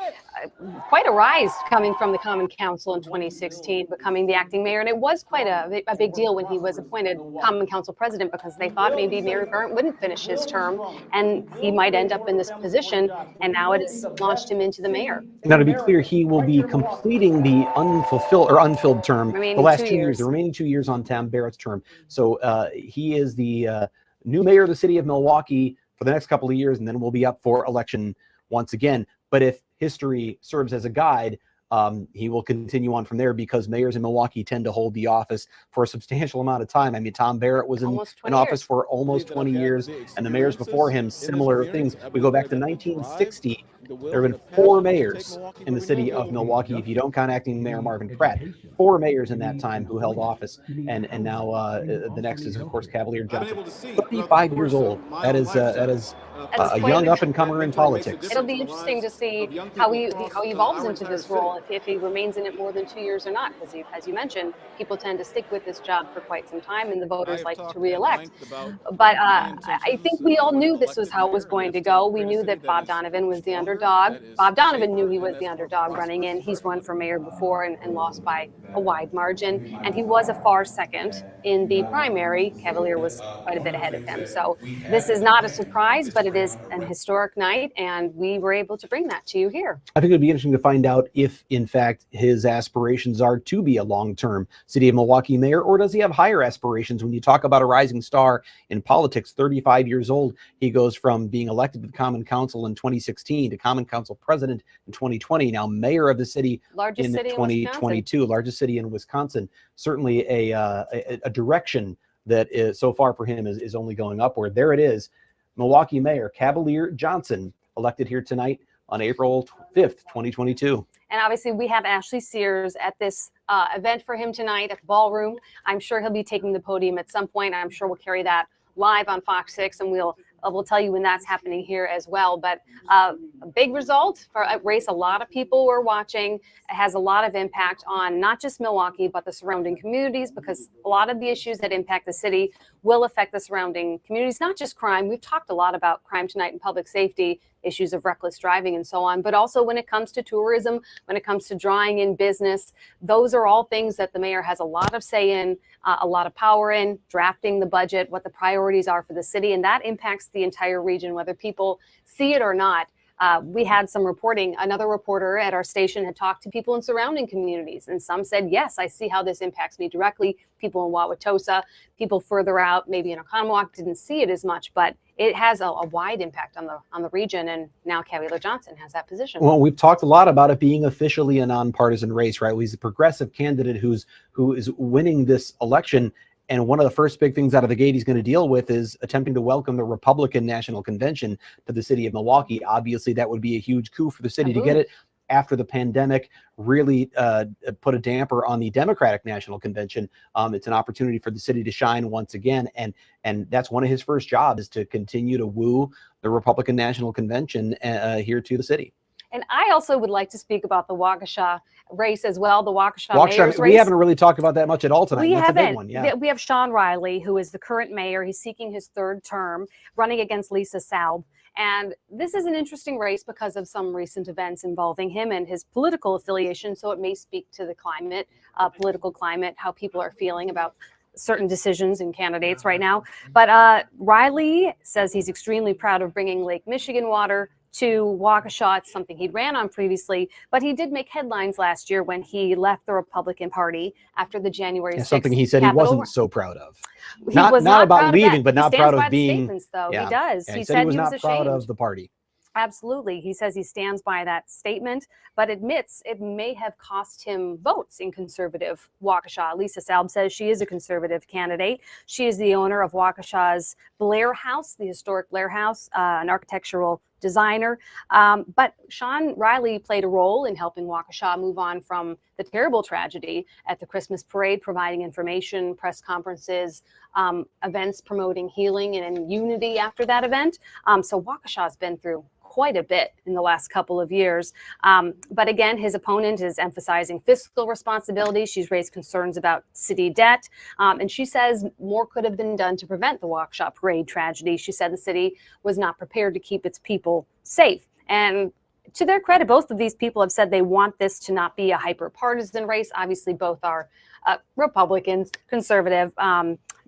A: Quite a rise coming from the Common Council in 2016, becoming the acting mayor. And it was quite a big deal when he was appointed Common Council president, because they thought maybe Mayor Burnt wouldn't finish his term and he might end up in this position. And now it has launched him into the mayor.
B: Now, to be clear, he will be completing the unfilled term, the last 2 years, the remaining 2 years on Tam Barrett's term. So he is the new mayor of the city of Milwaukee for the next couple of years, and then we'll be up for election once again. But if history serves as a guide, he will continue on from there because mayors in Milwaukee tend to hold the office for a substantial amount of time. I mean, Tom Barrett was in office for almost 20 years, and the mayors before him, similar things. We go back to 1960. There have been 4 mayors in the city of Milwaukee, if you don't count acting Mayor Marvin Pratt. 4 mayors in that time who held office, and now the next is, of course, Cavalier Johnson. 35 years old. That is a young up-and-comer in politics.
A: It'll be interesting to see how he evolves into this role, if he remains in it more than 2 years or not, because as you mentioned, people tend to stick with this job for quite some time, and the voters like to re-elect. But I think we all knew this was how it was going to go. We knew that Bob Donovan was the underdog. Bob Donovan knew he was the underdog running in. He's run for mayor before and lost by a wide margin, and he was a far second in the primary. Cavalier was quite a bit ahead of him. So this is not a surprise, but it is an historic night, and we were able to bring that to you here.
B: I think it would be interesting to find out if, in fact, his aspirations are to be a long-term City of Milwaukee mayor, or does he have higher aspirations? When you talk about a rising star in politics, 35 years old, he goes from being elected to the Common Council in 2016 to Common Council president in 2020, now mayor of the city in 2022, largest city in Wisconsin. Certainly a direction that is so far for him is only going upward. There it is. Milwaukee Mayor Cavalier Johnson, elected here tonight on April 5th, 2022.
A: And obviously we have Ashley Sears at this event for him tonight at the ballroom. I'm sure he'll be taking the podium at some point. I'm sure we'll carry that live on Fox 6, and we'll tell you when that's happening here as well. But a big result for a race a lot of people were watching. It has a lot of impact on not just Milwaukee, but the surrounding communities, because a lot of the issues that impact the city will affect the surrounding communities, not just crime. We've talked a lot about crime tonight and public safety, issues of reckless driving and so on, but also when it comes to tourism, when it comes to drawing in business, those are all things that the mayor has a lot of say in, a lot of power in, drafting the budget, what the priorities are for the city, and that impacts the entire region, whether people see it or not. We had some reporting. Another reporter at our station had talked to people in surrounding communities, and some said, yes, I see how this impacts me directly. People in Wauwatosa, people further out, maybe in Oconomowoc, didn't see it as much, but it has a wide impact on the region, and now Cavalier Johnson has that position.
B: Well, we've talked a lot about it being officially a nonpartisan race, right? He's a progressive candidate who is winning this election. And one of the first big things out of the gate he's going to deal with is attempting to welcome the Republican National Convention to the city of Milwaukee. Obviously, that would be a huge coup for the city to get it after the pandemic really put a damper on the Democratic National Convention. It's an opportunity for the city to shine once again. And that's one of his first jobs, is to continue to woo the Republican National Convention here to the city.
A: And I also would like to speak about the Waukesha race as well, the Waukesha mayor's race.
B: We haven't really talked about that much at all tonight. That's a big one. Yeah.
A: We have Sean Riley, who is the current mayor. He's seeking his 3rd term, running against Lisa Salb. And this is an interesting race because of some recent events involving him and his political affiliation. So it may speak to the climate, political climate, how people are feeling about certain decisions and candidates right now. But Riley says he's extremely proud of bringing Lake Michigan water to Waukesha. It's something he'd ran on previously, but he did make headlines last year when he left the Republican Party after the January 6th.
B: Something he said
A: Capitol
B: he wasn't so proud of.
A: He was
B: not about
A: proud
B: leaving,
A: of
B: but not proud of being.
A: Statements, though.
B: Yeah.
A: He does.
B: Yeah,
A: he
B: said he was
A: not
B: not proud of the party.
A: Absolutely. He says he stands by that statement, but admits it may have cost him votes in conservative Waukesha. Lisa Salb says she is a conservative candidate. She is the owner of Waukesha's Blair House, the historic Blair House, an architectural designer. But Sean Riley played a role in helping Waukesha move on from the terrible tragedy at the Christmas parade, providing information, press conferences, events promoting healing and unity after that event. So Waukesha's been through quite a bit in the last couple of years. But again, his opponent is emphasizing fiscal responsibility. She's raised concerns about city debt. And she says more could have been done to prevent the Waukesha parade tragedy. She said the city was not prepared to keep its people safe. And to their credit, both of these people have said they want this to not be a hyper-partisan race. Obviously, both are Republicans, conservative.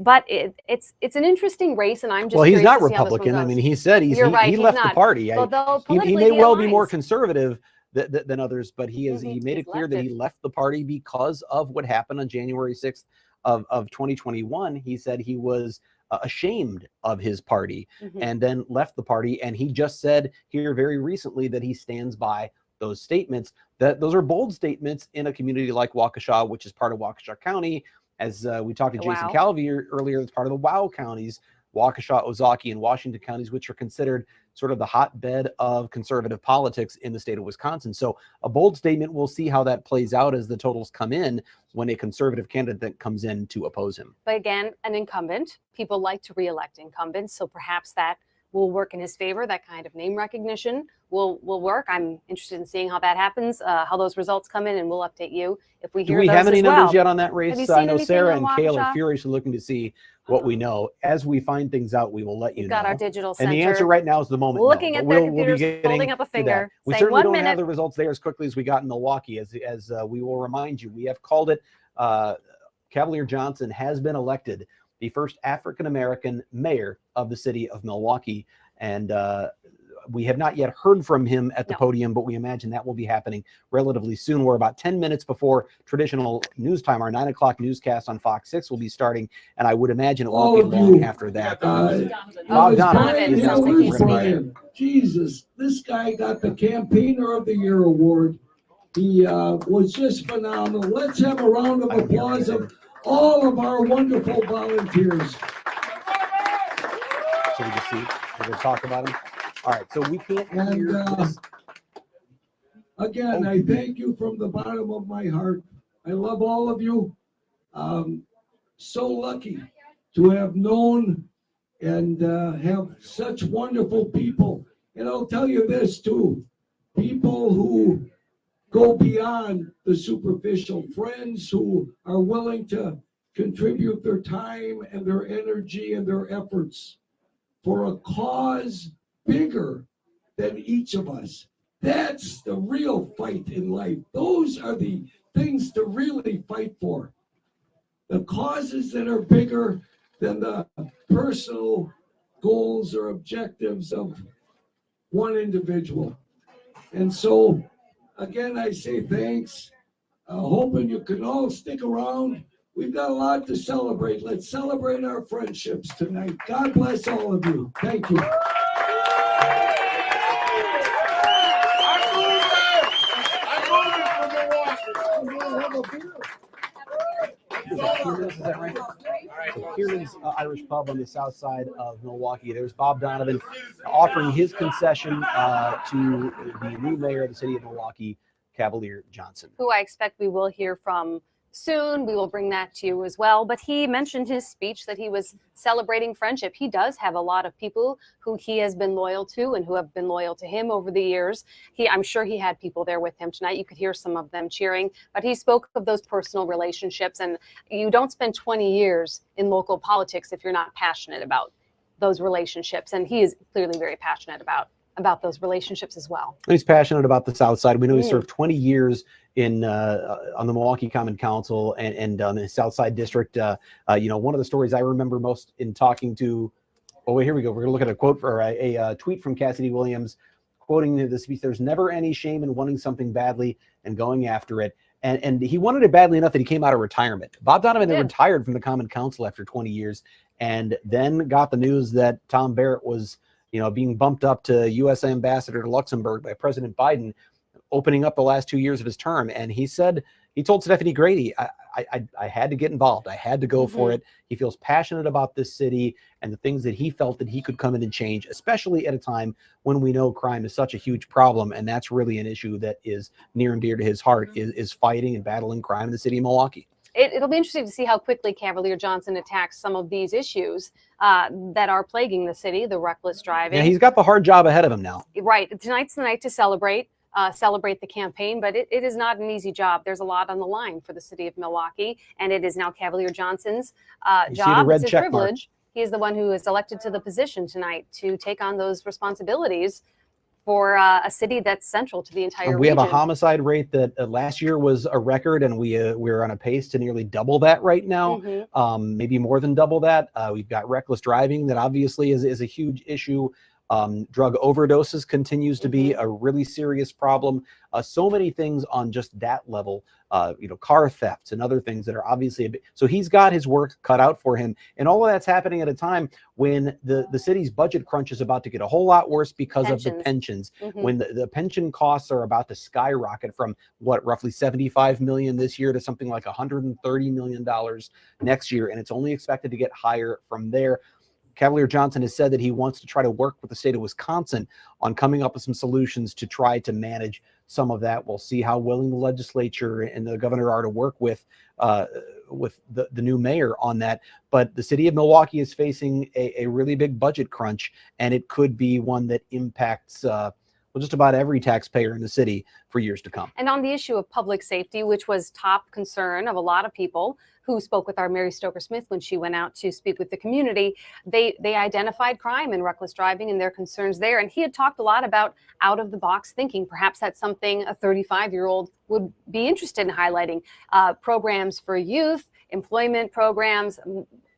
A: But it's an interesting race, and I'm just
B: he's not
A: curious to see how this one
B: Republican. I
A: goes.
B: mean, he said he left the party.
A: Although
B: he may well be
A: aligns.
B: more conservative than others, but he made it clear that he left the party because of what happened on January 6th of 2021. He said he was ashamed of his party and then left the party. And he just said here very recently that he stands by those statements. those are bold statements in a community like Waukesha, which is part of Waukesha County. As we talked to Jason
A: Wow.
B: Calvi earlier, it's part of the WOW counties, Waukesha, Ozaukee, and Washington counties, which are considered sort of the hotbed of conservative politics in the state of Wisconsin. So a bold statement, we'll see how that plays out as the totals come in when a conservative candidate comes in to oppose him.
A: But again, an incumbent. People like to reelect incumbents, so perhaps that will work in his favor. That kind of name recognition will work. I'm interested in seeing how that happens, how those results come in, and we'll update you if we
B: Do
A: hear
B: we
A: those
B: have any
A: as
B: numbers
A: well.
B: yet on that
A: Have
B: race?
A: you
B: I
A: seen
B: know
A: anything
B: Sarah
A: on
B: and Kale are
A: Waukesha?
B: furiously looking to see what we know. As we find things out, we will let you
A: We've
B: know.
A: got our digital
B: And the
A: center
B: answer right now is the moment.
A: looking
B: no,
A: at
B: but
A: their
B: we'll be
A: computers,
B: getting
A: holding up a
B: to that.
A: finger,
B: We
A: saying
B: certainly
A: 1
B: don't
A: minute.
B: have the results there as quickly as we got in Milwaukee, as we will remind you. We have called it. Cavalier Johnson has been elected the first African-American mayor of the city of Milwaukee. And we have not yet heard from him at the podium, but we imagine that will be happening relatively soon. We're about 10 minutes before traditional news time. Our 9 o'clock newscast on Fox 6 will be starting, and I would imagine it won't be long after that. Bob Donovan is
L: Now,
B: next.
L: where's Brian? Jesus, this guy got the Campaigner of the Year award. He was just phenomenal. Let's have a round of applause of all of our wonderful volunteers.
B: So we just see, we'll talk about him. All right, so we can't hear this.
L: Again, I thank you from the bottom of my heart. I love all of you. So lucky to have known and have such wonderful people. And I'll tell you this too, people who go beyond the superficial, friends who are willing to contribute their time and their energy and their efforts for a cause bigger than each of us. That's the real fight in life. Those are the things to really fight for. The causes that are bigger than the personal goals or objectives of one individual. And so, again, I say thanks. Hoping you can all stick around. We've got a lot to celebrate. Let's celebrate our friendships tonight. God bless all of you. Thank you.
B: Is that right? So Kieran's Irish Pub on the south side of Milwaukee. There's Bob Donovan offering his concession to the new mayor of the city of Milwaukee, Cavalier Johnson.
A: Who I expect we will hear from soon. We will bring that to you as well. But he mentioned his speech that he was celebrating friendship. He does have a lot of people who he has been loyal to and who have been loyal to him over the years. I'm sure he had people there with him tonight. You could hear some of them cheering, but he spoke of those personal relationships. And you don't spend 20 years in local politics if you're not passionate about those relationships. And he is clearly very passionate about those relationships as well.
B: He's passionate about the South Side. We know he served 20 years in on the Milwaukee Common Council and on the South Side District. One of the stories I remember most in talking to, here we go. We're gonna look at a quote or a tweet from Cassidy Williams, quoting the speech. There's never any shame in wanting something badly and going after it. And he wanted it badly enough that he came out of retirement. Bob Donovan retired from the Common Council after 20 years and then got the news that Tom Barrett was being bumped up to U.S. ambassador to Luxembourg by President Biden, opening up the last 2 years of his term. And he told Stephanie Grady, I had to get involved. I had to go for it. He feels passionate about this city and the things that he felt that he could come in and change, especially at a time when we know crime is such a huge problem. And that's really an issue that is near and dear to his heart, is fighting and battling crime in the city of Milwaukee.
A: It'll be interesting to see how quickly Cavalier Johnson attacks some of these issues that are plaguing the city, the reckless driving.
B: Yeah, he's got the hard job ahead of him now.
A: Right. Tonight's the night to celebrate the campaign, but it is not an easy job. There's a lot on the line for the city of Milwaukee, and it is now Cavalier Johnson's job. It's his privilege. He is the one who is elected to the position tonight to take on those responsibilities for a city that's central to the entire
B: We
A: region.
B: have a homicide rate that last year was a record, and we're on a pace to nearly double that right now, maybe more than double that. We've got reckless driving that obviously is a huge issue. Drug overdoses continues to be a really serious problem. So many things on just that level, car thefts and other things that are obviously a bit. So he's got his work cut out for him. And all of that's happening at a time when the city's budget crunch is about to get a whole lot worse because of the pensions. When the pension costs are about to skyrocket from roughly $75 million this year to something like $130 million next year. And it's only expected to get higher from there. Cavalier Johnson has said that he wants to try to work with the state of Wisconsin on coming up with some solutions to try to manage some of that. We'll see how willing the legislature and the governor are to work with the new mayor on that. But the city of Milwaukee is facing a really big budget crunch, and it could be one that impacts just about every taxpayer in the city for years to come.
A: And on the issue of public safety, which was top concern of a lot of people who spoke with our Mary Stoker Smith when she went out to speak with the community, they identified crime and reckless driving and their concerns there. And he had talked a lot about out of the box thinking. Perhaps that's something a 35-year-old would be interested in highlighting. Programs for youth, employment programs,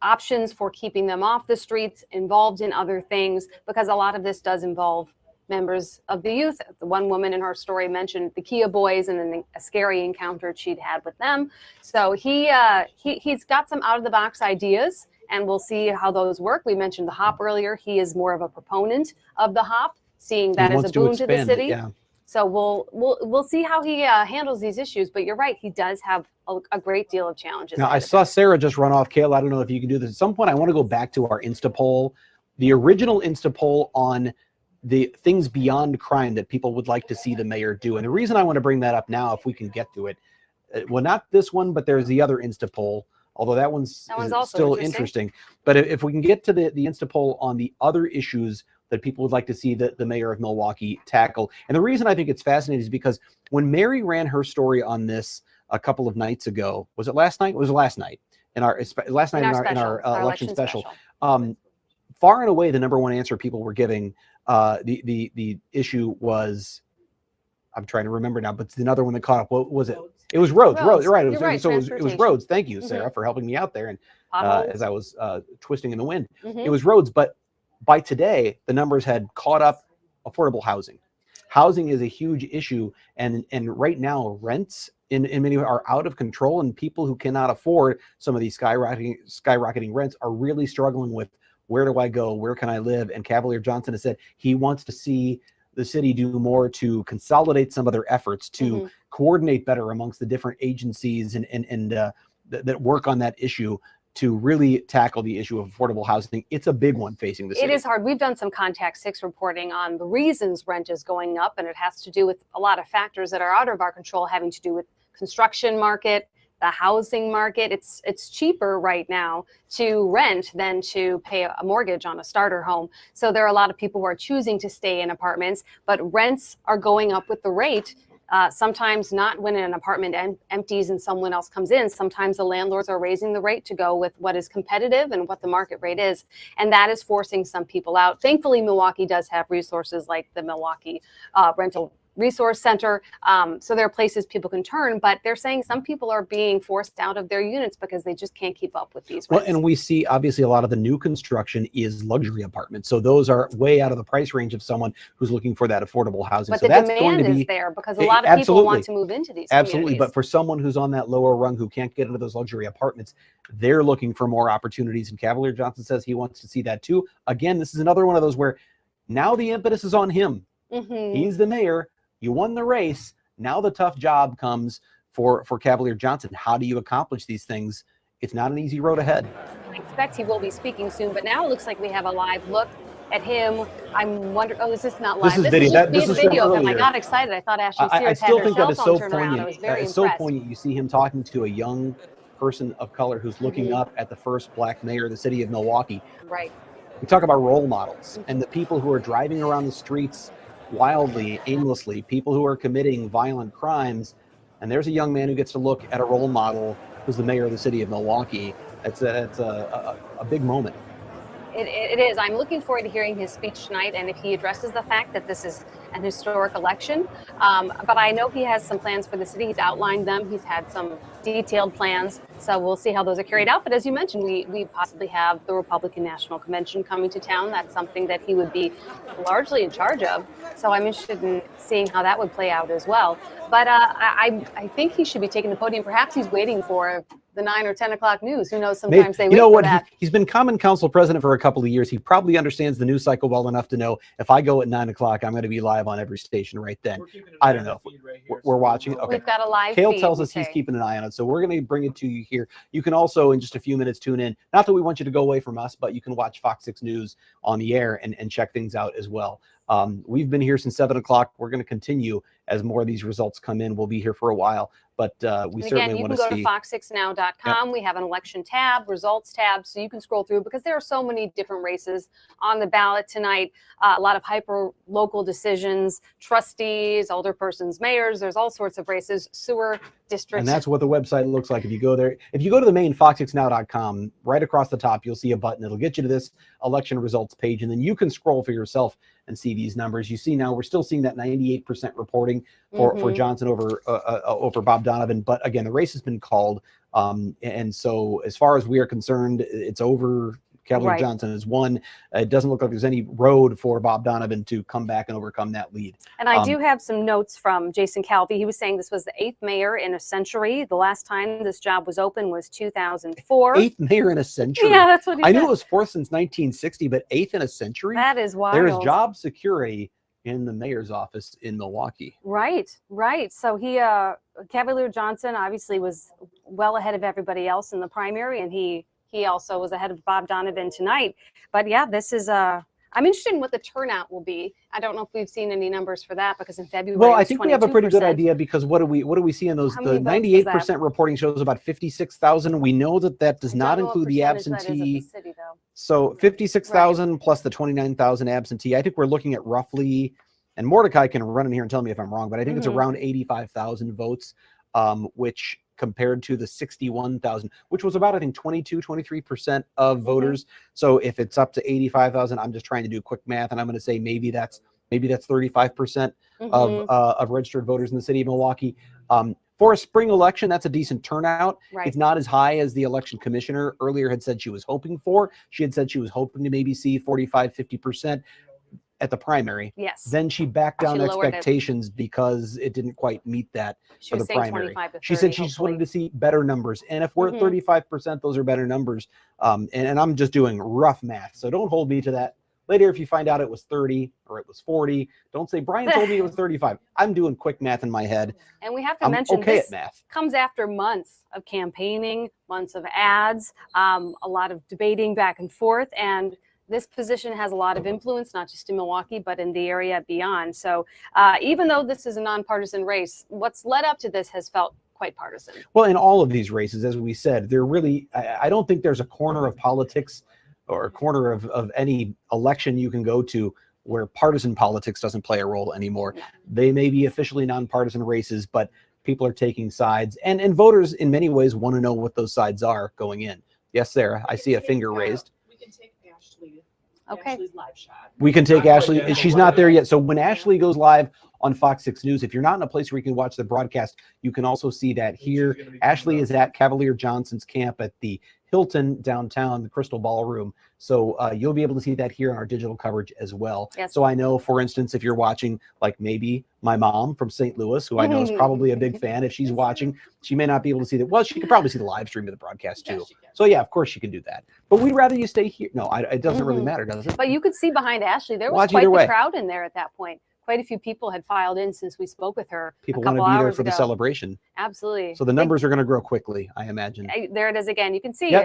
A: options for keeping them off the streets, involved in other things, because a lot of this does involve members of the youth. The one woman in her story mentioned the Kia boys and then a scary encounter she'd had with them. So he's got some out of the box ideas, and we'll see how those work. We mentioned the hop earlier. He is more of a proponent of the hop, seeing that as a boon to the city. So we'll see how he handles these issues. But you're right, he does have a great deal of challenges.
B: Now, I saw Sarah just run off. Kayla, I don't know if you can do this. At some point, I want to go back to our Insta poll, the original Insta poll on the things beyond crime that people would like to see the mayor do. And the reason I want to bring that up now, if we can get to it, well, not this one, but there's the other Insta poll, although that one's also still interesting. But if we can get to the Insta poll on the other issues that people would like to see the mayor of Milwaukee tackle. And the reason I think it's fascinating is because when Mary ran her story on this a couple of nights ago, was it last night? It was last night in our election special. Far and away, the number one answer people were giving, the issue was, I'm trying to remember now, but it's another one that caught up. What was it? It was roads. Right. It was roads. Thank you, Sarah, for helping me out there. And as I was twisting in the wind, it was roads. But by today, the numbers had caught up. Affordable housing. Housing is a huge issue, and right now rents in many are out of control, and people who cannot afford some of these skyrocketing rents are really struggling with, where do I go? Where can I live? And Cavalier Johnson has said he wants to see the city do more to consolidate some of their efforts, to coordinate better amongst the different agencies and that work on that issue to really tackle the issue of affordable housing. It's a big one facing the city.
A: It is hard. We've done some Contact 6 reporting on the reasons rent is going up, and it has to do with a lot of factors that are out of our control, having to do with construction market, the housing market. It's cheaper right now to rent than to pay a mortgage on a starter home. So there are a lot of people who are choosing to stay in apartments, but rents are going up with the rate. Sometimes not when an apartment empties and someone else comes in. Sometimes the landlords are raising the rate to go with what is competitive and what the market rate is. And that is forcing some people out. Thankfully, Milwaukee does have resources like the Milwaukee Rental Resource Center. So there are places people can turn, but they're saying some people are being forced out of their units because they just can't keep up with these rents.
B: Well, and we see obviously a lot of the new construction is luxury apartments. So those are way out of the price range of someone who's looking for that affordable housing.
A: But
B: so
A: the
B: that's
A: demand
B: going to be,
A: is there because a lot of people want to move into these
B: Absolutely.
A: communities.
B: But for someone who's on that lower rung who can't get into those luxury apartments, they're looking for more opportunities. And Cavalier Johnson says he wants to see that too. Again, this is another one of those where now the impetus is on him. He's the mayor. You won the race. Now the tough job comes for Cavalier Johnson. How do you accomplish these things? It's not an easy road ahead.
A: I expect he will be speaking soon, but now it looks like we have a live look at him. I'm wondering, is this not live?
B: This is video.
A: This is video. I got excited. I thought Ashley Sears had her cell phone turned around. I was very impressed.
B: It's so poignant. You see him talking to a young person of color who's looking up at the first black mayor of the city of Milwaukee.
A: Right.
B: We talk about role models and the people who are driving around the streets wildly, aimlessly, people who are committing violent crimes. And there's a young man who gets to look at a role model who's the mayor of the city of Milwaukee. It's a big moment.
A: It is. I'm looking forward to hearing his speech tonight, and if he addresses the fact that this is an historic election. But I know he has some plans for the city. He's outlined them. He's had some detailed plans. So we'll see how those are carried out. But as you mentioned, we possibly have the Republican National Convention coming to town. That's something that he would be largely in charge of. So I'm interested in seeing how that would play out as well. But I think he should be taking the podium. Perhaps he's waiting for the 9 or 10 o'clock news. Who knows? Sometimes they wait for that.
B: He's been Common Council president for a couple of years. He probably understands the news cycle well enough to know if I go at 9 o'clock, I'm going to be live on every station right then. I don't know. We're watching. Okay.
A: We've got a live
B: Kale
A: feed,
B: tells us he's keeping an eye on it, so we're going to bring it to you here. You can also, in just a few minutes, tune in. Not that we want you to go away from us, but you can watch Fox 6 News on the air and check things out as well. We've been here since 7 o'clock. We're going to continue as more of these results come in. We'll be here for a while, but we certainly want to see.
A: Again, you can go to fox6now.com. Yep. We have an election tab, results tab, so you can scroll through because there are so many different races on the ballot tonight. A lot of hyper-local decisions, trustees, older persons, mayors. There's all sorts of races, sewer districts.
B: And that's what the website looks like. If you go there, if you go to the main fox6now.com, right across the top, you'll see a button. It'll get you to this election results page, and then you can scroll for yourself and see these numbers. You see now we're still seeing that 98% reporting for Johnson over Bob Donovan. But again, the race has been called. And so as far as we are concerned, it's over. Cavalier Johnson has won. It doesn't look like there's any road for Bob Donovan to come back and overcome that lead.
A: And I do have some notes from Jason Calvi. He was saying this was the 8th mayor in a century. The last time this job was open was 2004.
B: 8th mayor in a century?
A: Yeah, that's what he said.
B: I knew it was 4th since 1960, but 8th in a century?
A: That is wild.
B: There is job security in the mayor's office in Milwaukee.
A: Right. So he, Cavalier Johnson obviously was well ahead of everybody else in the primary, and he also was ahead of Bob Donovan tonight. But yeah, this is I'm interested in what the turnout will be. I don't know if we've seen any numbers for that because in February.
B: Well, I think we have a pretty good idea because what do we see in those? The 98% reporting shows about 56,000. We know that does not include the absentee. So 56,000 plus the 29,000 absentee. I think we're looking at roughly, and Mordecai can run in here and tell me if I'm wrong, but I think it's around 85,000 votes, which compared to the 61,000, which was about, I think, 23% of voters. So if it's up to 85,000, I'm just trying to do quick math, and I'm going to say maybe that's 35% of registered voters in the city of Milwaukee. For a spring election, that's a decent turnout. It's not as high as the election commissioner earlier had said she was hoping for. She had said she was hoping to maybe see 45, 50% at the primary.
A: Yes.
B: Then she backed down expectations because it didn't quite meet that for the primary. She said she just wanted to see better numbers. And if we're at 35%, those are better numbers. And I'm just doing rough math. So don't hold me to that. Later, if you find out it was 30 or it was 40, don't say, Brian told me it was 35. I'm doing quick math in my head.
A: And we have to mention this comes after months of campaigning, months of ads, a lot of debating back and forth. And this position has a lot of influence, not just in Milwaukee, but in the area beyond. So even though this is a nonpartisan race, what's led up to this has felt quite partisan.
B: Well, in all of these races, as we said, they're really, I don't think there's a corner of politics or a corner of any election you can go to where partisan politics doesn't play a role anymore. They may be officially nonpartisan races, but people are taking sides. And voters, in many ways, want to know what those sides are going in. Yes, Sarah, I see a finger raised.
A: Okay.
P: Ashley's live shot.
B: We can take Ashley. She's not there yet. So when Ashley goes live on Fox 6 News, if you're not in a place where you can watch the broadcast, you can also see that here. Ashley is at Cavalier Johnson's camp at the Hilton downtown, the Crystal Ballroom. So you'll be able to see that here on our digital coverage as well.
A: Yes.
B: So I know, for instance, if you're watching, like maybe my mom from St. Louis, who I know is probably a big fan, if she's watching, she may not be able to see that. Well, she could probably see the live stream of the broadcast too. So yeah, of course she can do that. But we'd rather you stay here. No, it doesn't really matter, does it?
A: But you could see behind Ashley, there was quite the crowd in there at that point. Quite a few people had filed in since we spoke with her.
B: People want to be there for the celebration.
A: Absolutely.
B: So the numbers are going to grow quickly, I imagine.
A: There it is again. You can see
B: the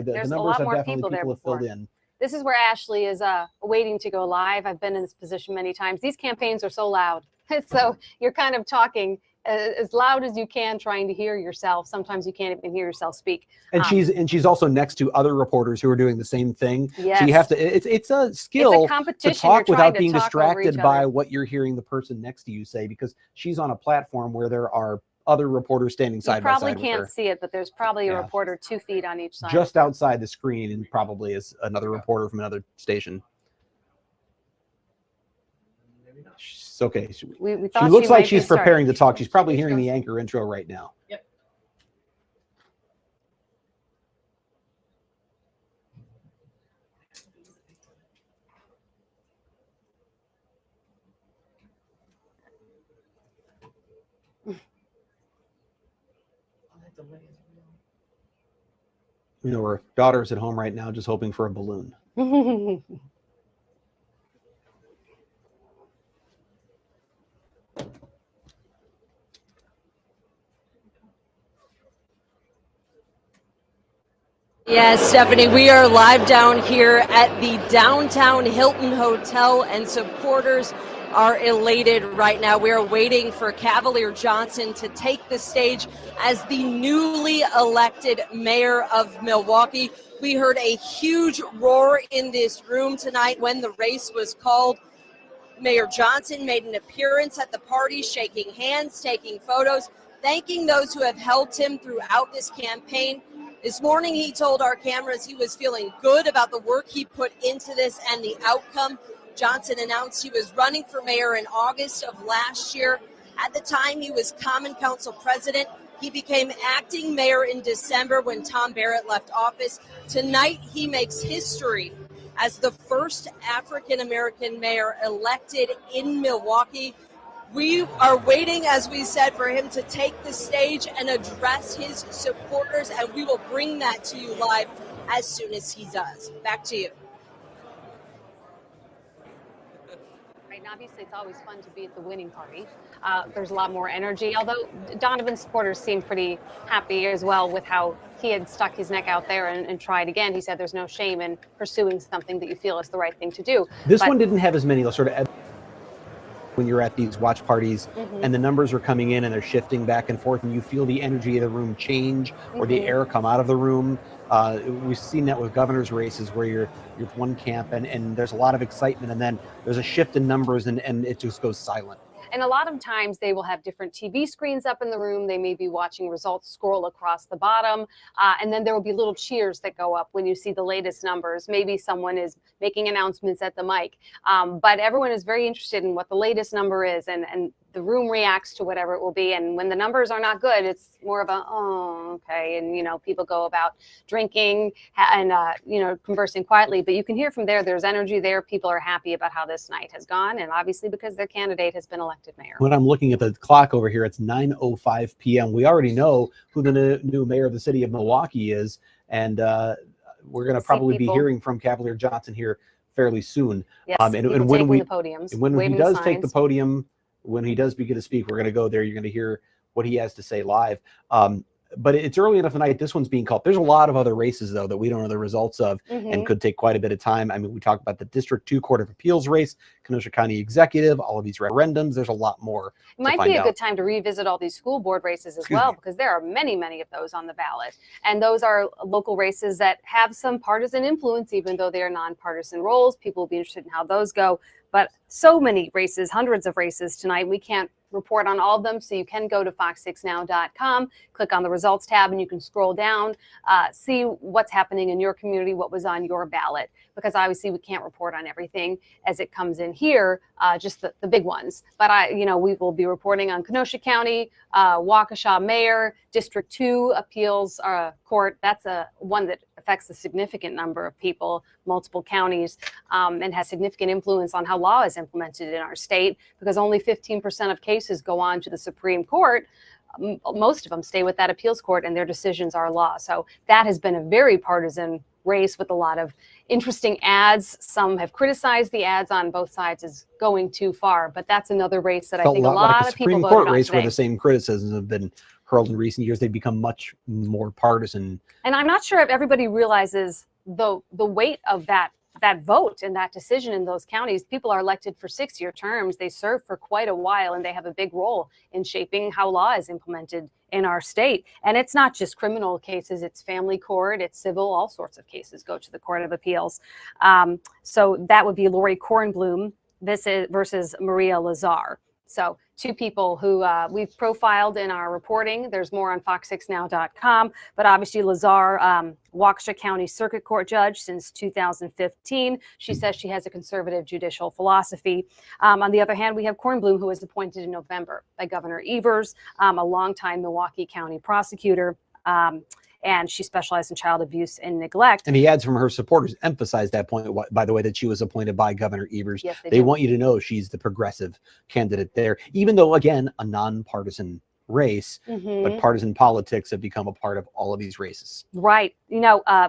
A: there's
B: numbers
A: a lot
B: have
A: more
B: definitely
A: people there
B: have
A: before.
B: filled in.
A: This is where Ashley is waiting to go live. I've been in this position many times. These campaigns are so loud. So you're kind of talking as loud as you can, trying to hear yourself. Sometimes you can't even hear yourself speak.
B: And she's also next to other reporters who are doing the same thing.
A: Yes.
B: So you have to. It's a skill
A: it's a competition.
B: to talk without being
A: talk
B: distracted by what you're hearing the person next to you say, because she's on a platform where there are other reporters standing side by side with her.
A: You probably can't see it, but there's probably a reporter 2 feet on each side.
B: Just outside the screen, and probably is another reporter from another station. It's okay.
A: We
B: She
A: thought
B: looks
A: might
B: like
A: be
B: she's
A: starting.
B: preparing to talk. She's probably hearing the anchor intro right now.
P: Yep.
B: You know, her daughter's at home right now just hoping for a balloon.
G: Yes, Stephanie, we are live down here at the downtown Hilton Hotel, and supporters are elated right now. We are waiting for Cavalier Johnson to take the stage as the newly elected mayor of Milwaukee. We heard a huge roar in this room tonight when the race was called. Mayor Johnson made an appearance at the party, shaking hands, taking photos, thanking those who have helped him throughout this campaign. This morning, he told our cameras he was feeling good about the work he put into this and the outcome. Johnson announced he was running for mayor in August of last year. At the time, he was Common Council president. He became acting mayor in December when Tom Barrett left office. Tonight, he makes history as the first African-American mayor elected in Milwaukee. We are waiting, as we said, for him to take the stage and address his supporters, and we will bring that to you live as soon as he does. Back to you.
A: Right, and obviously it's always fun to be at the winning party. There's a lot more energy, although Donovan's supporters seem pretty happy as well with how he had stuck his neck out there and tried again. He said there's no shame in pursuing something that you feel is the right thing to do.
B: This one didn't have as many sort of when you're at these watch parties and the numbers are coming in and they're shifting back and forth and you feel the energy of the room change or the air come out of the room. We've seen that with governor's races where you're with one camp and there's a lot of excitement and then there's a shift in numbers and it just goes silent.
A: And a lot of times they will have different TV screens up in the room. They may be watching results scroll across the bottom. And then there will be little cheers that go up when you see the latest numbers. Maybe someone is making announcements at the mic. But everyone is very interested in what the latest number is and the room reacts to whatever it will be. And when the numbers are not good, it's more of a, oh, okay. And, you know, people go about drinking and, you know, conversing quietly. But you can hear from there, there's energy there. People are happy about how this night has gone. And obviously because their candidate has been elected mayor.
B: When I'm looking at the clock over here, it's 9:05 p.m. We already know who the new mayor of the city of Milwaukee is. And we're going to probably be hearing from Cavalier Johnson here fairly soon.
A: Yes,
B: and when
A: the podiums,
B: when he does take the podium, when he does begin to speak, we're going to go there. You're going to hear what he has to say live. But it's early enough tonight. This one's being called. There's a lot of other races, though, that we don't know the results of and could take quite a bit of time. I mean, we talked about the District 2 Court of Appeals race, Kenosha County Executive, all of these referendums. There's a lot more.
A: It might be a good time to revisit all these school board races as well, because there are many, many of those on the ballot. And those are local races that have some partisan influence, even though they are nonpartisan roles. People will be interested in how those go. But so many races, hundreds of races tonight, we can't report on all of them. So you can go to fox6now.com, click on the results tab, and you can scroll down, see what's happening in your community, what was on your ballot, because obviously we can't report on everything as it comes in here, just the big ones. But we will be reporting on Kenosha County, Waukesha Mayor, District 2 Appeals Court. That's one that affects a significant number of people, multiple counties, and has significant influence on how law is implemented in our state, because only 15% of cases go on to the Supreme Court. Most of them stay with that appeals court and their decisions are law. So that has been a very partisan race with a lot of interesting ads. Some have criticized the ads on both sides as going too far, but that's another race that I think a lot of people
B: Supreme
A: voted
B: Court
A: on
B: race
A: today.
B: where the same criticisms have been hurled in recent years. They've become much more partisan.
A: And I'm not sure if everybody realizes the weight of that vote and that decision in those counties. People are elected for 6-year terms. They serve for quite a while, and they have a big role in shaping how law is implemented in our state. And it's not just criminal cases, it's family court, it's civil, all sorts of cases go to the Court of Appeals. So that would be Lori Kornblum versus Maria Lazar. So two people who we've profiled in our reporting. There's more on FOX6Now.com, but obviously Lazar, Waukesha County Circuit Court judge since 2015. She says she has a conservative judicial philosophy. On the other hand, we have Kornblum, who was appointed in November by Governor Evers, a longtime Milwaukee County prosecutor. And she specialized in child abuse and neglect.
B: And he adds from her supporters emphasized that point, by the way, that she was appointed by Governor Evers.
A: Yes,
B: they want you to know she's the progressive candidate there, even though, again, a nonpartisan race, but partisan politics have become a part of all of these races.
A: Right.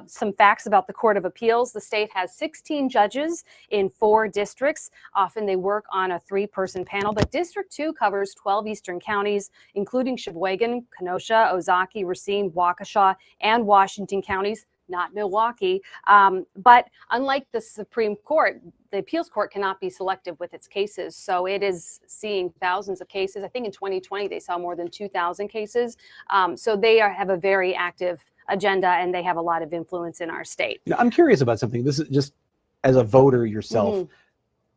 A: Some facts about the Court of Appeals. The state has 16 judges in 4 districts. Often they work on a 3-person panel, but District 2 covers 12 eastern counties, including Sheboygan, Kenosha, Ozaukee, Racine, Waukesha, and Washington counties, not Milwaukee. But unlike the Supreme Court, the appeals court cannot be selective with its cases. So it is seeing thousands of cases. I think in 2020, they saw more than 2,000 cases. So they have a very active agenda, and they have a lot of influence in our state.
B: I'm curious about something. This is just as a voter yourself.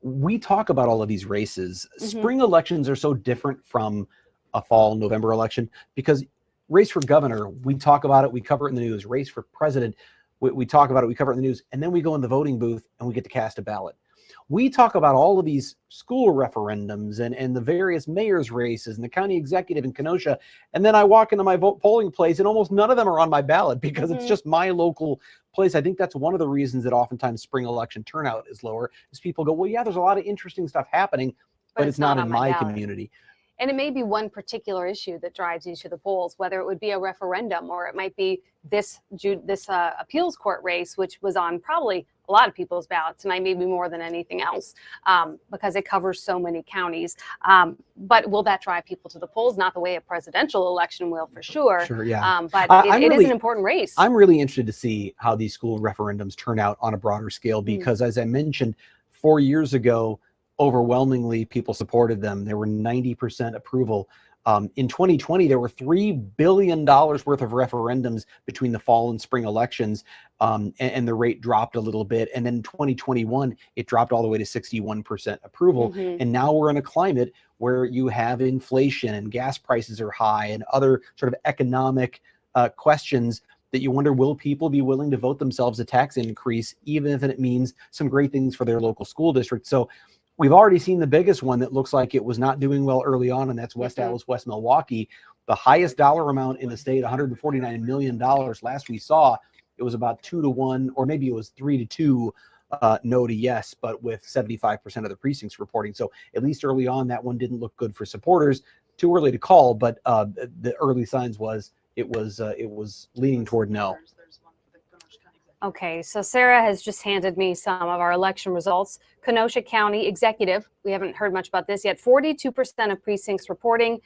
B: We talk about all of these races. Spring elections are so different from a fall November election because race for governor, we talk about it, we cover it in the news. Race for president, we talk about it, we cover it in the news, and then we go in the voting booth and we get to cast a ballot. We talk about all of these school referendums and the various mayor's races and the county executive in Kenosha, and then I walk into my polling place and almost none of them are on my ballot because it's just my local place. I think that's one of the reasons that oftentimes spring election turnout is lower, is people go, well, yeah, there's a lot of interesting stuff happening, but it's not in my community.
A: And it may be one particular issue that drives you to the polls, whether it would be a referendum or it might be this appeals court race, which was on probably a lot of people's ballots tonight, maybe more than anything else, because it covers so many counties. But will that drive people to the polls? Not the way a presidential election will, for sure.
B: Sure, yeah.
A: But it is an important race.
B: I'm really interested to see how these school referendums turn out on a broader scale because, as I mentioned, 4 years ago, overwhelmingly people supported them. There were 90% approval. In 2020, there were $3 billion worth of referendums between the fall and spring elections, and the rate dropped a little bit. And then in 2021, it dropped all the way to 61% approval. And now we're in a climate where you have inflation and gas prices are high and other sort of economic questions that you wonder, will people be willing to vote themselves a tax increase, even if it means some great things for their local school district? So we've already seen the biggest one that looks like it was not doing well early on, and that's West Allis, West Milwaukee. The highest dollar amount in the state, $149 million. Last we saw, it was about 2-1, or maybe it was 3-2, no to yes, but with 75% of the precincts reporting. So at least early on, that one didn't look good for supporters. Too early to call, but the early signs was it was leaning toward no.
A: Okay, so Sarah has just handed me some of our election results. Kenosha County Executive, we haven't heard much about this yet, 42% of precincts reporting.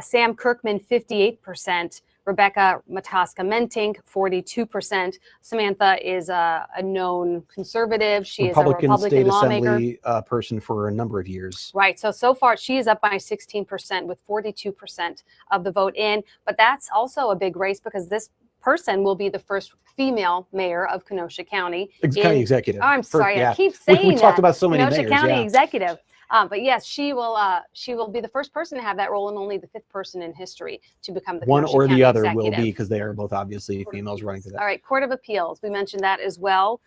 A: Sam Kirkman, 58%. Rebecca Mataska-Mentink, 42%. Samantha is a known conservative. She is a Republican
B: State
A: lawmaker.
B: Assembly person for a number of years.
A: Right. So far, she is up by 16% with 42% of the vote in. But that's also a big race because this person will be the first female mayor of Kenosha County.
B: County executive.
A: Oh, I'm sorry.
B: Yeah.
A: I keep saying
B: we talked about so many
A: Kenosha
B: mayors,
A: County
B: yeah.
A: executive. But yes, she will be the first person to have that role and only the 5th person in history to become the
B: One
A: Kenosha
B: or
A: County
B: the other
A: executive.
B: will be, because they are both obviously females running for that.
A: All right, Court of Appeals. We mentioned that as well.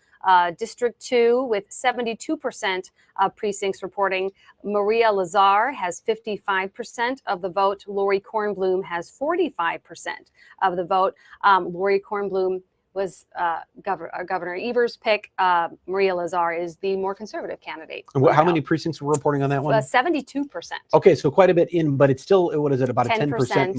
A: District 2 with 72% of precincts reporting. Maria Lazar has 55% of the vote. Lori Kornblum has 45% of the vote. Lori Kornblum was Governor Evers' pick. Maria Lazar is the more conservative candidate.
B: And how many precincts were reporting on that one?
A: 72%.
B: Okay, so quite a bit in, but it's still, what is it, about a 10%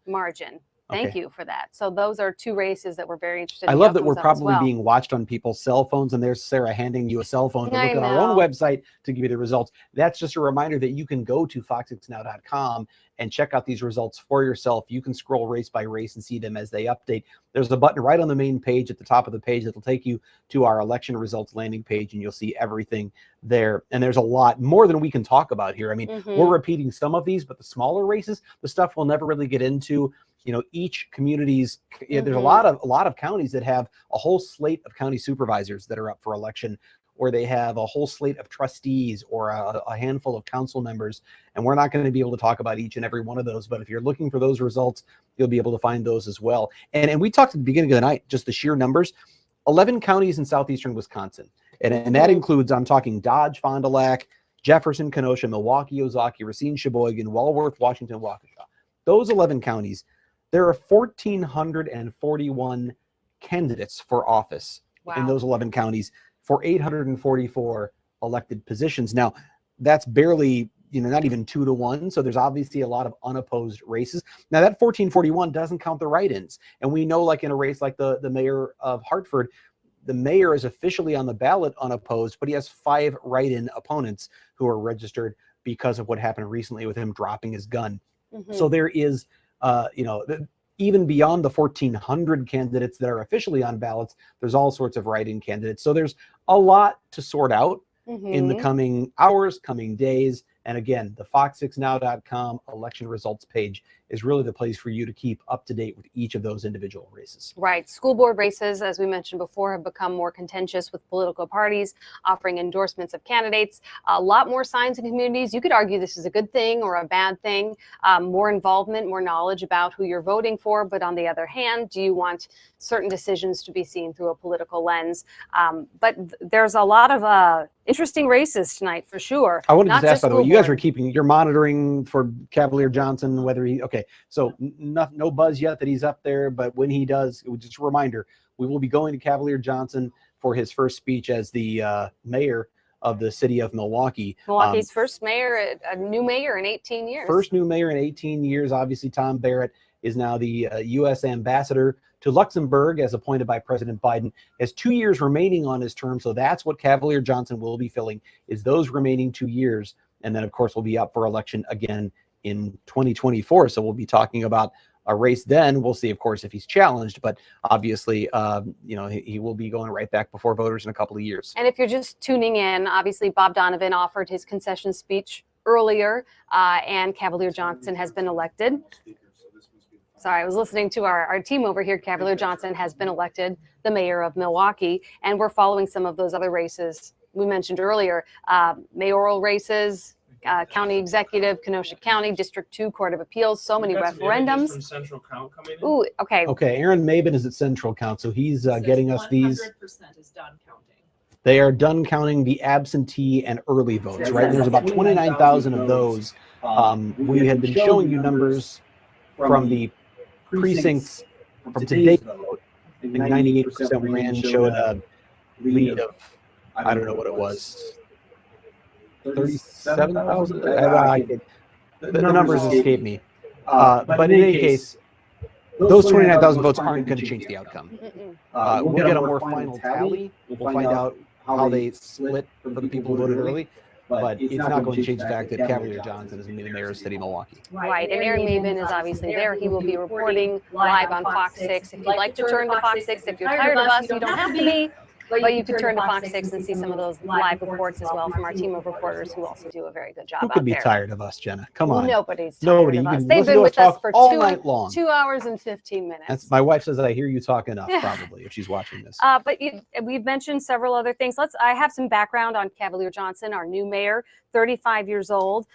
B: margin?
A: Thank you for that. So those are two races that we're very interested in.
B: I love that we're probably being watched on people's cell phones, and there's Sarah handing you a cell phone to look at our own website to give you the results. That's just a reminder that you can go to fox6now.com and check out these results for yourself. You can scroll race by race and see them as they update. There's a button right on the main page at the top of the page that'll take you to our election results landing page, and you'll see everything there. And there's a lot more than we can talk about here. I mean, we're repeating some of these, but the smaller races, the stuff we'll never really get into. You know, each community's, there's a lot of counties that have a whole slate of county supervisors that are up for election. or they have a whole slate of trustees or a handful of council members. And we're not going to be able to talk about each and every one of those, but if you're looking for those results, you'll be able to find those as well. And we talked at the beginning of the night, just the sheer numbers, 11 counties in southeastern Wisconsin. And that includes, I'm talking Dodge, Fond du Lac, Jefferson, Kenosha, Milwaukee, Ozaukee, Racine, Sheboygan, Walworth, Washington, Waukesha. Those 11 counties, there are 1,441 candidates for office in those 11 counties for 844 elected positions. Now, that's barely, not even 2 to 1. So there's obviously a lot of unopposed races. Now, that 1,441 doesn't count the write-ins. And we know, like in a race like the mayor of Hartford, the mayor is officially on the ballot unopposed, but he has 5 write-in opponents who are registered because of what happened recently with him dropping his gun. So there is, even beyond the 1,400 candidates that are officially on ballots, there's all sorts of write-in candidates. So there's a lot to sort out in the coming hours, coming days. And again, the fox6now.com election results page is really the place for you to keep up to date with each of those individual races.
A: Right. School board races, as we mentioned before, have become more contentious with political parties offering endorsements of candidates. A lot more signs in communities. You could argue this is a good thing or a bad thing. More involvement, more knowledge about who you're voting for. But on the other hand, do you want certain decisions to be seen through a political lens? But there's a lot of interesting races tonight for sure.
B: I want to just ask, by the way, you guys are you're monitoring for Cavalier Johnson, whether so no buzz yet that he's up there, but when he does, just a reminder, we will be going to Cavalier Johnson for his first speech as the mayor of the city of Milwaukee.
A: Milwaukee's first mayor, a new mayor in 18 years.
B: First new mayor in 18 years. Obviously, Tom Barrett is now the U.S. ambassador to Luxembourg, as appointed by President Biden. Has 2 years remaining on his term, so that's what Cavalier Johnson will be filling, is those remaining 2 years. And then, of course, we'll be up for election again in 2024. So we'll be talking about a race then. We'll see, of course, if he's challenged, but obviously, he will be going right back before voters in a couple of years.
A: And if you're just tuning in, obviously Bob Donovan offered his concession speech earlier, and Cavalier Johnson has been elected. Sorry, I was listening to our team over here. Cavalier Johnson has been elected the mayor of Milwaukee, and we're following some of those other races we mentioned earlier, mayoral races, county executive, Kenosha County, District 2 Court of Appeals, so many referendums.
K: From Central Count coming in.
A: Ooh, okay.
B: Okay, Aaron Maben is at Central Count, so he's getting us these.
P: 100% is done counting.
B: They are done counting the absentee and early votes, right? And there's about 29,000 of those. We had been showing you numbers from the precincts from today's vote. I think 98% ran showed a lead of, I don't know what it was, 37,000? The numbers escape me. But in any case, those 29,000 votes aren't going to change the outcome. We'll get a more final tally. We'll find out how they split for the people who voted early. But it's not going to change the fact that Cavalier Johnson is going to be the mayor of the city of Milwaukee.
A: Right, and Aaron Maben is obviously there. He will be reporting live on Fox 6. If you'd like to turn to Fox 6, if you're tired of us, you don't have to be. But you could turn to Fox 6 and see some of those live reports as well from our team of reportors who also do a very good job
B: Who
A: out
B: could be
A: there.
B: tired of us, Jenna? Come on.
A: Nobody's tired
B: Nobody.
A: of
B: You
A: us.
B: can
A: They've
B: listen
A: been
B: to us
A: with us
B: talk
A: for
B: all night long.
A: 2 hours and 15 minutes.
B: That's, my wife says I hear you talk enough, probably, if she's watching this.
A: But we've mentioned several other things. I have some background on Cavalier Johnson, our new mayor, 35 years old.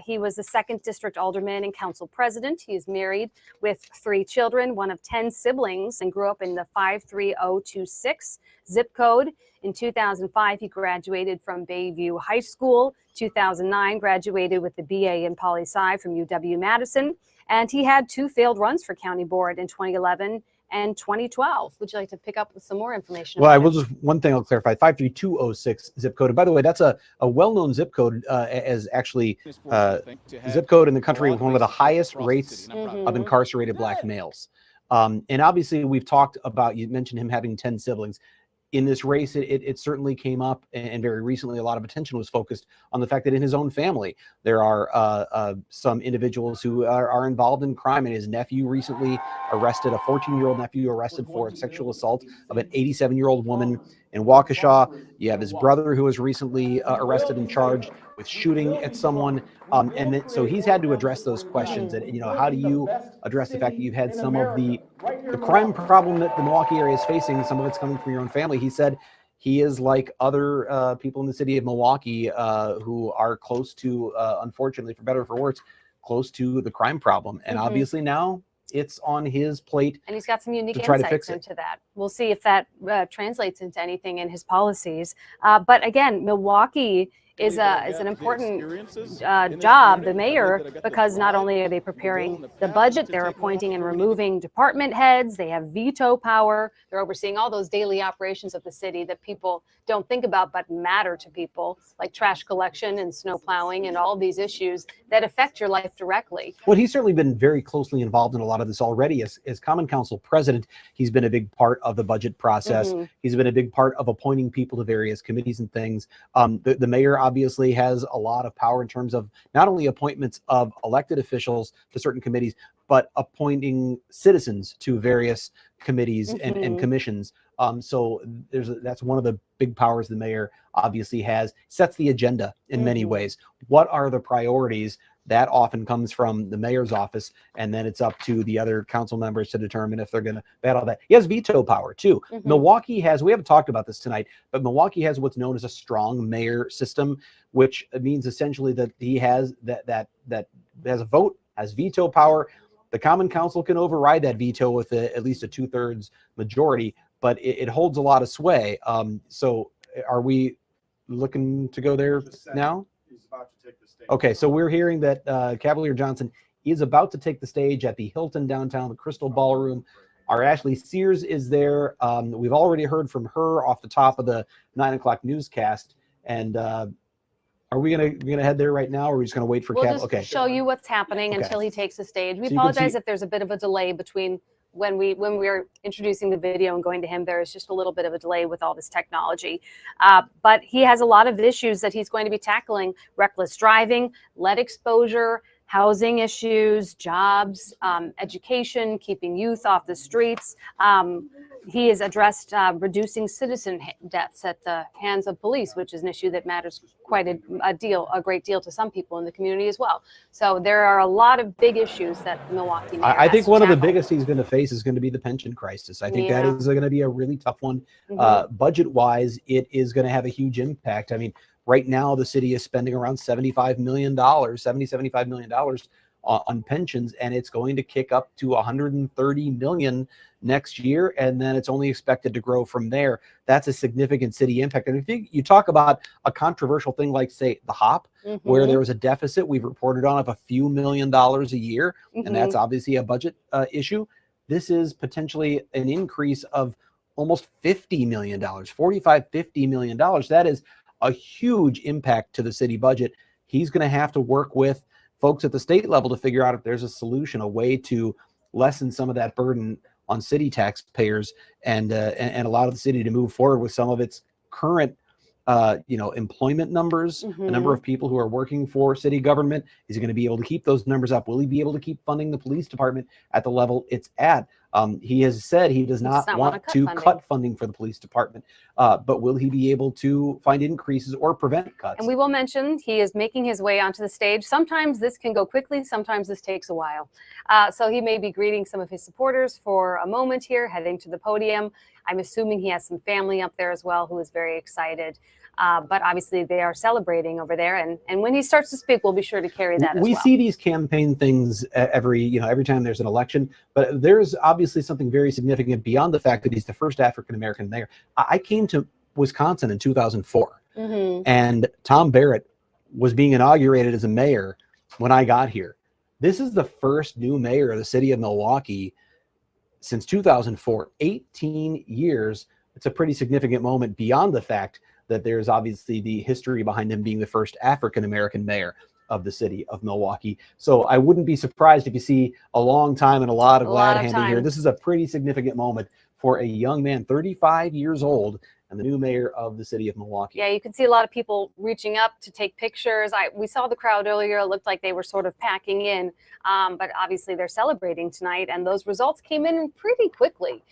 A: He was the 2nd District Alderman and Council President. He is married with 3 children, one of 10 siblings, and grew up in the 53026 zip code. In 2005, he graduated from Bayview High School. 2009, graduated with the BA in Poli-Sci from UW-Madison. And he had 2 failed runs for county board in 2011 and 2012. Would you like to pick up with some more information?
B: Well, I
A: about
B: will
A: him?
B: just, one thing I'll clarify, 53206 zip code. And by the way, that's a well-known zip code as actually zip code in the country with one of the highest rates of incarcerated Black males. And obviously we've talked about, you mentioned him having 10 siblings. In this race, it certainly came up, and very recently a lot of attention was focused on the fact that in his own family, there are some individuals who are involved in crime. And his nephew recently arrested, a 14-year-old nephew arrested for sexual assault of an 87-year-old woman in Waukesha. You have his brother who was recently arrested and charged with shooting at someone. And then, so he's had to address those questions. And, how do you address the fact that you've had some of the crime problem that the Milwaukee area is facing? Some of it's coming from your own family. He said he is like other people in the city of Milwaukee who are close to, unfortunately, for better or for worse, close to the crime problem. And obviously now it's on his plate.
A: And he's got some unique
B: to try to
A: insights
B: fix it.
A: into that. We'll see if that translates into anything in his policies. But again, Milwaukee is an important job, the mayor, because not only are they preparing the budget, they're appointing and removing department heads, they have veto power, they're overseeing all those daily operations of the city that people don't think about but matter to people, like trash collection and snow plowing and all these issues that affect your life directly.
B: Well, he's certainly been very closely involved in a lot of this already. As Common Council president, he's been a big part of the budget process. He's been a big part of appointing people to various committees and things. The mayor obviously has a lot of power in terms of not only appointments of elected officials to certain committees, but appointing citizens to various committees and commissions. So that's one of the big powers the mayor obviously has, sets the agenda in many ways. What are the priorities? That often comes from the mayor's office, and then it's up to the other council members to determine if they're going to battle that. He has veto power too. Milwaukee has, we haven't talked about this tonight, but Milwaukee has what's known as a strong mayor system, which means essentially that he has that has a vote, has veto power. The Common Council can override that veto with at least a 2/3 majority, but it holds a lot of sway. So are we looking to go there now? Okay, so we're hearing that Cavalier Johnson is about to take the stage at the Hilton downtown, the Crystal Ballroom. Our Ashley Sears is there. We've already heard from her off the top of the 9 o'clock newscast. And are we gonna head there right now, or are we just gonna wait for
A: We'll just show you what's happening until he takes the stage. We apologize if there's a bit of a delay between when we were introducing the video and going to him. There is just a little bit of a delay with all this technology. But he has a lot of issues that he's going to be tackling: reckless driving, lead exposure, housing issues, jobs, education, keeping youth off the streets. He has addressed reducing citizen deaths at the hands of police, which is an issue that matters quite a great deal to some people in the community as well. So there are a lot of big issues that the Milwaukee mayor
B: I think
A: has to
B: one of the
A: tackle.
B: biggest he's going to face is going to be the pension crisis. I think that is going to be a really tough one. Budget-wise, it is going to have a huge impact. I mean, right now the city is spending around $75 million on pensions, and it's going to kick up to $130 million next year, and then it's only expected to grow from there. That's a significant city impact. And if you talk about a controversial thing like, say, the HOP, where there was a deficit we've reported on of a few $1 million a year, and that's obviously a budget issue. This is potentially an increase of almost $50 million, $50 million. That is a huge impact to the city budget. He's going to have to work with folks at the state level to figure out if there's a solution, a way to lessen some of that burden on city taxpayers and allow the city to move forward with some of its current employment numbers, the number of people who are working for city government. Is he going to be able to keep those numbers up? Will he be able to keep funding the police department at the level it's at? He has said he does not want to cut funding for the police department, but will he be able to find increases or prevent cuts?
A: And we will mention he is making his way onto the stage. Sometimes this can go quickly, sometimes this takes a while. So he may be greeting some of his supporters for a moment here, heading to the podium. I'm assuming he has some family up there as well who is very excited. But obviously they are celebrating over there. And when he starts to speak, we'll be sure to carry that as well.
B: We see these campaign things every time there's an election, but there's obviously something very significant beyond the fact that he's the first African-American mayor. I came to Wisconsin in 2004, and Tom Barrett was being inaugurated as a mayor when I got here. This is the first new mayor of the city of Milwaukee since 2004, 18 years. It's a pretty significant moment beyond the fact that there's obviously the history behind him being the first African-American mayor of the city of Milwaukee. So I wouldn't be surprised if you see a long time and a lot of glad handing here. This is a pretty significant moment for a young man, 35 years old, and the new mayor of the city of Milwaukee.
A: Yeah, you can see a lot of people reaching up to take pictures. We saw the crowd earlier. It looked like they were sort of packing in, but obviously they're celebrating tonight, and those results came in pretty quickly.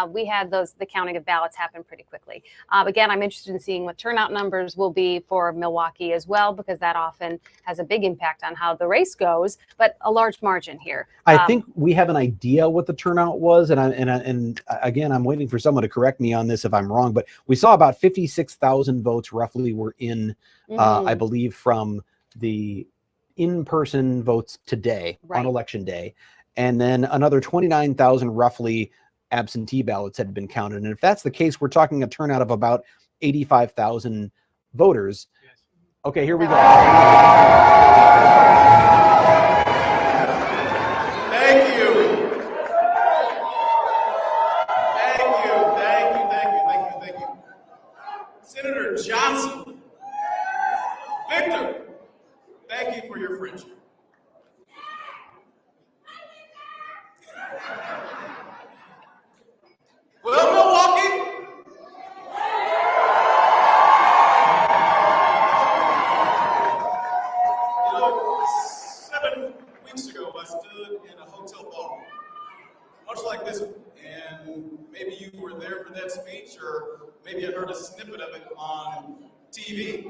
A: we had the counting of ballots happen pretty quickly. Again, I'm interested in seeing what turnout numbers will be for Milwaukee as well, because that often has a big impact on how the race goes, but a large margin here.
B: I think we have an idea what the turnout was, and again, I'm waiting for someone to correct me on this if I'm wrong, but we saw about 56,000 votes roughly were in, I believe, from the in-person votes today on election day, and then another 29,000 roughly absentee ballots had been counted. And if that's the case, we're talking a turnout of about 85,000 voters. Okay, here we go.
D: Thank you. Thank you. Senator Johnson, Victor, thank you for your friendship. Well, Milwaukee, you know, 7 weeks ago, I stood in a hotel bar, much like this one, and maybe you were there for that speech, or maybe I heard a snippet of it on TV.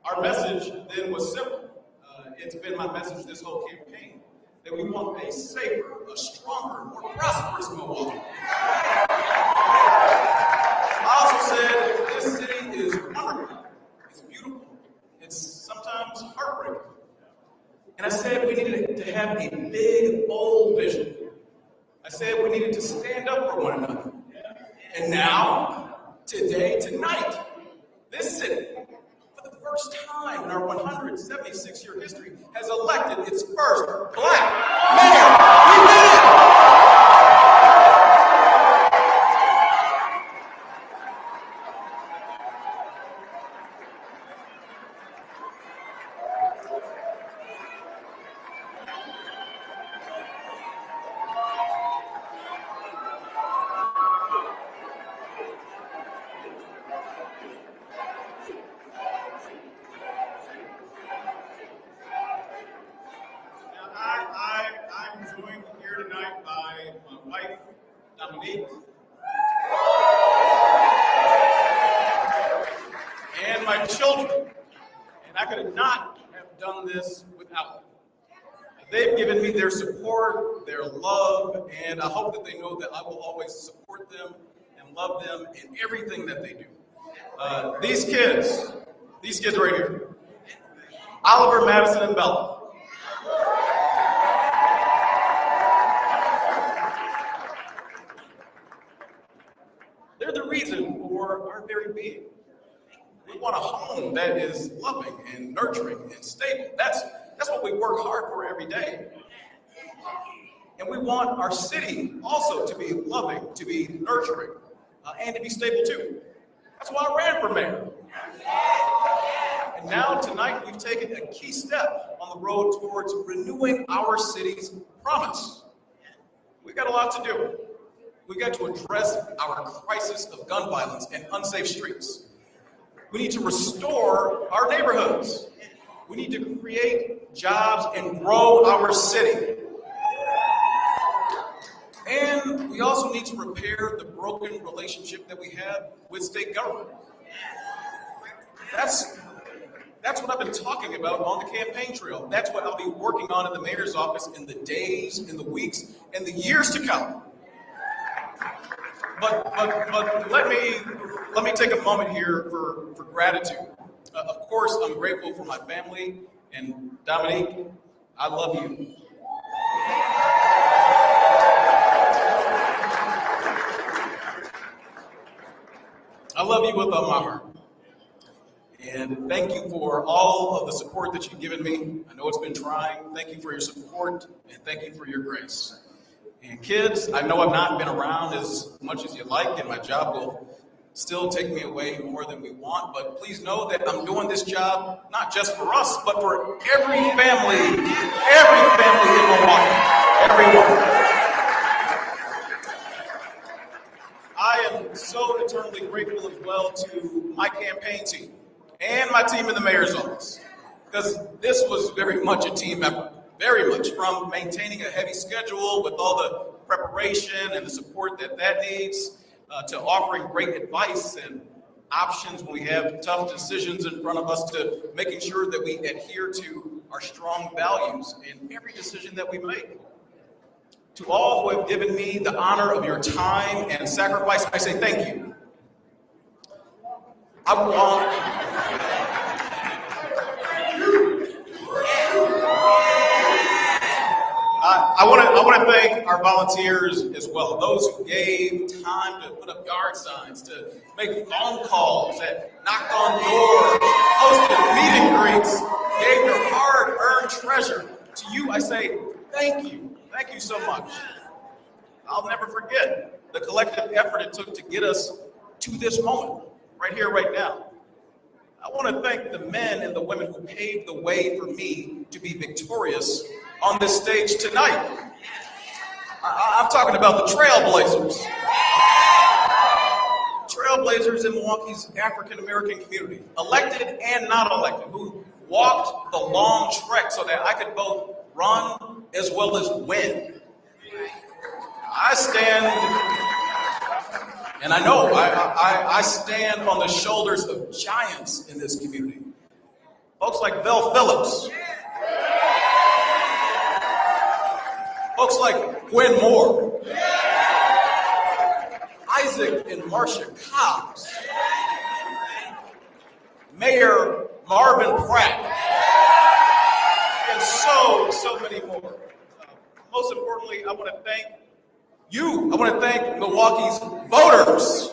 D: Our message then was simple. It's been my message this whole campaign, that we want a safer, a stronger, more prosperous Milwaukee. I also said this city is wonderful, it's beautiful, it's sometimes heartbreaking. And I said we needed to have a big, bold vision. I said we needed to stand up for one another. And now, today, tonight, this city, for the first time in our 176-year history, has elected its first black mayor. We did it! I'm joined here tonight by my wife, Dominique, and my children, and I could not have done this without them. They've given me their support, their love, and I hope that they know that I will always support them and love them in everything that they do. These kids right here, Oliver, Madison, and Bella. They're the reason for our very being. We want a home that is loving and nurturing and stable. That's what we work hard for every day. And we want our city also to be loving, to be nurturing, and to be stable too. That's why I ran for mayor. And now tonight we've taken a key step on the road towards renewing our city's promise. We've got a lot to do. We've got to address our crisis of gun violence and unsafe streets. We need to restore our neighborhoods. We need to create jobs and grow our city. And we also need to repair the broken relationship that we have with state government. That's what I've been talking about on the campaign trail. That's what I'll be working on in the mayor's office in the days, in the weeks, and the years to come. But let me take a moment here for gratitude. Of course, I'm grateful for my family, and Dominique, I love you. I love you with all my heart. And thank you for all of the support that you've given me. I know it's been trying. Thank you for your support, and thank you for your grace. And kids, I know I've not been around as much as you like, and my job will still take me away more than we want, but please know that I'm doing this job not just for us, but for every family in Milwaukee, everyone. I am so eternally grateful as well to my campaign team and my team in the mayor's office, because this was very much a team effort. very much, from maintaining a heavy schedule with all the preparation and the support that needs, to offering great advice and options when we have tough decisions in front of us, to making sure that we adhere to our strong values in every decision that we make. To all who have given me the honor of your time and sacrifice, I say thank you. I want to thank our volunteers as well, those who gave time to put up yard signs, to make phone calls, that knocked on doors, hosted meet and greets, gave your hard-earned treasure. To you, I say thank you. Thank you so much. I'll never forget the collective effort it took to get us to this moment, right here, right now. I want to thank the men and the women who paved the way for me to be victorious on this stage tonight. I'm talking about the Trailblazers. Trailblazers in Milwaukee's African-American community, elected and not elected, who walked the long trek so that I could both run as well as win. I stand, and I know I stand on the shoulders of giants in this community. Folks like Bill Phillips. Folks like Gwen Moore. Isaac and Marcia Cobbs. Mayor Marvin Pratt. And so many more. Most importantly, I want to thank you. I want to thank Milwaukee's voters.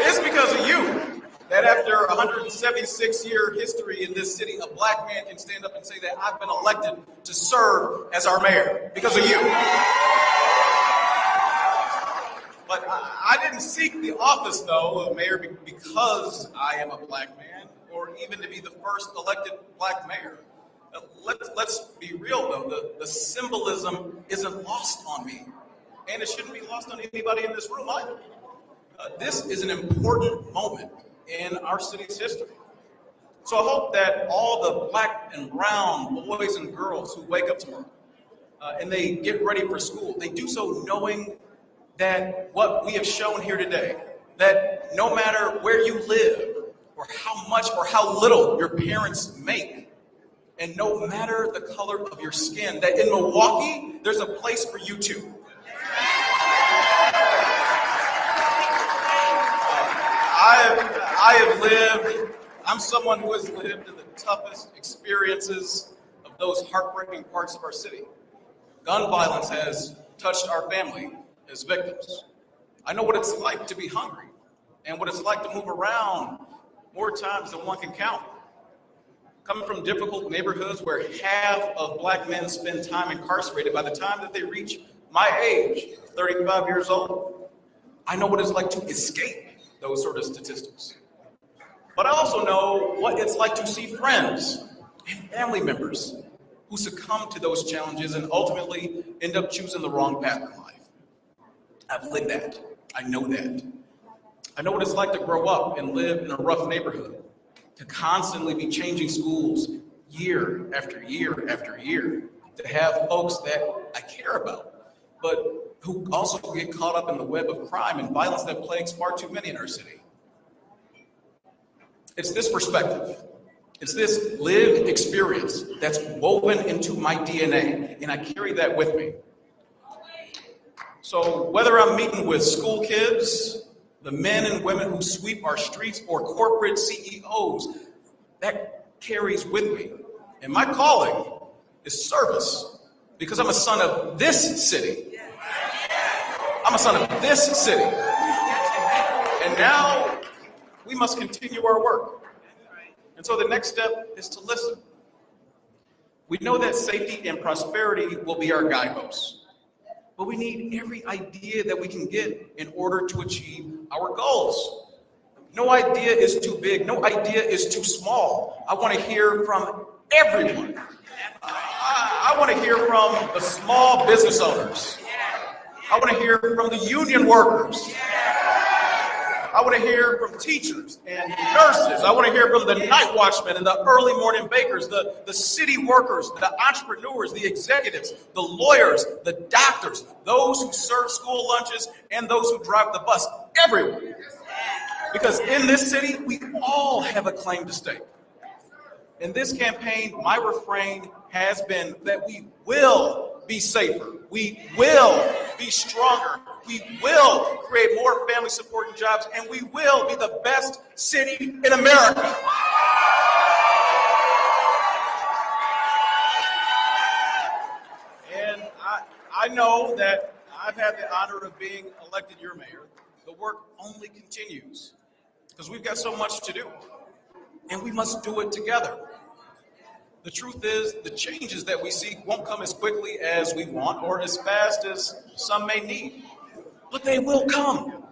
D: It's because of you that after a 176-year history in this city, a black man can stand up and say that I've been elected to serve as our mayor because of you. But I didn't seek the office, though, of mayor because I am a black man, or even to be the first elected black mayor. Let's be real, though. The symbolism isn't lost on me, and it shouldn't be lost on anybody in this room either. This is an important moment in our city's history. So I hope that all the black and brown boys and girls who wake up tomorrow and they get ready for school, they do so knowing that what we have shown here today, that no matter where you live or how much or how little your parents make, and no matter the color of your skin, that in Milwaukee, there's a place for you too. I'm someone who has lived in the toughest experiences of those heartbreaking parts of our city. Gun violence has touched our family as victims. I know what it's like to be hungry and what it's like to move around more times than one can count. Coming from difficult neighborhoods where half of black men spend time incarcerated by the time that they reach my age, 35 years old, I know what it's like to escape those sort of statistics. But I also know what it's like to see friends and family members who succumb to those challenges and ultimately end up choosing the wrong path in life. I've lived that. I know that. I know what it's like to grow up and live in a rough neighborhood, to constantly be changing schools year after year after year, to have folks that I care about, but who also get caught up in the web of crime and violence that plagues far too many in our city. It's this perspective, it's this lived experience that's woven into my DNA, and I carry that with me. So whether I'm meeting with school kids, the men and women who sweep our streets, or corporate CEOs, that carries with me. And my calling is service, because I'm a son of this city. I'm a son of this city. And now we must continue our work. And so the next step is to listen. We know that safety and prosperity will be our guideposts, but we need every idea that we can get in order to achieve our goals. No idea is too big. No idea is too small. I want to hear from everyone. I want to hear from the small business owners. I want to hear from the union workers. I want to hear from teachers and nurses. I want to hear from the night watchmen and the early morning bakers, the city workers, the entrepreneurs, the executives, the lawyers, the doctors, those who serve school lunches, and those who drive the bus, everyone. Because in this city, we all have a claim to stake. In this campaign, my refrain has been that we will be safer, we will be stronger, we will create more family supporting jobs, and we will be the best city in America. And I know that I've had the honor of being elected your mayor. The work only continues because we've got so much to do, and we must do it together. The truth is, the changes that we seek won't come as quickly as we want or as fast as some may need, but they will come.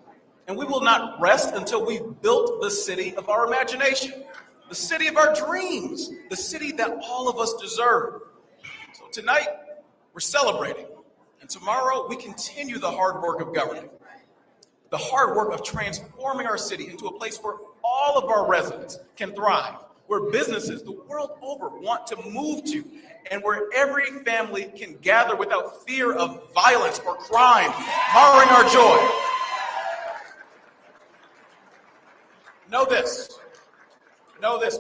D: And we will not rest until we've built the city of our imagination, the city of our dreams, the city that all of us deserve. So tonight, we're celebrating, and tomorrow we continue the hard work of governing, the hard work of transforming our city into a place where all of our residents can thrive, where businesses the world over want to move to, and where every family can gather without fear of violence or crime marring our joy. Know this,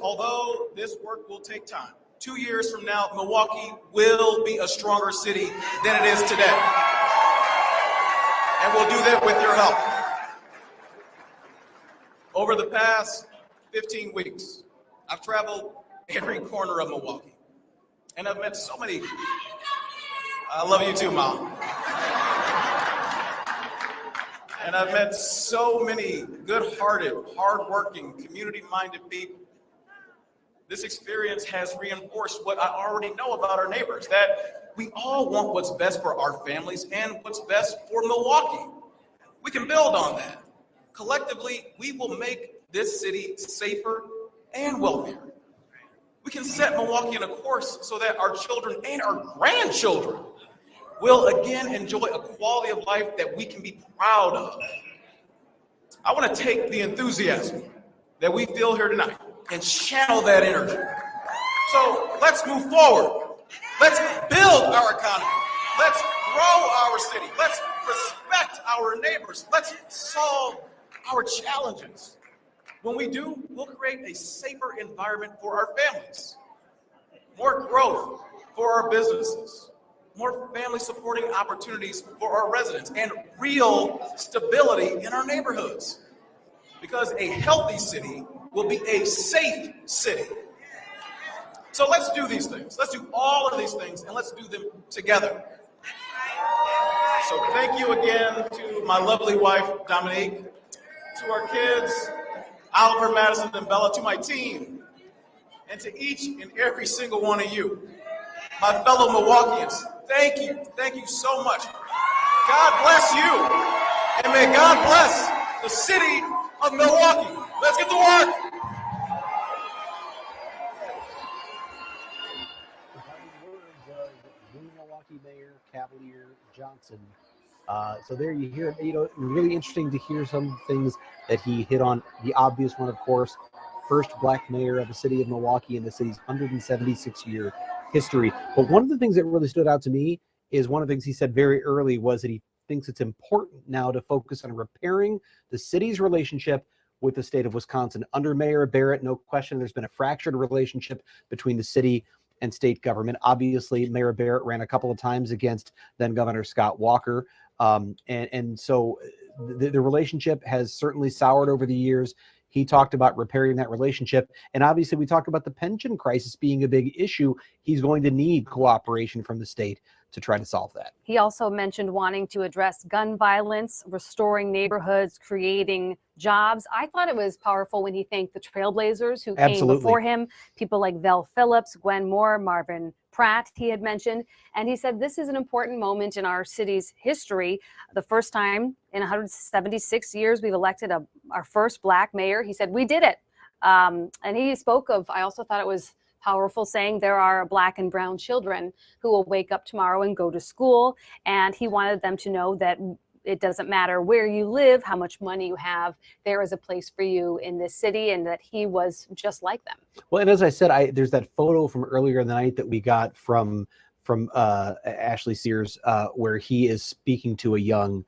D: although this work will take time, 2 years from now, Milwaukee will be a stronger city than it is today. And we'll do that with your help. Over the past 15 weeks, I've traveled every corner of Milwaukee, and I've met so many. I love you too, Mom. And I've met so many good-hearted, hard-working, community-minded people. This experience has reinforced what I already know about our neighbors, that we all want what's best for our families and what's best for Milwaukee. We can build on that. Collectively, we will make this city safer and wealthier. We can set Milwaukee on a course so that our children and our grandchildren will again enjoy a quality of life that we can be proud of. I want to take the enthusiasm that we feel here tonight and channel that energy. So let's move forward. Let's build our economy. Let's grow our city. Let's respect our neighbors. Let's solve our challenges. When we do, we'll create a safer environment for our families, more growth for our businesses, more family supporting opportunities for our residents, and real stability in our neighborhoods. Because a healthy city will be a safe city. So let's do these things. Let's do all of these things, and let's do them together. So thank you again to my lovely wife, Dominique, to our kids, Oliver, Madison, and Bella, to my team, and to each and every single one of you, my fellow Milwaukeeans. Thank you so much. God bless you, and may God bless the city of Milwaukee. Let's get to work.
B: Milwaukee Mayor Cavalier Johnson. So there you hear, really interesting to hear some things that he hit on. The obvious one, of course, first black mayor of the city of Milwaukee in the city's 176-year history. But one of the things that really stood out to me is one of the things he said very early was that he thinks it's important now to focus on repairing the city's relationship with the state of Wisconsin. Under Mayor Barrett, no question, there's been a fractured relationship between the city and state government. Obviously, Mayor Barrett ran a couple of times against then Governor Scott Walker. And so the relationship has certainly soured over the years. He talked about repairing that relationship. And obviously, we talked about the pension crisis being a big issue. He's going to need cooperation from the state to try to solve that.
A: He also mentioned wanting to address gun violence, restoring neighborhoods, creating jobs. I thought it was powerful when he thanked the trailblazers who came before him, people like Vel Phillips, Gwen Moore, Marvin Pratt, he had mentioned. And he said, this is an important moment in our city's history. The first time in 176 years, we've elected our first black mayor. He said, we did it. And he spoke of, I also thought it was powerful, saying there are black and brown children who will wake up tomorrow and go to school. And he wanted them to know that it doesn't matter where you live, how much money you have, there is a place for you in this city, and that he was just like them.
B: Well, and as I said, there's that photo from earlier in the night that we got from Ashley Sears, where he is speaking to a young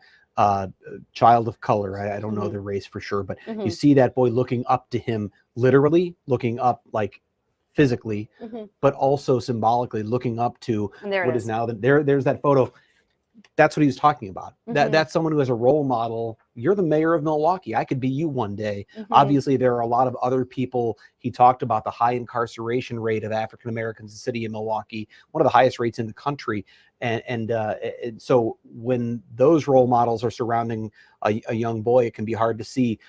B: child of color. I don't know the race for sure, but you see that boy looking up to him, literally looking up, like physically, but also symbolically looking up to what is now there's that photo. That's what he was talking about. That's someone who has a role model. You're the mayor of Milwaukee. I could be you one day. Obviously, there are a lot of other people. He talked about the high incarceration rate of African Americans in the city of Milwaukee, one of the highest rates in the country. And so when those role models are surrounding a young boy, it can be hard to see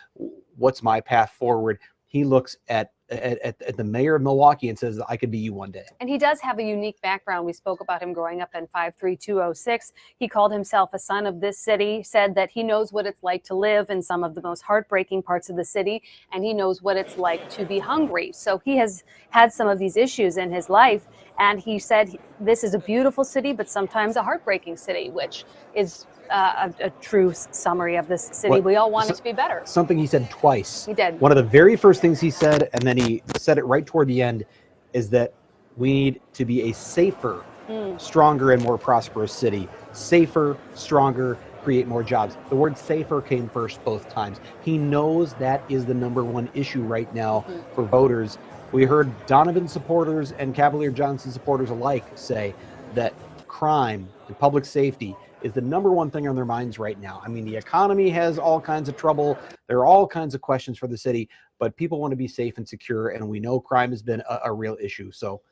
B: what's my path forward. He looks at the mayor of Milwaukee and says, I could be you one day.
A: And he does have a unique background. We spoke about him growing up in 53206. He called himself a son of this city, said that he knows what it's like to live in some of the most heartbreaking parts of the city, and he knows what it's like to be hungry. So he has had some of these issues in his life, and he said this is a beautiful city, but sometimes a heartbreaking city, which is a true summary of this city. We all want it to be better.
B: Something he said twice.
A: He did.
B: One of the very first things he said, and then he said it right toward the end, is that we need to be a safer, stronger, and more prosperous city. Safer, stronger, create more jobs. The word safer came first both times. He knows that is the #1 issue right now for voters. We heard Donovan supporters and Cavalier Johnson supporters alike say that crime and public safety is the #1 thing on their minds right now. I mean, the economy has all kinds of trouble. There are all kinds of questions for the city, but people want to be safe and secure, and we know crime has been a real issue. So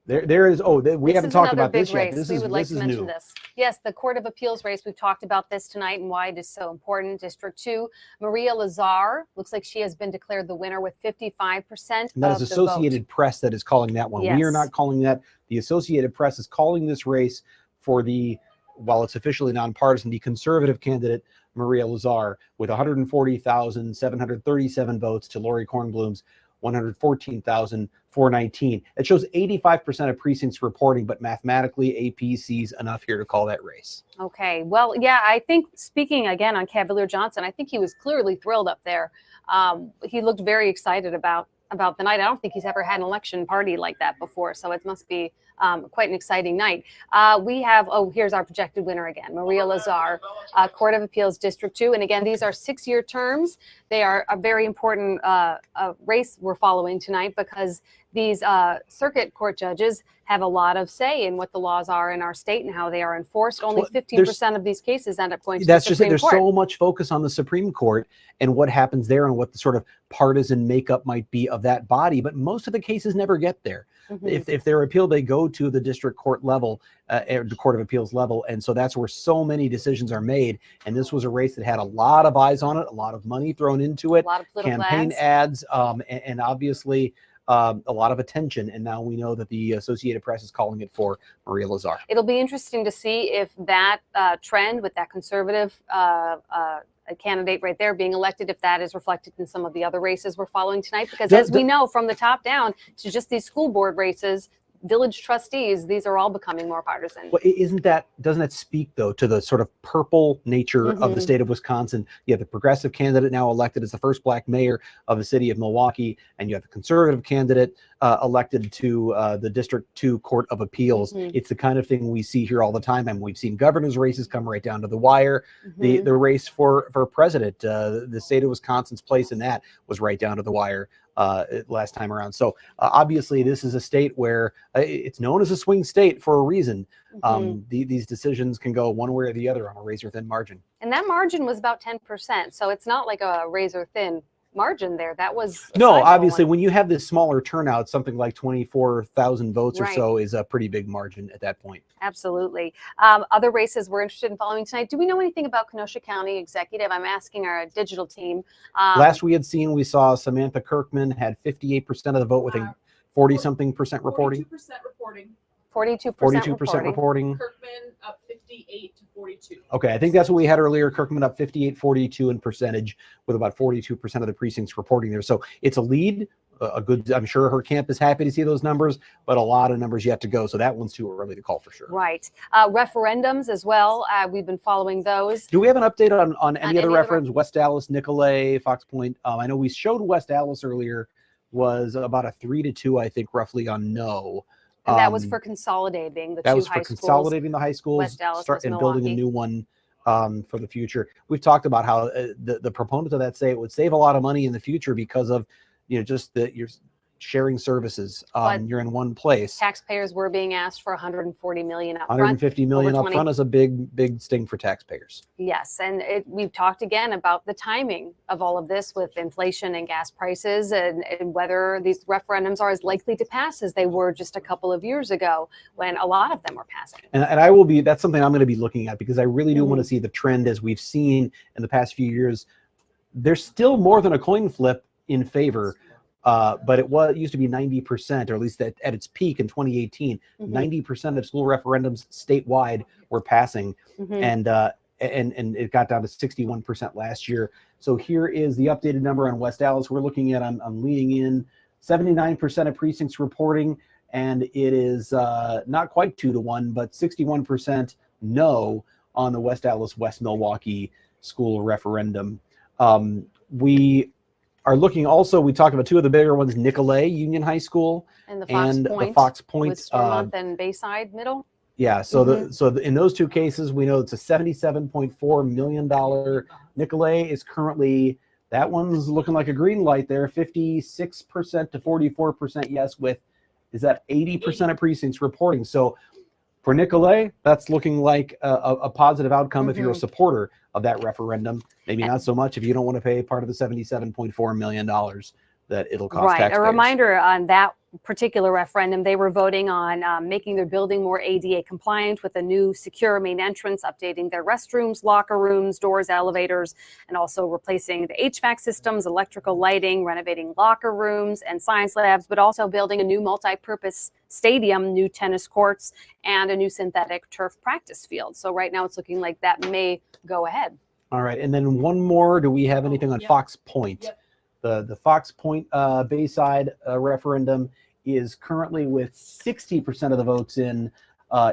B: there is, we haven't talked about this yet. This is new.
A: Yes, the Court of Appeals race. We've talked about this tonight and why it is so important. District 2, Maria Lazar, looks like she has been declared the winner with 55%
B: And that
A: of
B: is
A: the vote.
B: Associated Press that is calling that one.
A: Yes.
B: We are not calling that. The Associated Press is calling this race for the, while it's officially nonpartisan, the conservative candidate, Maria Lazar, with 140,737 votes to Lori Kornblum's 114,419. It shows 85% of precincts reporting, but mathematically AP sees enough here to call that race.
A: Okay, well, yeah, I think speaking again on Cavalier Johnson, I think he was clearly thrilled up there. He looked very excited about the night. I don't think he's ever had an election party like that before, so it must be quite an exciting night. We have, here's our projected winner again, Maria Lazar, Court of Appeals District 2. And again, these are 6-year terms. They are a very important race we're following tonight, because these circuit court judges have a lot of say in what the laws are in our state and how they are enforced. Only 15% of these cases end up going to the Supreme Court.
B: There's so much focus on the Supreme Court and what happens there and what the sort of partisan makeup might be of that body, but most of the cases never get there. If they're appealed, they go to the district court level, the Court of Appeals level, and so that's where so many decisions are made. And this was a race that had a lot of eyes on it, a lot of money thrown into it,
A: a lot of political
B: campaign ads, and obviously a lot of attention. And now we know that the Associated Press is calling it for Maria Lazar.
A: It'll be interesting to see if that trend with that conservative candidate right there being elected, if that is reflected in some of the other races we're following tonight. Because as we know, from the top down to just these school board races, village trustees, these are all becoming more partisan.
B: Well, doesn't that speak though to the sort of purple nature of the state of Wisconsin? You have the progressive candidate now elected as the first Black mayor of the city of Milwaukee, and you have the conservative candidate elected to the District 2 Court of Appeals. It's the kind of thing we see here all the time, and we've seen governor's races come right down to the wire. The race for president, the state of Wisconsin's place in that was right down to the wire last time around. So obviously this is a state where it's known as a swing state for a reason. These decisions can go one way or the other on a razor thin margin.
A: And that margin was about 10%. So it's not like a razor thin margin there. That was
B: no, obviously when you have this smaller turnout, something like 24,000 votes or so is a pretty big margin at that point.
A: Absolutely. Other races we're interested in following tonight. Do we know anything about Kenosha County Executive? I'm asking our digital team.
B: Last we saw Samantha Kirkman had 58% of the vote with a 40-something% reporting.
A: 42%
B: reporting.
P: Kirkman up 58 to 42.
B: Okay, I think that's what we had earlier. Kirkman up 58-42 in percentage, with about 42% of the precincts reporting there. So it's a lead a good. I'm sure her camp is happy to see those numbers, but a lot of numbers yet to go. So that one's too early to call for sure.
A: Right. Referendums as well. We've been following those.
B: Do we have an update on any other referendums? West Allis, Nicolay, Fox Point. I know we showed West Allis earlier was about a 3-2, I think, roughly on no.
A: And that was for consolidating the
B: that
A: two
B: was
A: high
B: for
A: schools.
B: Consolidating the high schools,
A: West Allis, West
B: and building a
A: Milwaukee.
B: new one for the future. We've talked about how the proponents of that say it would save a lot of money in the future because of just that you're sharing services. You're in one place.
A: Taxpayers were being asked for $140 million up front.
B: 150 million
A: over
B: up front is a big sting for taxpayers.
A: Yes, and we've talked again about the timing of all of this with inflation and gas prices, and whether these referendums are as likely to pass as they were just a couple of years ago when a lot of them were passing.
B: And that's something I'm going to be looking at, because I really do want to see the trend as we've seen in the past few years. There's still more than a coin flip in favor. But it used to be 90%, or at least at its peak in 2018, 90% of school referendums statewide were passing, and it got down to 61% last year. So here is the updated number on West Allis. We're looking at, I'm leaning in, 79% of precincts reporting, and it is not quite 2-1, but 61% no on the West Allis, West Milwaukee school referendum. We are looking also, we talked about two of the bigger ones, Nicolay Union High School
A: and the
B: Fox Point
A: with Stormont and Bayside Middle.
B: Yeah, so in those two cases, we know it's a $77.4 million. Nicolay is currently, that one's looking like a green light there, 56% to 44% yes, with, is that 80% of precincts reporting. So for Nicolay, that's looking like a positive outcome if you're a supporter of that referendum. Maybe not so much if you don't want to pay part of the $77.4 million that it'll cost taxpayers.
A: A reminder on that particular referendum, they were voting on making their building more ADA compliant with a new secure main entrance, updating their restrooms, locker rooms, doors, elevators, and also replacing the HVAC systems, electrical lighting, renovating locker rooms and science labs, but also building a new multi-purpose stadium, new tennis courts, and a new synthetic turf practice field. So right now it's looking like that may go ahead.
B: All right, and then one more. Do we have anything on Fox Point? The Fox Point Bayside referendum is currently with 60% of the votes in,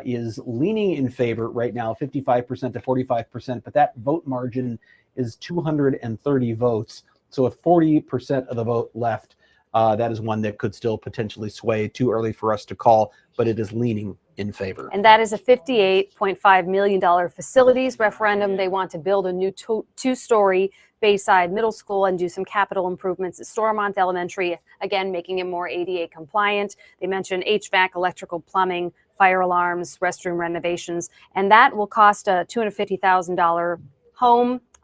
B: is leaning in favor right now, 55% to 45%, but that vote margin is 230 votes. So with 40% of the vote left, that is one that could still potentially sway. Too early for us to call, but it is leaning in favor.
A: And that is a $58.5 million facilities referendum. They want to build a new two-story Bayside Middle School and do some capital improvements at Stormont Elementary, again, making it more ADA compliant. They mentioned HVAC, electrical, plumbing, fire alarms, restroom renovations, and that will cost a $250,000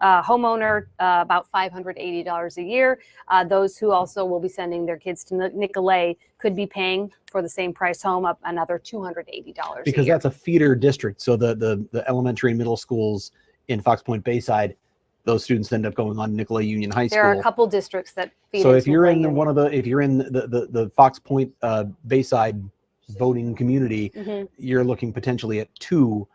A: homeowner about $580 a year. Those who also will be sending their kids to Nicolay could be paying for the same price home up another $280
B: because
A: a year.
B: That's a feeder district. So the elementary and middle schools in Fox Point Bayside, those students end up going on Nicolay Union High School.
A: There are a couple districts that feed
B: So
A: into
B: if you're in
A: Nicolay
B: one of the, if you're in the Fox Point Bayside voting community, you're looking potentially at two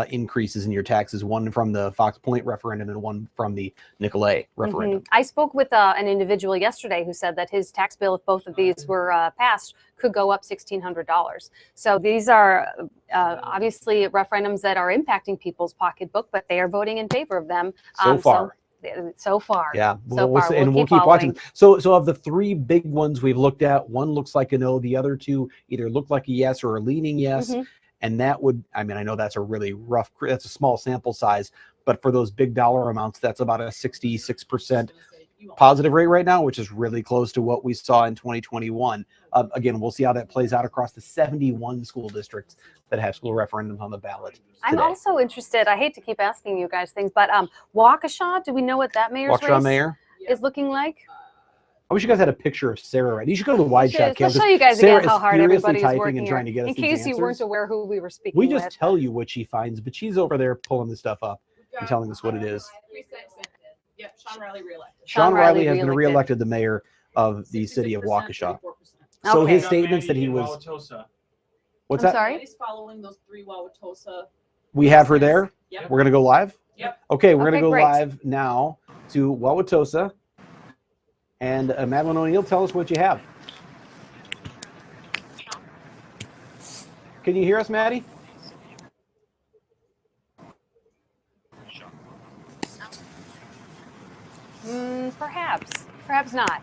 B: increases in your taxes, one from the Fox Point referendum and one from the Nicolay referendum.
A: I spoke with an individual yesterday who said that his tax bill, if both of these were passed, could go up $1,600. So these are obviously referendums that are impacting people's pocketbook, but they are voting in favor of them. So far.
B: Yeah,
A: We'll
B: keep watching. So of the three big ones we've looked at, one looks like a no, the other two either look like a yes or a leaning yes. And that would, I mean, I know that's a really rough, that's a small sample size, but for those big dollar amounts, that's about a 66% positive rate right now, which is really close to what we saw in 2021. Again, we'll see how that plays out across the 71 school districts that have school referendums on the ballot today.
A: I'm also interested, I hate to keep asking you guys things, but Waukesha, do we know what that mayor's
B: Waukesha
A: race
B: mayor
A: is looking like?
B: I wish you guys had a picture of Sarah. Right? You should go to the wide shot cam.
A: Let's show you guys
B: Sarah
A: again how hard everybody is working
B: and
A: here.
B: trying to get us
A: In case
B: these
A: you weren't
B: answers.
A: aware who we were speaking
B: We
A: with.
B: just tell you what she finds, but she's over there pulling this stuff up and telling us what it is.
P: Yep, Sean Riley reelected.
B: Sean Riley has been reelected the mayor of the city of Waukesha. So his statements that he was. What's that?
A: Sorry?
P: He's following those three Wauwatosa.
B: We have her there.
P: Yep.
B: We're gonna go live.
P: Yep.
B: Okay, we're gonna go
A: great.
B: live now to Wauwatosa. And Madeline O'Neill, tell us what you have. Can you hear us, Maddie?
A: Perhaps not.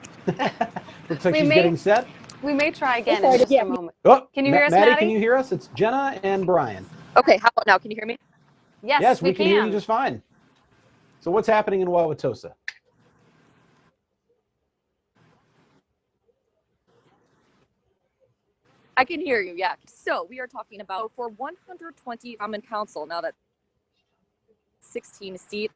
B: Looks like she's getting set.
A: We may try again in just a moment.
B: Oh,
A: Can you hear us,
B: Maddie?
A: Maddie?
B: Can you hear us? It's Jenna and Brian.
E: Okay, how about now? Can you hear me?
A: Yes,
B: we can hear you just fine. So what's happening in Wauwatosa?
E: I can hear you, yeah. So we are talking about for 120 Common Council, now that 16 seats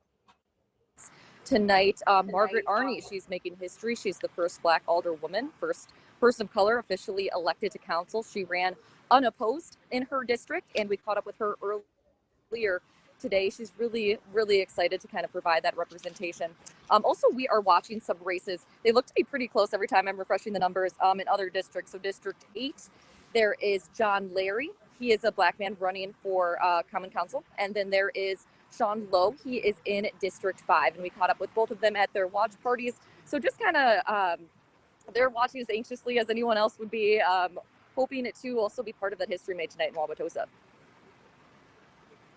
E: tonight. Margaret Arney, she's making history. She's the first Black alderwoman, first person of color officially elected to council. She ran unopposed in her district, and we caught up with her earlier today. She's really, really excited to kind of provide that representation. Also, we are watching some races. They look to be pretty close every time I'm refreshing the numbers in other districts. So District 8, there is John Larry. He is a Black man running for Common Council. And then there is Sean Lowe. He is in District 5. And we caught up with both of them at their watch parties. So just kind of, they're watching as anxiously as anyone else would be, hoping it to also be part of that history made tonight in Wauwatosa.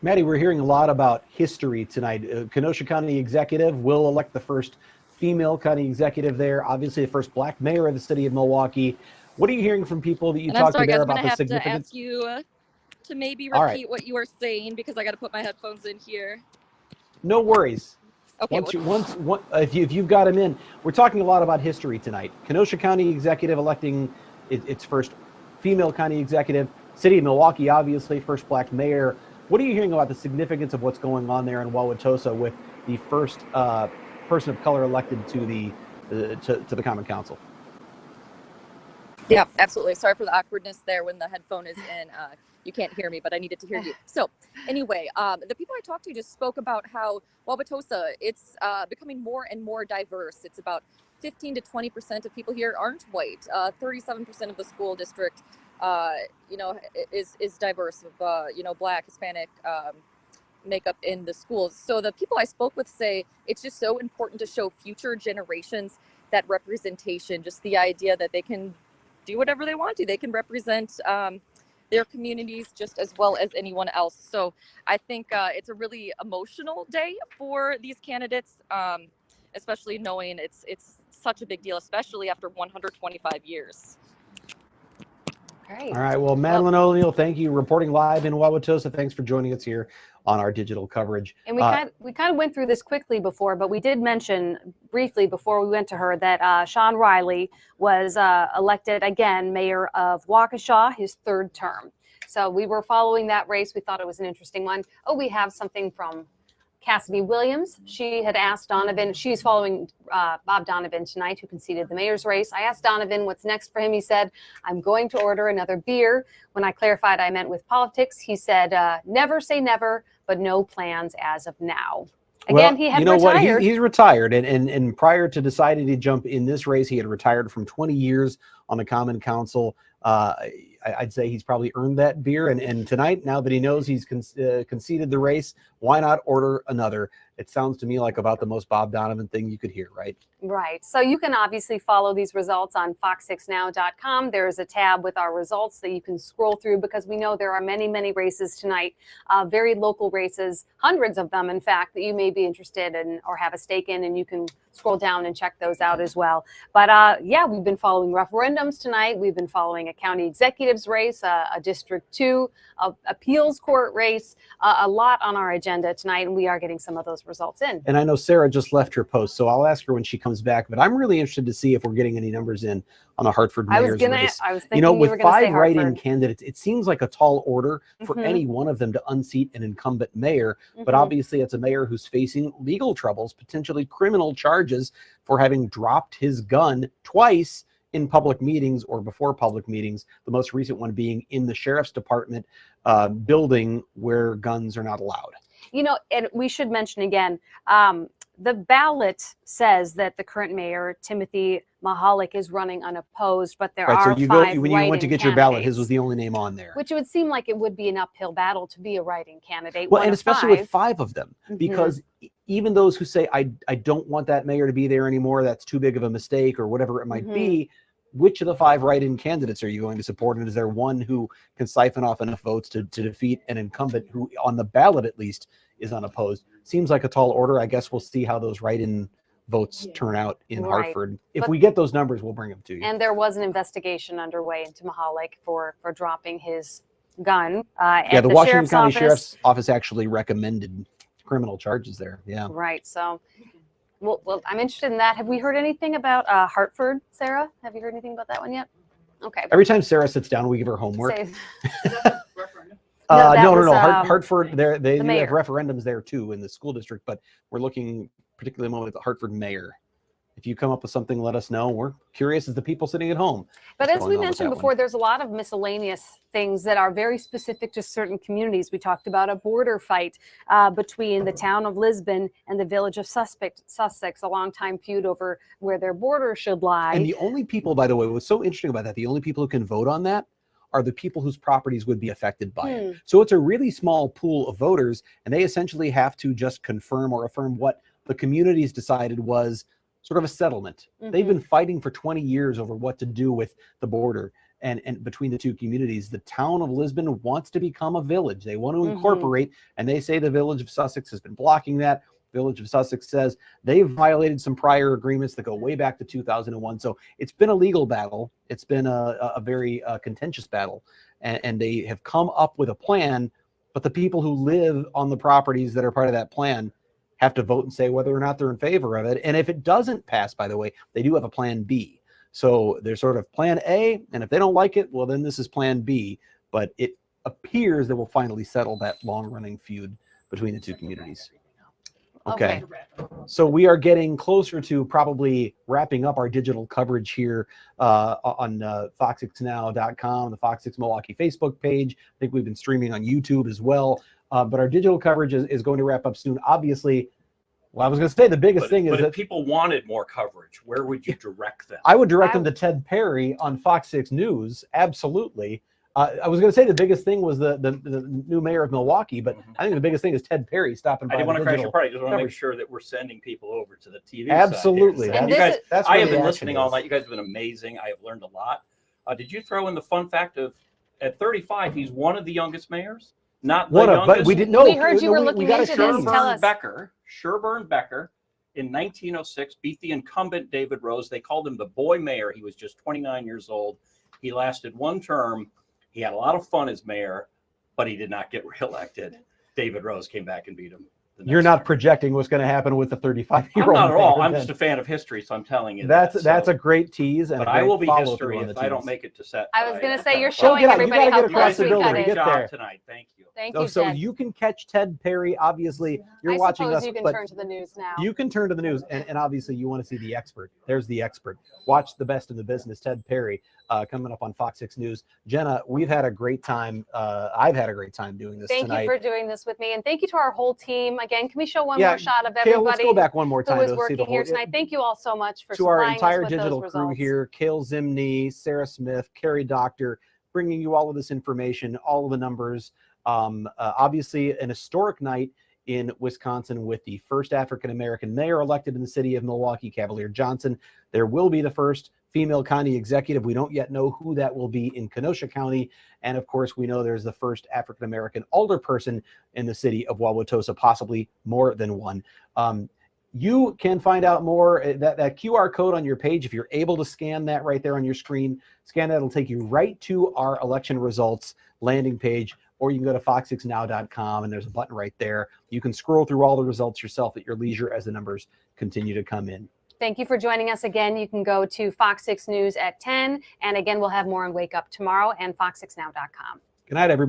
B: Maddie, we're hearing a lot about history tonight. Kenosha County Executive will elect the first female county executive there, obviously the first Black mayor of the city of Milwaukee. What are you hearing from people that you talk to there about the significance?
E: I'm ask you to maybe repeat what you were saying because I got to put my headphones in here.
B: No worries.
E: Okay.
B: If you've got them in, we're talking a lot about history tonight. Kenosha County Executive electing its first female county executive. City of Milwaukee, obviously, first Black mayor. What are you hearing about the significance of what's going on there in Wauwatosa with the first person of color elected to the Common Council?
E: Yeah, absolutely. Sorry for the awkwardness there when the headphone is in. You can't hear me, but I needed to hear you. So anyway, the people I talked to just spoke about how Wauwatosa, it's becoming more and more diverse. It's about 15 to 20% of people here aren't white. 37% of the school district, is diverse of, Black, Hispanic makeup in the schools. So the people I spoke with say it's just so important to show future generations that representation, just the idea that they can do whatever they want to. They can represent their communities just as well as anyone else. So I think it's a really emotional day for these candidates, especially knowing it's such a big deal, especially after 125 years.
A: Great.
B: All right. Well, Madeline O'Neill, thank you. Reporting live in Wauwatosa. Thanks for joining us here on our digital coverage.
A: And we kind of went through this quickly before, but we did mention briefly before we went to her that Sean Riley was elected again mayor of Waukesha, his third term. So we were following that race. We thought it was an interesting one. Oh, we have something from Cassidy Williams. She had asked Donovan, she's following Bob Donovan tonight, who conceded the mayor's race. I asked Donovan what's next for him. He said, I'm going to order another beer. When I clarified I meant with politics, he said, never say never, but no plans as of now. Again, he had retired.
B: What? He's retired. And prior to deciding to jump in this race, he had retired from 20 years on the Common Council. I'd say he's probably earned that beer. And tonight, now that he knows he's conceded the race, why not order another? It sounds to me like about the most Bob Donovan thing you could hear, right?
A: Right. So you can obviously follow these results on fox6now.com. There is a tab with our results that you can scroll through because we know there are many, many races tonight, very local races, hundreds of them, in fact, that you may be interested in or have a stake in, and you can scroll down and check those out as well. But yeah, we've been following referendums tonight. We've been following a county executive's race, a District 2, appeals court race, a lot on our agenda tonight, and we are getting some of those results in.
B: And I know Sarah just left her post, so I'll ask her when she comes back. But I'm really interested to see if we're getting any numbers in on the Hartford mayor's race.
A: I was thinking
B: with
A: you were gonna say
B: 5 write-in
A: Hartford.
B: candidates, it seems like a tall order for any one of them to unseat an incumbent mayor. But obviously, it's a mayor who's facing legal troubles, potentially criminal charges for having dropped his gun twice in public meetings or before public meetings, the most recent one being in the sheriff's department building where guns are not allowed.
A: And we should mention again, the ballot says that the current mayor, Timothy Mahalik, is running unopposed, but there are
B: So you
A: 5
B: when you went to
A: write-in
B: get your ballot, his
A: candidates,
B: was the only name on there.
A: which it would seem like it would be an uphill battle to be a write-in candidate.
B: Well,
A: one
B: and
A: of
B: especially
A: 5.
B: with 5 of them, because even those who say, I don't want that mayor to be there anymore, that's too big of a mistake or whatever it might be, which of the 5 write-in candidates are you going to support? And is there one who can siphon off enough votes to defeat an incumbent who, on the ballot at least, is unopposed? Seems like a tall order. I guess we'll see how those write-in votes turn out in Hartford. If we get those numbers, we'll bring them to you.
A: And there was an investigation underway into Mahalik for dropping his gun.
B: Yeah, the Washington County Sheriff's Office actually recommended criminal charges there. Yeah.
A: Right. So, well, I'm interested in that. Have we heard anything about Hartford, Sarah? Have you heard anything about that one yet? Okay.
B: Every time Sarah sits down, we give her homework.
A: No,
B: no. Hartford, they
A: the
B: have referendums there too in the school district, but we're looking particularly at the Hartford mayor. If you come up with something, let us know. We're curious as the people sitting at home.
A: But as we mentioned before, there's a lot of miscellaneous things that are very specific to certain communities. We talked about a border fight between the town of Lisbon and the village of Sussex, a long-time feud over where their border should lie.
B: And the only people, by the way, what's so interesting about that, the only people who can vote on that are the people whose properties would be affected by it. So it's a really small pool of voters, and they essentially have to just confirm or affirm what the communities decided was sort of a settlement. They've been fighting for 20 years over what to do with the border and between the two communities. The town of Lisbon wants to become a village. They want to incorporate, and they say the village of Sussex has been blocking that. Village of Sussex says they've violated some prior agreements that go way back to 2001. So it's been a legal battle. It's been a very contentious battle, and they have come up with a plan, but the people who live on the properties that are part of that plan have to vote and say whether or not they're in favor of it. And if it doesn't pass, by the way, they do have a plan B. So there's sort of plan A, and if they don't like it, well, then this is plan B. But it appears that we'll finally settle that long-running feud between the two communities. Okay. So we are getting closer to probably wrapping up our digital coverage here on FOX6Now.com, the Fox 6 Milwaukee Facebook page. I think we've been streaming on YouTube as well. But our digital coverage is going to wrap up soon. Obviously, well, I was going to say the biggest thing is
F: that
B: if
F: people wanted more coverage, where would you direct them?
B: I would direct them to Ted Perry on Fox 6 News. Absolutely. I was going to say the biggest thing was the new mayor of Milwaukee, but I think the biggest thing is Ted Perry stopping by.
F: I didn't want to crash your party. I just want to make sure that we're sending people over to the TV
B: Absolutely.
F: side. Absolutely. I have been listening all night. You guys have been amazing. I have learned a lot. Did you throw in the fun fact of at 35, he's one of the youngest mayors? Not the youngest.
B: But we didn't know.
A: We heard you were looking into this. Tell us.
F: Sherburne Becker in 1906 beat the incumbent David Rose. They called him the boy mayor. He was just 29 years old. He lasted one term. He had a lot of fun as mayor, but he did not get reelected. David Rose came back and beat him.
B: You're not projecting what's going to happen with the 35-year-old.
F: Not at all. I'm just a fan of history, so I'm telling you.
B: That's a great tease. And
F: but I will be history if I don't make it to set.
A: I was going to say you're showing everybody how close we got it.
F: Great job tonight. Thank you.
A: Thank you,
B: So
A: Ted.
B: you can catch Ted Perry. Obviously, you're watching us.
A: I suppose you can turn to the news now.
B: You can turn to the news, and obviously you want to see the expert. There's the expert. Watch the best in the business, Ted Perry, coming up on Fox 6 News. Jenna, we've had a great time. I've had a great time doing this tonight.
A: Thank you for doing this with me, and thank you to our whole team. Again, can we show one more shot of everybody?
B: Kale, let's go back one more time
A: who was
B: to see
A: working
B: the whole,
A: here tonight. Thank you all so much for
B: to our
A: supplying
B: entire
A: us with
B: digital
A: those
B: crew
A: results.
B: here. Kale Zimney, Sarah Smith, Carrie Doctor, bringing you all of this information, all of the numbers. Obviously, an historic night in Wisconsin with the first African-American mayor elected in the city of Milwaukee, Cavalier Johnson. There will be the first female county executive. We don't yet know who that will be in Kenosha County. And of course, we know there's the first African-American alderperson in the city of Wauwatosa, possibly more than one. You can find out more, that QR code on your page, if you're able to scan that right there on your screen, scan that, it'll take you right to our election results landing page, or you can go to fox6now.com and there's a button right there. You can scroll through all the results yourself at your leisure as the numbers continue to come in.
A: Thank you for joining us again. You can go to Fox 6 News at 10. And again, we'll have more on Wake Up tomorrow and fox6now.com.
B: Good night, everybody.